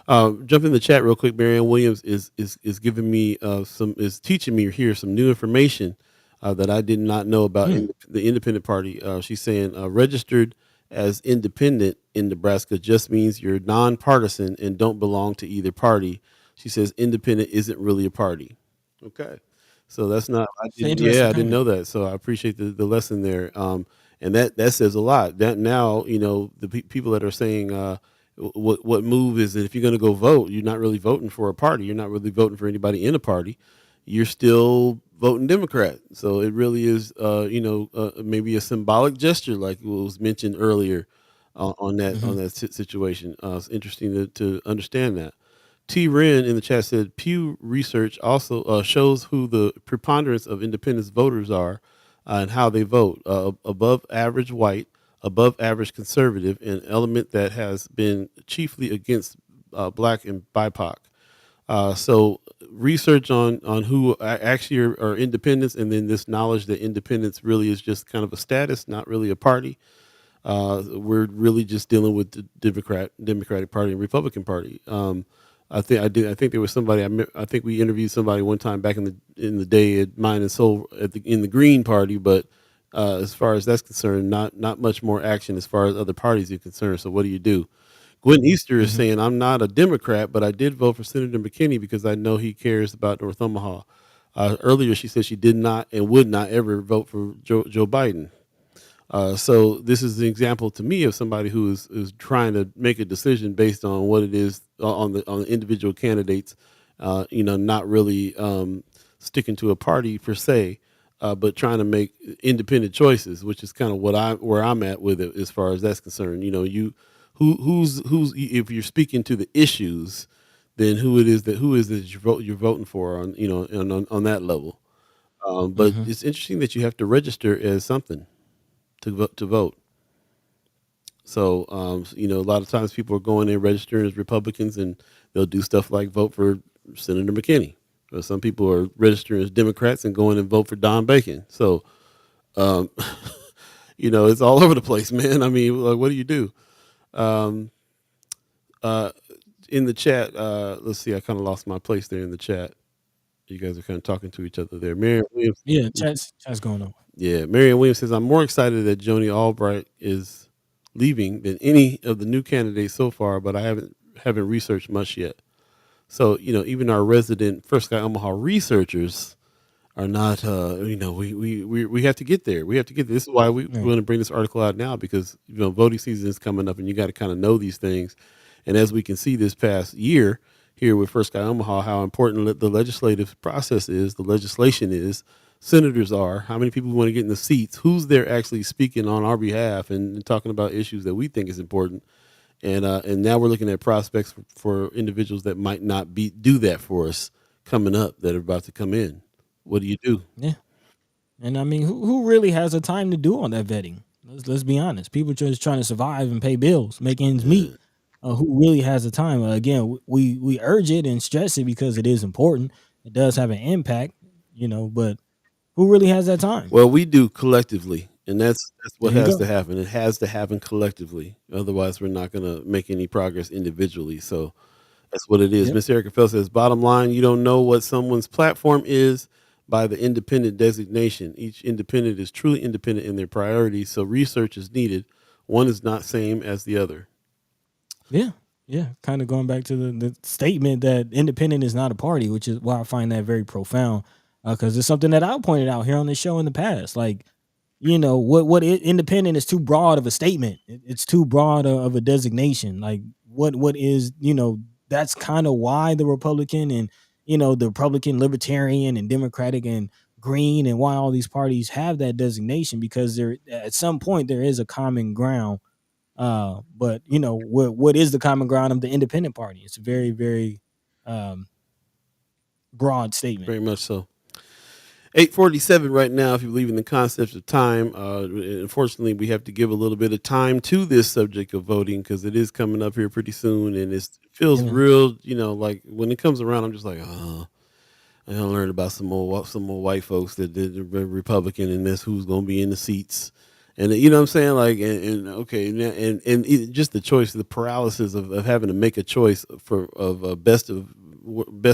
Speaker 1: Jump in the chat real quick. Marianne Williams is giving me is teaching me here some new information that I did not know about the independent party. She's saying registered as independent in Nebraska just means you're nonpartisan and don't belong to either party. She says independent isn't really a party. Okay. So that's not, I didn't know that. So I appreciate the lesson there. And that says a lot. That now, the people that are saying what move is that if you're going to go vote, you're not really voting for a party. You're not really voting for anybody in a party. You're still voting Democrat. So it really is, maybe a symbolic gesture, like was mentioned earlier on that situation. It's interesting to understand that. T. Wren in the chat said Pew Research also shows who the preponderance of independent voters are and how they vote. Above average white, above average conservative, an element that has been chiefly against black and BIPOC. So research on who actually are independents, and then this knowledge that independence really is just kind of a status, not really a party. We're really just dealing with the Democratic Party and Republican Party. I think I did. I think there was somebody. I think we interviewed somebody one time back in the day at Mind and Soul in the Green Party, but as far as that's concerned, not much more action as far as other parties are concerned. So what do you do? Gwen Easter is
Speaker 2: Hmm.
Speaker 1: saying, I'm not a Democrat, but I did vote for Senator McKinney because I know he cares about North Omaha. Earlier, she said she did not and would not ever vote for Joe Biden. So this is an example to me of somebody who is trying to make a decision based on what it is on the individual candidates. Not really sticking to a party per se, but trying to make independent choices, which is kind of where I'm at with it as far as that's concerned. Who's if you're speaking to the issues, then who is it you're voting for on on that level. But
Speaker 2: Hmm.
Speaker 1: it's interesting that you have to register as something to vote. So, a lot of times people are going in registering as Republicans, and they'll do stuff like vote for Senator McKinney. Or some people are registering as Democrats and going and vote for Don Bacon. So, um, it's all over the place, man. I mean, like, what do you do? Um, uh, in the chat, let's see. I kind of lost my place there in the chat. You guys are kind of talking to each other there. Marion Williams,
Speaker 2: Yeah, chat's going on.
Speaker 1: yeah, Marion Williams says, I'm more excited that Joni Albright is leaving than any of the new candidates so far, but I haven't researched much yet. So, even our resident First Sky Omaha researchers are not, we have to get there. We have to get there. This is why we
Speaker 2: Right.
Speaker 1: want to bring this article out now, because, voting season is coming up and you got to kind of know these things. And as we can see this past year here with First Sky Omaha, how important the legislative process is, the legislation is, senators are, how many people want to get in the seats, who's there actually speaking on our behalf and talking about issues that we think is important. And now we're looking at prospects for individuals that might not do that for us coming up, that are about to come in. What do you do?
Speaker 2: Yeah. And I mean, who really has the time to do all that vetting? Let's be honest. People just trying to survive and pay bills, make ends meet.
Speaker 1: Uh,
Speaker 2: Who really has the time? Again, we urge it and stress it because it is important. It does have an impact, but who really has that time?
Speaker 1: well, we do collectively, and that's what
Speaker 2: There you
Speaker 1: has
Speaker 2: go.
Speaker 1: to happen. It has to happen collectively. Otherwise, we're not going to make any progress individually. So that's what it is.
Speaker 2: Yep.
Speaker 1: Miss Erica Fell says, bottom line, you don't know what someone's platform is by the independent designation. Each independent is truly independent in their priorities, so research is needed. One is not same as the other.
Speaker 2: Yeah. Yeah. Kind of going back to the statement that independent is not a party, which is why I find that very profound. Because it's something that I pointed out here on the show in the past. Like, independent is too broad of a statement. It's too broad of a designation. Like what is, that's kind of why the Republican and the Republican, Libertarian, and Democratic and Green, and why all these parties have that designation, because there at some point there is a common ground. But what is the common ground of the independent party? It's a very, very um broad statement.
Speaker 1: Very much so. 8:47 right now. If you believe in the concept of time, unfortunately, we have to give a little bit of time to this subject of voting, because it is coming up here pretty soon, and it feels
Speaker 2: Yeah.
Speaker 1: real. Like when it comes around, I'm just like, oh, I gotta learn about some more white folks that did the Republican, and this who's gonna be in the seats, and you know what I'm saying, like, and okay, just the choice, the paralysis of having to make a choice of best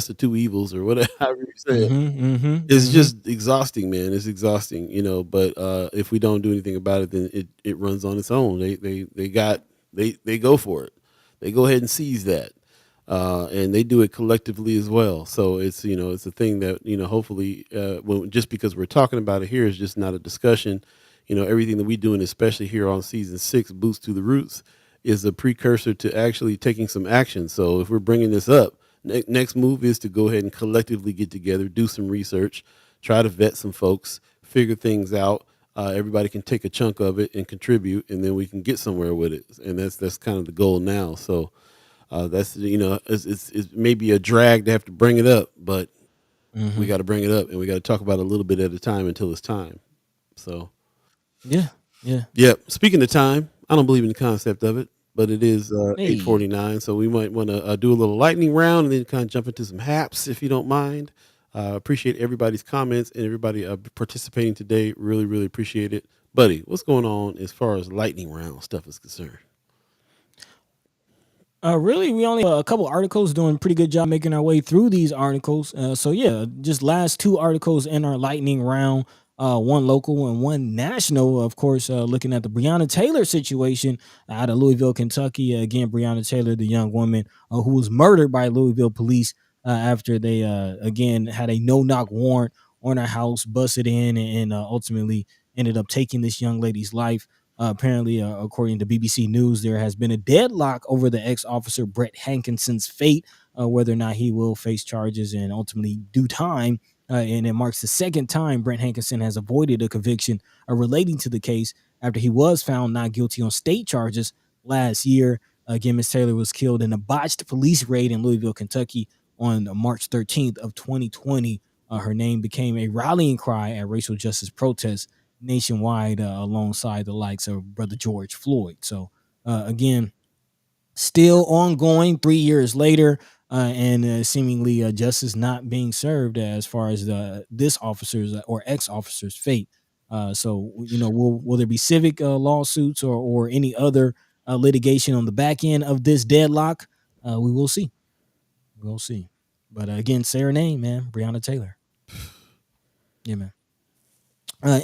Speaker 1: of two evils, or whatever however you say it.
Speaker 2: Mm-hmm. Mm-hmm.
Speaker 1: It's
Speaker 2: Mm-hmm.
Speaker 1: just exhausting, man. It's exhausting, but if we don't do anything about it, then it runs on its own. They go for it. They go ahead and seize that, and they do it collectively as well. So it's a thing that hopefully, just because we're talking about it here is just not a discussion. Everything that we do, and especially here on season 6, Boots to the Roots, is a precursor to actually taking some action. So if we're bringing this up, next move is to go ahead and collectively get together, do some research, try to vet some folks, figure things out. Everybody can take a chunk of it and contribute, and then we can get somewhere with it. And that's kind of the goal now. So that's it's maybe a drag to have to bring it up, but we
Speaker 2: Mm-hmm.
Speaker 1: got to bring it up, and we got to talk about it a little bit at a time until it's time. So
Speaker 2: Yeah. Yeah.
Speaker 1: yeah. Speaking of time, I don't believe in the concept of it. but it is
Speaker 2: Hey.
Speaker 1: 8:49, so we might want to do a little lightning round and then kind of jump into some haps if you don't mind. Appreciate everybody's comments and everybody participating today. Really, really appreciate it. Buddy, what's going on as far as lightning round stuff is concerned?
Speaker 2: Really, we only a couple articles, doing a pretty good job making our way through these articles. So yeah, just last two articles in our lightning round. One local and one national. Of course, looking at the Breonna Taylor situation out of Louisville, Kentucky. Again, Breonna Taylor, the young woman who was murdered by Louisville police after they again had a no-knock warrant on her house, busted in, and ultimately ended up taking this young lady's life. Apparently, according to BBC News, there has been a deadlock over the ex-officer Brett Hankinson's fate, whether or not he will face charges and ultimately do time. And it marks the second time Brett Hankinson has avoided a conviction relating to the case after he was found not guilty on state charges last year. Again, Miss Taylor was killed in a botched police raid in Louisville, Kentucky on March 13th of 2020. Her name became a rallying cry at racial justice protests nationwide, alongside the likes of Brother George Floyd. So again, still ongoing 3 years later, and seemingly justice not being served as far as this officer's or ex-officer's fate. So will there be civic lawsuits or any other litigation on the back end of this deadlock? We will see. We'll see. But again, say her name, man, Breonna Taylor. Yeah, man.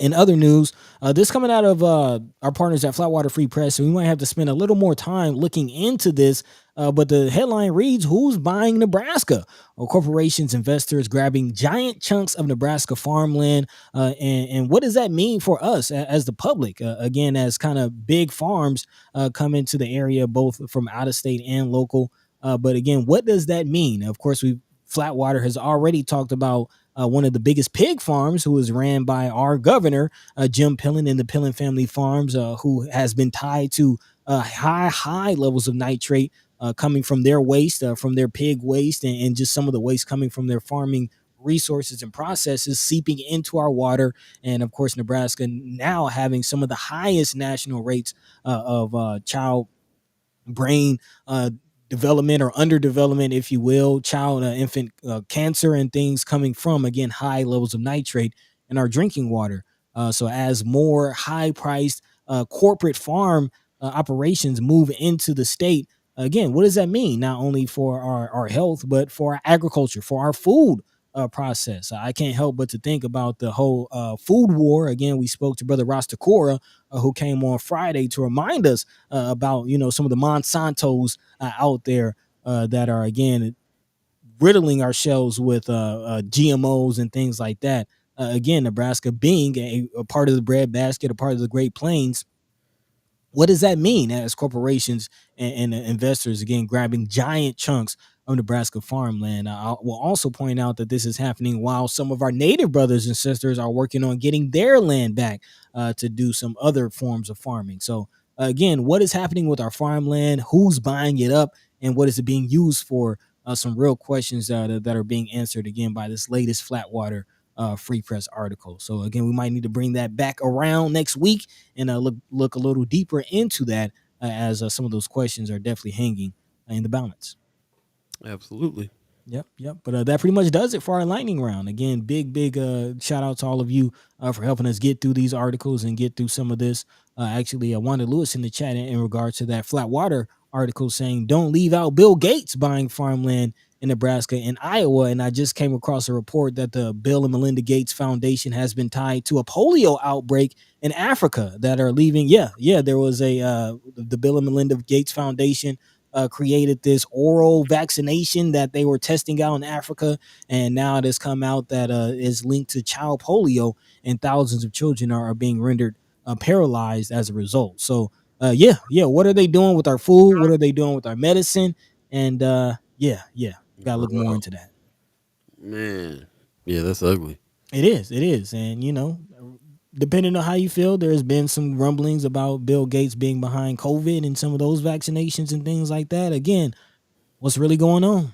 Speaker 2: In other news, this coming out of our partners at Flatwater Free Press, so we might have to spend a little more time looking into this. But the headline reads, "Who's buying Nebraska?" Or corporations, investors grabbing giant chunks of Nebraska farmland. And what does that mean for us as the public? Again, as kind of big farms come into the area, both from out of state and local. But again, what does that mean? Of course, Flatwater has already talked about one of the biggest pig farms, who is ran by our governor, Jim Pillen, and the Pillen family farms, who has been tied to high levels of nitrate coming from their waste, from their pig waste, and just some of the waste coming from their farming resources and processes seeping into our water. And of course, Nebraska now having some of the highest national rates of child brain development or underdevelopment, if you will, child infant cancer and things coming from, again, high levels of nitrate in our drinking water. So as more high priced corporate farm operations move into the state, again, what does that mean? Not only for our health, but for our agriculture, for our food process. I can't help but to think about the whole food war. Again, we spoke to Brother Rastakora, who came on Friday to remind us about some of the Monsantos out there that are, again, riddling our shelves with GMOs and things like that. Again, Nebraska being a part of the breadbasket, a part of the Great Plains. What does that mean as corporations and investors, again, grabbing giant chunks of Nebraska farmland? I will also point out that this is happening while some of our native brothers and sisters are working on getting their land back to do some other forms of farming. So again, what is happening with our farmland? Who's buying it up? And what is it being used for? Some real questions that are being answered, again, by this latest Flatwater Free Press article. So again, we might need to bring that back around next week and look a little deeper into that, as some of those questions are definitely hanging in the balance.
Speaker 1: Absolutely.
Speaker 2: Yep. But that pretty much does it for our lightning round. Again, big shout out to all of you for helping us get through these articles and get through some of this. Actually, Wanda Lewis in the chat in regards to that Flatwater article saying, "Don't leave out Bill Gates buying farmland in Nebraska and Iowa." And I just came across a report that the Bill and Melinda Gates Foundation has been tied to a polio outbreak in Africa that are leaving. Yeah. There was the Bill and Melinda Gates Foundation created this oral vaccination that they were testing out in Africa, and now it has come out that is linked to child polio, and thousands of children are being rendered paralyzed as a result. So, what are they doing with our food? What are they doing with our medicine? And gotta look more
Speaker 1: Bro,
Speaker 2: into that.
Speaker 1: man. Yeah, that's ugly.
Speaker 2: It is, and depending on how you feel, there's been some rumblings about Bill Gates being behind COVID and some of those vaccinations and things like that. Again, what's really going on?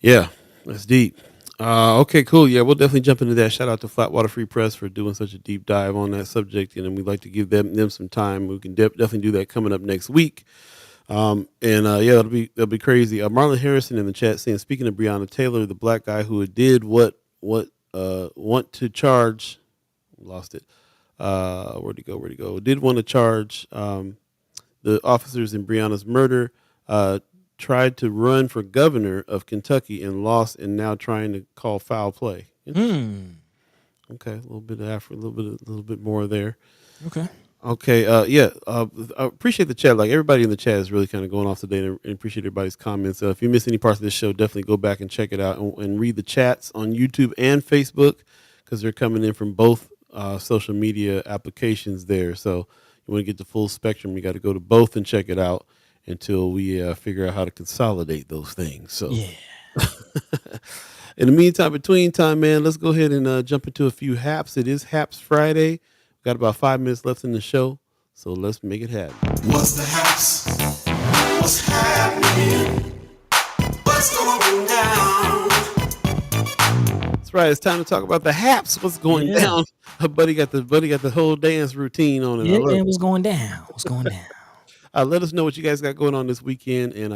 Speaker 1: Yeah, that's deep. Okay, cool. Yeah, we'll definitely jump into that. Shout out to Flatwater Free Press for doing such a deep dive on that subject, and then we'd like to give them some time. We can definitely do that coming up next week. Yeah, that'll be crazy. Marlon Harrison in the chat saying, speaking of Breonna Taylor, the black guy who did want to charge, lost it. Where'd he go? Where'd he go? Did want to charge the officers in Breonna's murder. Tried to run for governor of Kentucky and lost, and now trying to call foul play.
Speaker 2: Hmm.
Speaker 1: Okay, a little bit more there.
Speaker 2: Okay.
Speaker 1: Okay, yeah. I appreciate the chat. Like everybody in the chat is really kind of going off today, and appreciate everybody's comments. If you miss any parts of this show, definitely go back and check it out and read the chats on YouTube and Facebook because they're coming in from both social media applications there. So you want to get the full spectrum, you got to go to both and check it out until we figure out how to consolidate those things. So
Speaker 2: Yeah.
Speaker 1: in the meantime, between time, man, let's go ahead and jump into a few haps. It is Haps Friday. Got about 5 minutes left in the show, so let's make it happen.
Speaker 3: What's the haps? What's happening? What's going down?
Speaker 1: That's right. It's time to talk about the haps. What's going down? Buddy got the whole dance routine on it.
Speaker 2: Yeah, man, what's going down? What's going down?
Speaker 1: Let us know what you guys got going on this weekend, and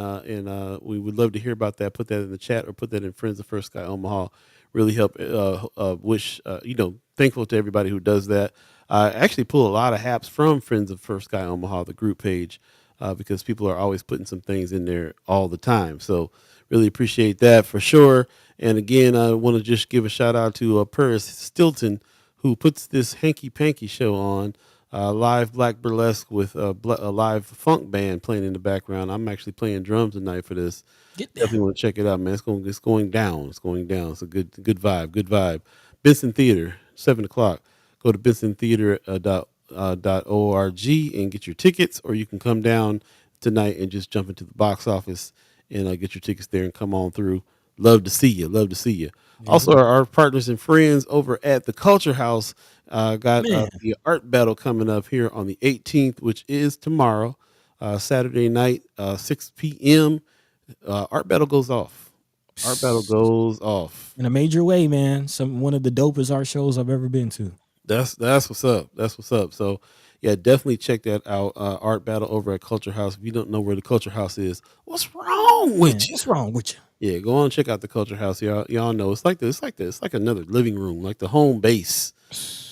Speaker 1: we would love to hear about that. Put that in the chat or put that in Friends of First Sky Omaha. Really help. Thankful to everybody who does that. I actually pull a lot of haps from Friends of First Sky Omaha, the group page, because people are always putting some things in there all the time. So really appreciate that for sure. And again, I want to just give a shout out to Paris Stilton, who puts this Hanky Panky show on. Live black burlesque with a live funk band playing in the background. I'm actually playing drums tonight for this. Definitely want to check it out, man. It's going down. It's going down. It's a good vibe. Benson Theater, 7:00. Go to bensontheater.org and get your tickets, or you can come down tonight and just jump into the box office and get your tickets there and come on through. Love to see you. Yeah. Also, our partners and friends over at the Culture House got the art battle coming up here on the 18th, which is tomorrow, Saturday night, 6 p.m. Art battle goes off.
Speaker 2: In a major way, man. One of the dopest art shows I've ever been to.
Speaker 1: That's what's up. So yeah, definitely check that out. Art battle over at Culture House. If you don't know where the Culture House is, what's wrong with you?
Speaker 2: What's wrong with you?
Speaker 1: Yeah, go on and check out the Culture House. Y'all know it's like another living room, like the home base.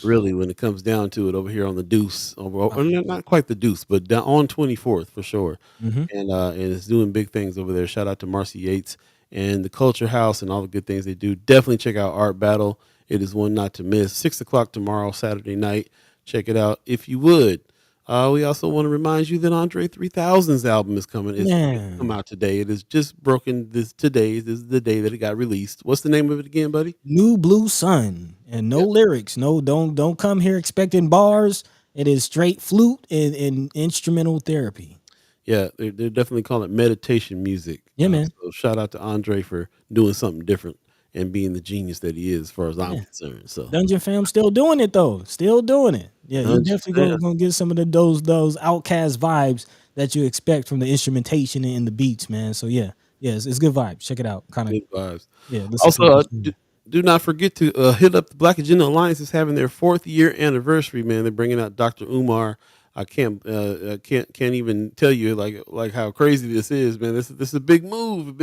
Speaker 1: Really, when it comes down to it, over here on the Deuce, not quite the Deuce, but down on 24th for sure.
Speaker 2: Mm-hmm.
Speaker 1: And it's doing big things over there. Shout out to Marcy Yates and the Culture House and all the good things they do. Definitely check out Art Battle. It is one not to miss. 6:00 tomorrow, Saturday night. Check it out if you would. We also want to remind you that Andre 3000's album is coming. It's come out today. It is just broken today. This is the day that it got released. What's the name of it again, buddy?
Speaker 2: New Blue Sun. And no lyrics. No, don't come here expecting bars. It is straight flute and instrumental therapy.
Speaker 1: Yeah, they're definitely calling it meditation music.
Speaker 2: Yeah, man.
Speaker 1: So shout out to Andre for doing something different and being the genius that he is, as far as I'm concerned. So
Speaker 2: Dungeon Fam still doing it though. Still doing it. Yeah, you definitely gonna get some of those Outcast vibes that you expect from the instrumentation and the beats, man. So it's good vibes. Check it out. Kind of
Speaker 1: good vibes.
Speaker 2: Yeah.
Speaker 1: Also, do not forget to hit up the Black Agenda Alliance. Is having their 4th year anniversary. Man, they're bringing out Dr. Umar. I can't even tell you like how crazy this is, man. This is a big move,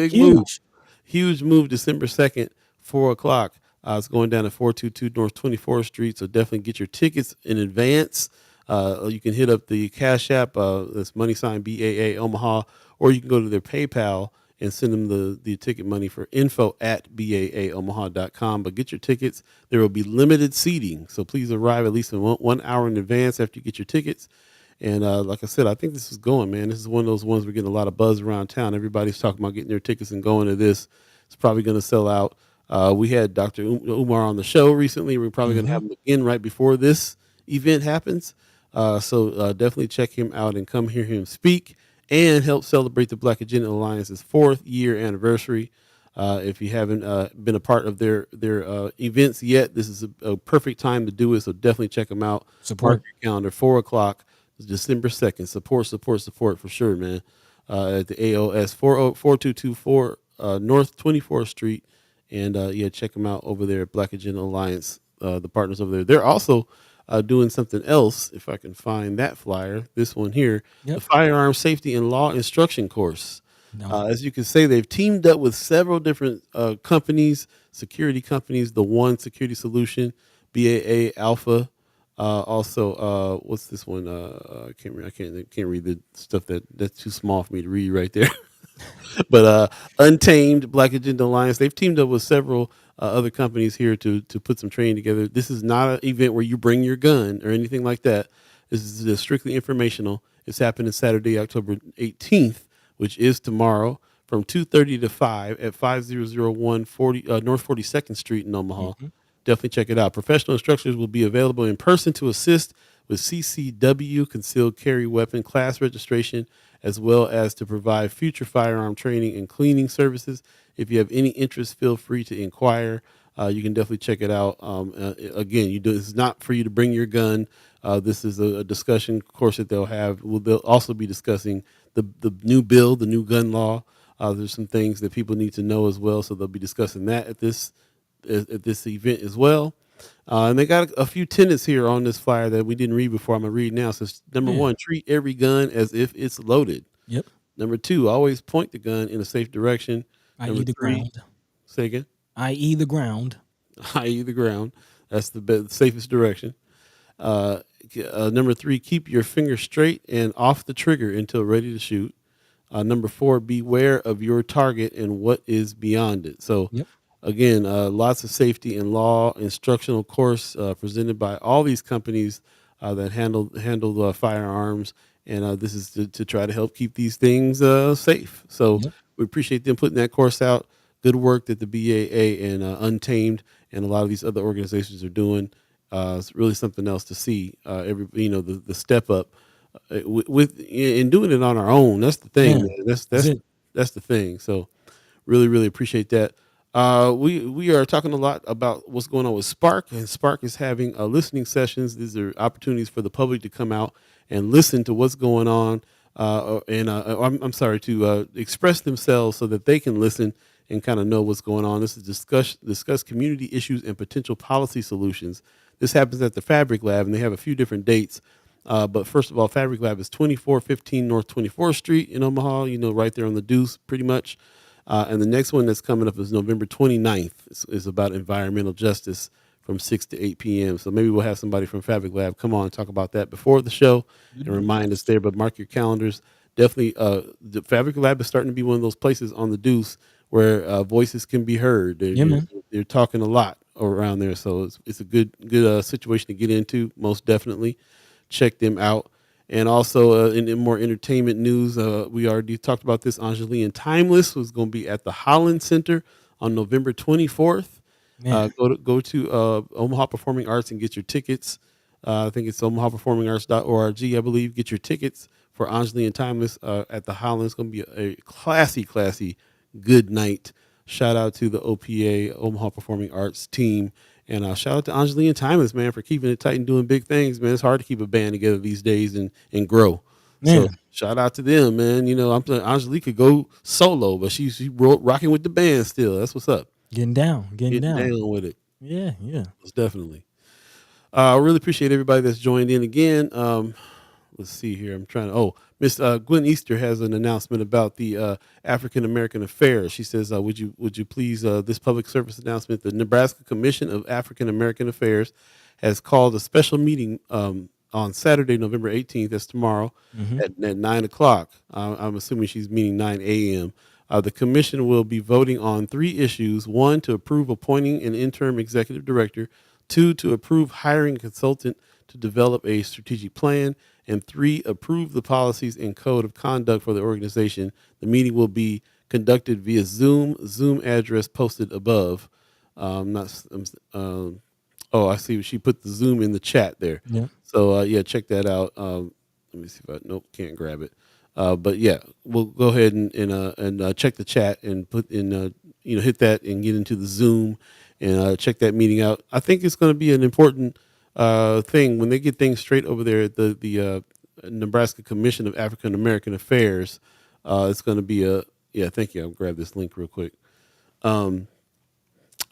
Speaker 1: huge move. December 2nd, 4:00. It's going down at 422 North 24th Street. So definitely get your tickets in advance. You can hit up the Cash App, that's $BAA Omaha, or you can go to their PayPal and send them the ticket money for info@baaomaha.com. But get your tickets. There will be limited seating, so please arrive at least in 1 hour in advance after you get your tickets. And like I said, I think this is going, man. This is one of those ones we're getting a lot of buzz around town. Everybody's talking about getting their tickets and going to this. It's probably going to sell out. We had Dr. Umar on the show recently. We're probably going to have him again right before this event happens. So definitely check him out and come hear him speak and help celebrate the Black Agenda Alliance's 4th year anniversary. If you haven't been a part of their events yet, this is a perfect time to do it. So definitely check them out.
Speaker 2: Support
Speaker 1: your calendar, 4:00, December 2nd. Support for sure, man. At the AOS 42224 North 24th Street. And yeah, check them out over there at Black Agenda Alliance. The partners over there. They're also doing something else. If I can find that flyer, this one here, the
Speaker 2: Yep.
Speaker 1: Firearm Safety and Law Instruction Course.
Speaker 2: No.
Speaker 1: As you can say, they've teamed up with several different companies, security companies. The One Security Solution, BAA Alpha. Also, what's this one? I can't read the stuff that's too small for me to read right there. But Untamed, Black Agenda Alliance, they've teamed up with several other companies here to put some training together. This is not an event where you bring your gun or anything like that. This is just strictly informational. It's happening Saturday, October 18th, which is tomorrow, from 2:30 to 5 at 5001 North 42nd Street in Omaha. Definitely check it out. Professional instructors will be available in person to assist with CCW, concealed carry weapon class registration, as well as to provide future firearm training and cleaning services. If you have any interest, feel free to inquire. You can definitely check it out. Again, this is not for you to bring your gun. This is a discussion course that they'll have. They'll also be discussing the new bill, the new gun law. There's some things that people need to know as well, so they'll be discussing that at this event as well. And they got a few tenets here on this flyer that we didn't read before. I'm going to read now. So number one, treat every gun as if it's loaded.
Speaker 2: Yep.
Speaker 1: Number two, always point the gun in a safe direction.
Speaker 2: I.e. the ground.
Speaker 1: Say again?
Speaker 2: I.e. the ground.
Speaker 1: I.e. the ground. That's the safest direction. Number three, keep your finger straight and off the trigger until ready to shoot. Number four, beware of your target and what is beyond it. So, again, lots of safety and law instructional course presented by all these companies that handle firearms, and this is to try to help keep these things safe. So we appreciate them putting that course out. Good work that the BAA and Untamed and a lot of these other organizations are doing. It's really something else to see. The step up in doing it on our own. That's the thing. Man. That's the thing. So really appreciate that. We are talking a lot about what's going on with Spark, and Spark is having listening sessions. These are opportunities for the public to come out and listen to what's going on, to express themselves so that they can listen and kind of know what's going on. This is discuss community issues and potential policy solutions. This happens at the Fabric Lab, and they have a few different dates. But first of all, Fabric Lab is 2415 North 24th Street in Omaha, right there on the Deuce, pretty much. And the next one that's coming up is November 29th. It's about environmental justice from 6 to 8 p.m. So maybe we'll have somebody from Fabric Lab come on and talk about that before the show and remind us there. But mark your calendars. Definitely, the Fabric Lab is starting to be one of those places on the Deuce where voices can be heard. They're talking a lot around there. So it's a good situation to get into, most definitely. Check them out. And also in more entertainment news, we already talked about this. Angeline Timeless was going to be at the Holland Center on November 24th. Go to Omaha Performing Arts and get your tickets. I think it's omahaperformingarts.org, I believe. Get your tickets for Angeline Timeless at the Holland. It's going to be a classy, good night. Shout out to the OPA, Omaha Performing Arts team. And shout out to Angeline Timeless, man, for keeping it tight and doing big things, man. It's hard to keep a band together these days and grow. So shout out to them, man. I'm saying Angelique could go solo, but she's rocking with the band still. That's what's up.
Speaker 2: Getting down
Speaker 1: with it.
Speaker 2: Yeah.
Speaker 1: Most definitely. I really appreciate everybody that's joined in again. Let's see here. I'm trying to. Miss Gwen Easter has an announcement about the African American Affairs. She says, "Would you please this public service announcement? The Nebraska Commission of African American Affairs has called a special meeting on Saturday, November 18th. That's tomorrow at 9:00. I'm assuming she's meaning 9 a.m. The commission will be voting on 3 issues: 1, to approve appointing an interim executive director; 2, to approve hiring a consultant to develop a strategic plan; and 3, approve the policies and code of conduct for the organization. The meeting will be conducted via Zoom address posted above. I see she put the Zoom in the chat there. Yeah. So check that out. Let me see if can't grab it. But yeah, we'll go ahead and check the chat and put in hit that and get into the Zoom and check that meeting out. I think it's going to be an important thing when they get things straight over there at the Nebraska Commission of African American Affairs. It's going to be thank you. I'll grab this link real quick.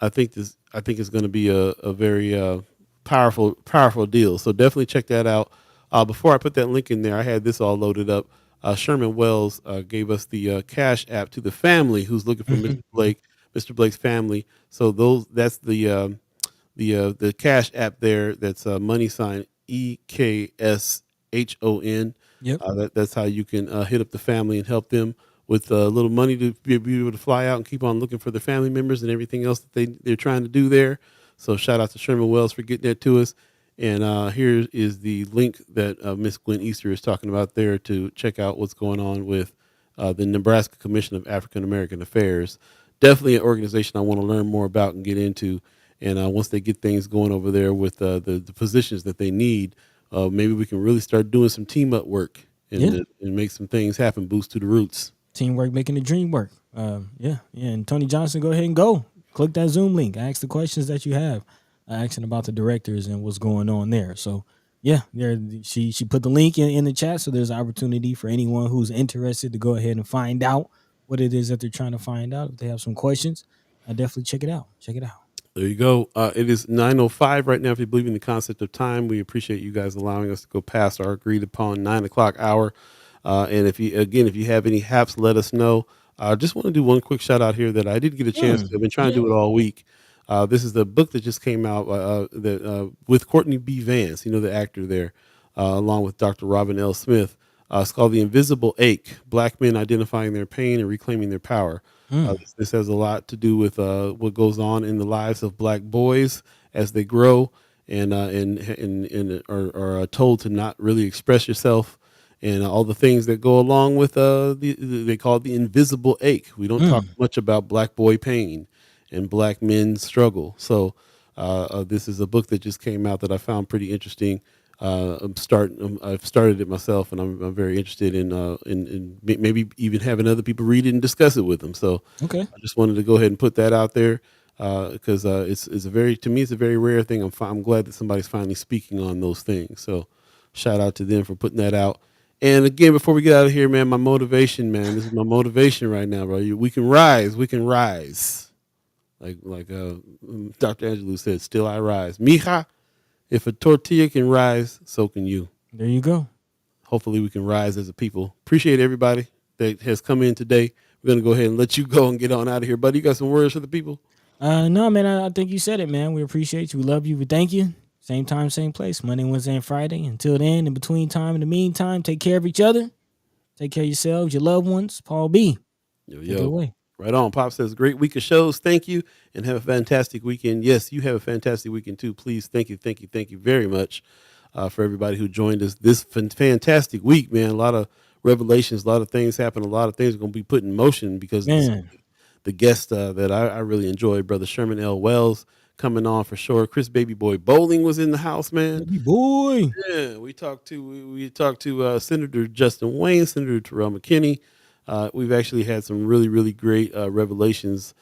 Speaker 1: I think it's going to be a very powerful deal. So definitely check that out. Before I put that link in there, I had this all loaded up. Sherman Wells gave us the Cash App to the family who's looking for Mr. Blake, Mr. Blake's family. So that's the Cash App there. That's money sign EKSHON.
Speaker 2: Yep.
Speaker 1: That's how you can hit up the family and help them with a little money to be able to fly out and keep on looking for their family members and everything else that they're trying to do there. So shout out to Sherman Wells for getting that to us. And here is the link that Miss Gwen Easter is talking about there to check out what's going on with the Nebraska Commission of African American Affairs. Definitely an organization I want to learn more about and get into. And once they get things going over there with the positions that they need, maybe we can really start doing some team up work and make some things happen, boost to the roots.
Speaker 2: Teamwork making the dream work. Yeah. And Tony Johnson, go ahead and go. Click that Zoom link. Ask the questions that you have. Asking about the directors and what's going on there. So, yeah, she put the link in the chat, so there's an opportunity for anyone who's interested to go ahead and find out what it is that they're trying to find out. If they have some questions, definitely check it out. Check it out.
Speaker 1: There you go. It is 9:05 right now. If you believe in the concept of time, we appreciate you guys allowing us to go past our agreed upon 9 o'clock hour. And if you have any haps, let us know. I just want to do one quick shout out here that I didn't get a chance to. I've been trying to do it all week. This is the book that just came out with Courtney B. Vance, the actor there, along with Dr. Robin L. Smith. It's called The Invisible Ache, Black Men Identifying Their Pain and Reclaiming Their Power. This has a lot to do with what goes on in the lives of Black boys as they grow and are told to not really express yourself, and all the things that go along with they call it the invisible ache. We don't talk much about Black boy pain and Black men's struggle. So this is a book that just came out that I found pretty interesting. I've started it myself, and I'm very interested in maybe even having other people read it and discuss it with them. So
Speaker 2: okay,
Speaker 1: I just wanted to go ahead and put that out there because it's a very rare thing. I'm glad that somebody's finally speaking on those things. So shout out to them for putting that out. And again, before we get out of here, man, this is my motivation right now, bro. We can rise. Like Dr. Angelou said, still I rise. Mija, if a tortilla can rise, so can you.
Speaker 2: There you go.
Speaker 1: Hopefully we can rise as a people. Appreciate everybody that has come in today. We're going to go ahead and let you go and get on out of here. Buddy, you got some words for the people?
Speaker 2: No, man, I think you said it, man. We appreciate you. We love you. We thank you. Same time, same place. Monday, Wednesday, and Friday. Until then, in between time, in the meantime, take care of each other. Take care of yourselves, your loved ones. Paul B.
Speaker 1: Yo.
Speaker 2: Take it away.
Speaker 1: Right on. Pop says, great week of shows. Thank you. And have a fantastic weekend. Yes, you have a fantastic weekend too. Please. Thank you very much for everybody who joined us this fantastic week, man. A lot of revelations, a lot of things happen. A lot of things are going to be put in motion because the guest that I really enjoyed, Brother Sherman L. Wells, coming on for sure. Chris Baby Boy Bowling was in the house, man.
Speaker 2: Baby boy.
Speaker 1: Yeah, we talked to Senator Justin Wayne, Senator Terrell McKinney. We've actually had some really, really great revelations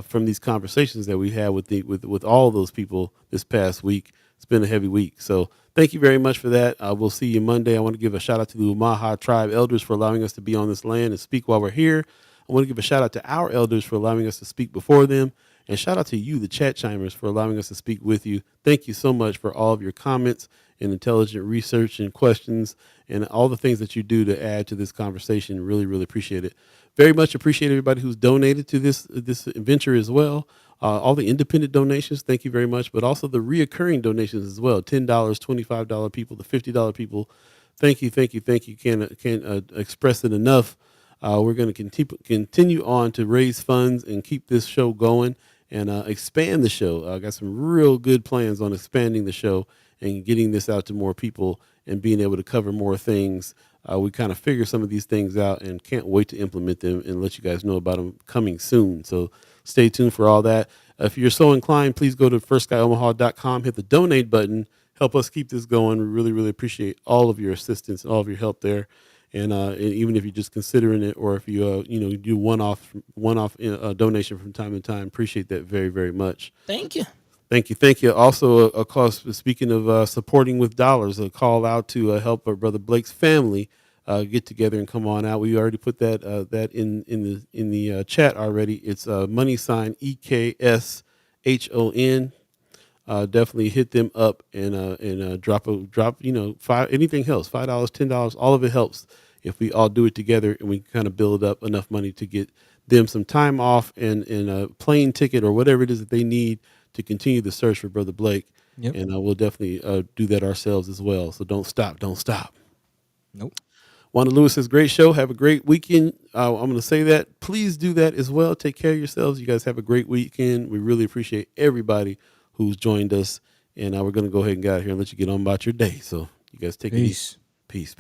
Speaker 1: from these conversations that we had with all those people this past week. It's been a heavy week. So thank you very much for that. We'll see you Monday. I want to give a shout out to the Omaha tribe elders for allowing us to be on this land and speak while we're here. I want to give a shout out to our elders for allowing us to speak before them. And shout out to you, the chat chimers, for allowing us to speak with you. Thank you so much for all of your comments and intelligent research and questions and all the things that you do to add to this conversation. Really, really appreciate it. Very much appreciate everybody who's donated to this venture as well. All the independent donations, thank you very much, but also the reoccurring donations as well. $10, $25 people, the $50 people. Thank you. Can't express it enough. We're going to continue on to raise funds and keep this show going and expand the show. I got some real good plans on expanding the show and getting this out to more people and being able to cover more things. We kind of figure some of these things out and can't wait to implement them and let you guys know about them coming soon. So stay tuned for all that. If you're so inclined, please go to firstskyOmaha.com, hit the donate button, help us keep this going. We really, really appreciate all of your assistance and all of your help there. And even if you're just considering it, or if you do one-off donation from time to time, appreciate that very, very much.
Speaker 2: Thank you.
Speaker 1: Also, a call. Speaking of supporting with dollars, a call out to help our brother Blake's family get together and come on out. We already put that in the chat already. It's money sign EKSHON. HON. Definitely hit them up and drop anything helps. $5, $10, all of it helps if we all do it together and we kind of build up enough money to get them some time off and a plane ticket or whatever it is that they need to continue the search for Brother Blake.
Speaker 2: Yep.
Speaker 1: And we'll definitely do that ourselves as well. So don't stop.
Speaker 2: Nope.
Speaker 1: Wanda Lewis says, great show. Have a great weekend. I'm going to say that. Please do that as well. Take care of yourselves. You guys have a great weekend. We really appreciate everybody who's joined us. And we're going to go ahead and get out here and let you get on about your day. So you guys take it easy. Peace.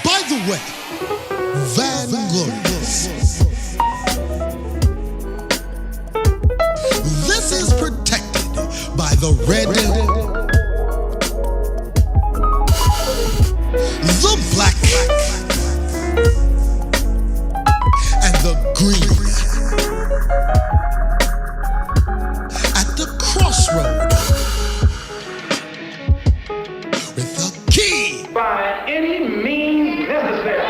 Speaker 3: By the way, Van Glorious. This is protected by the red, the black, and the green. At the crossroad, with the key.
Speaker 4: By any means necessary.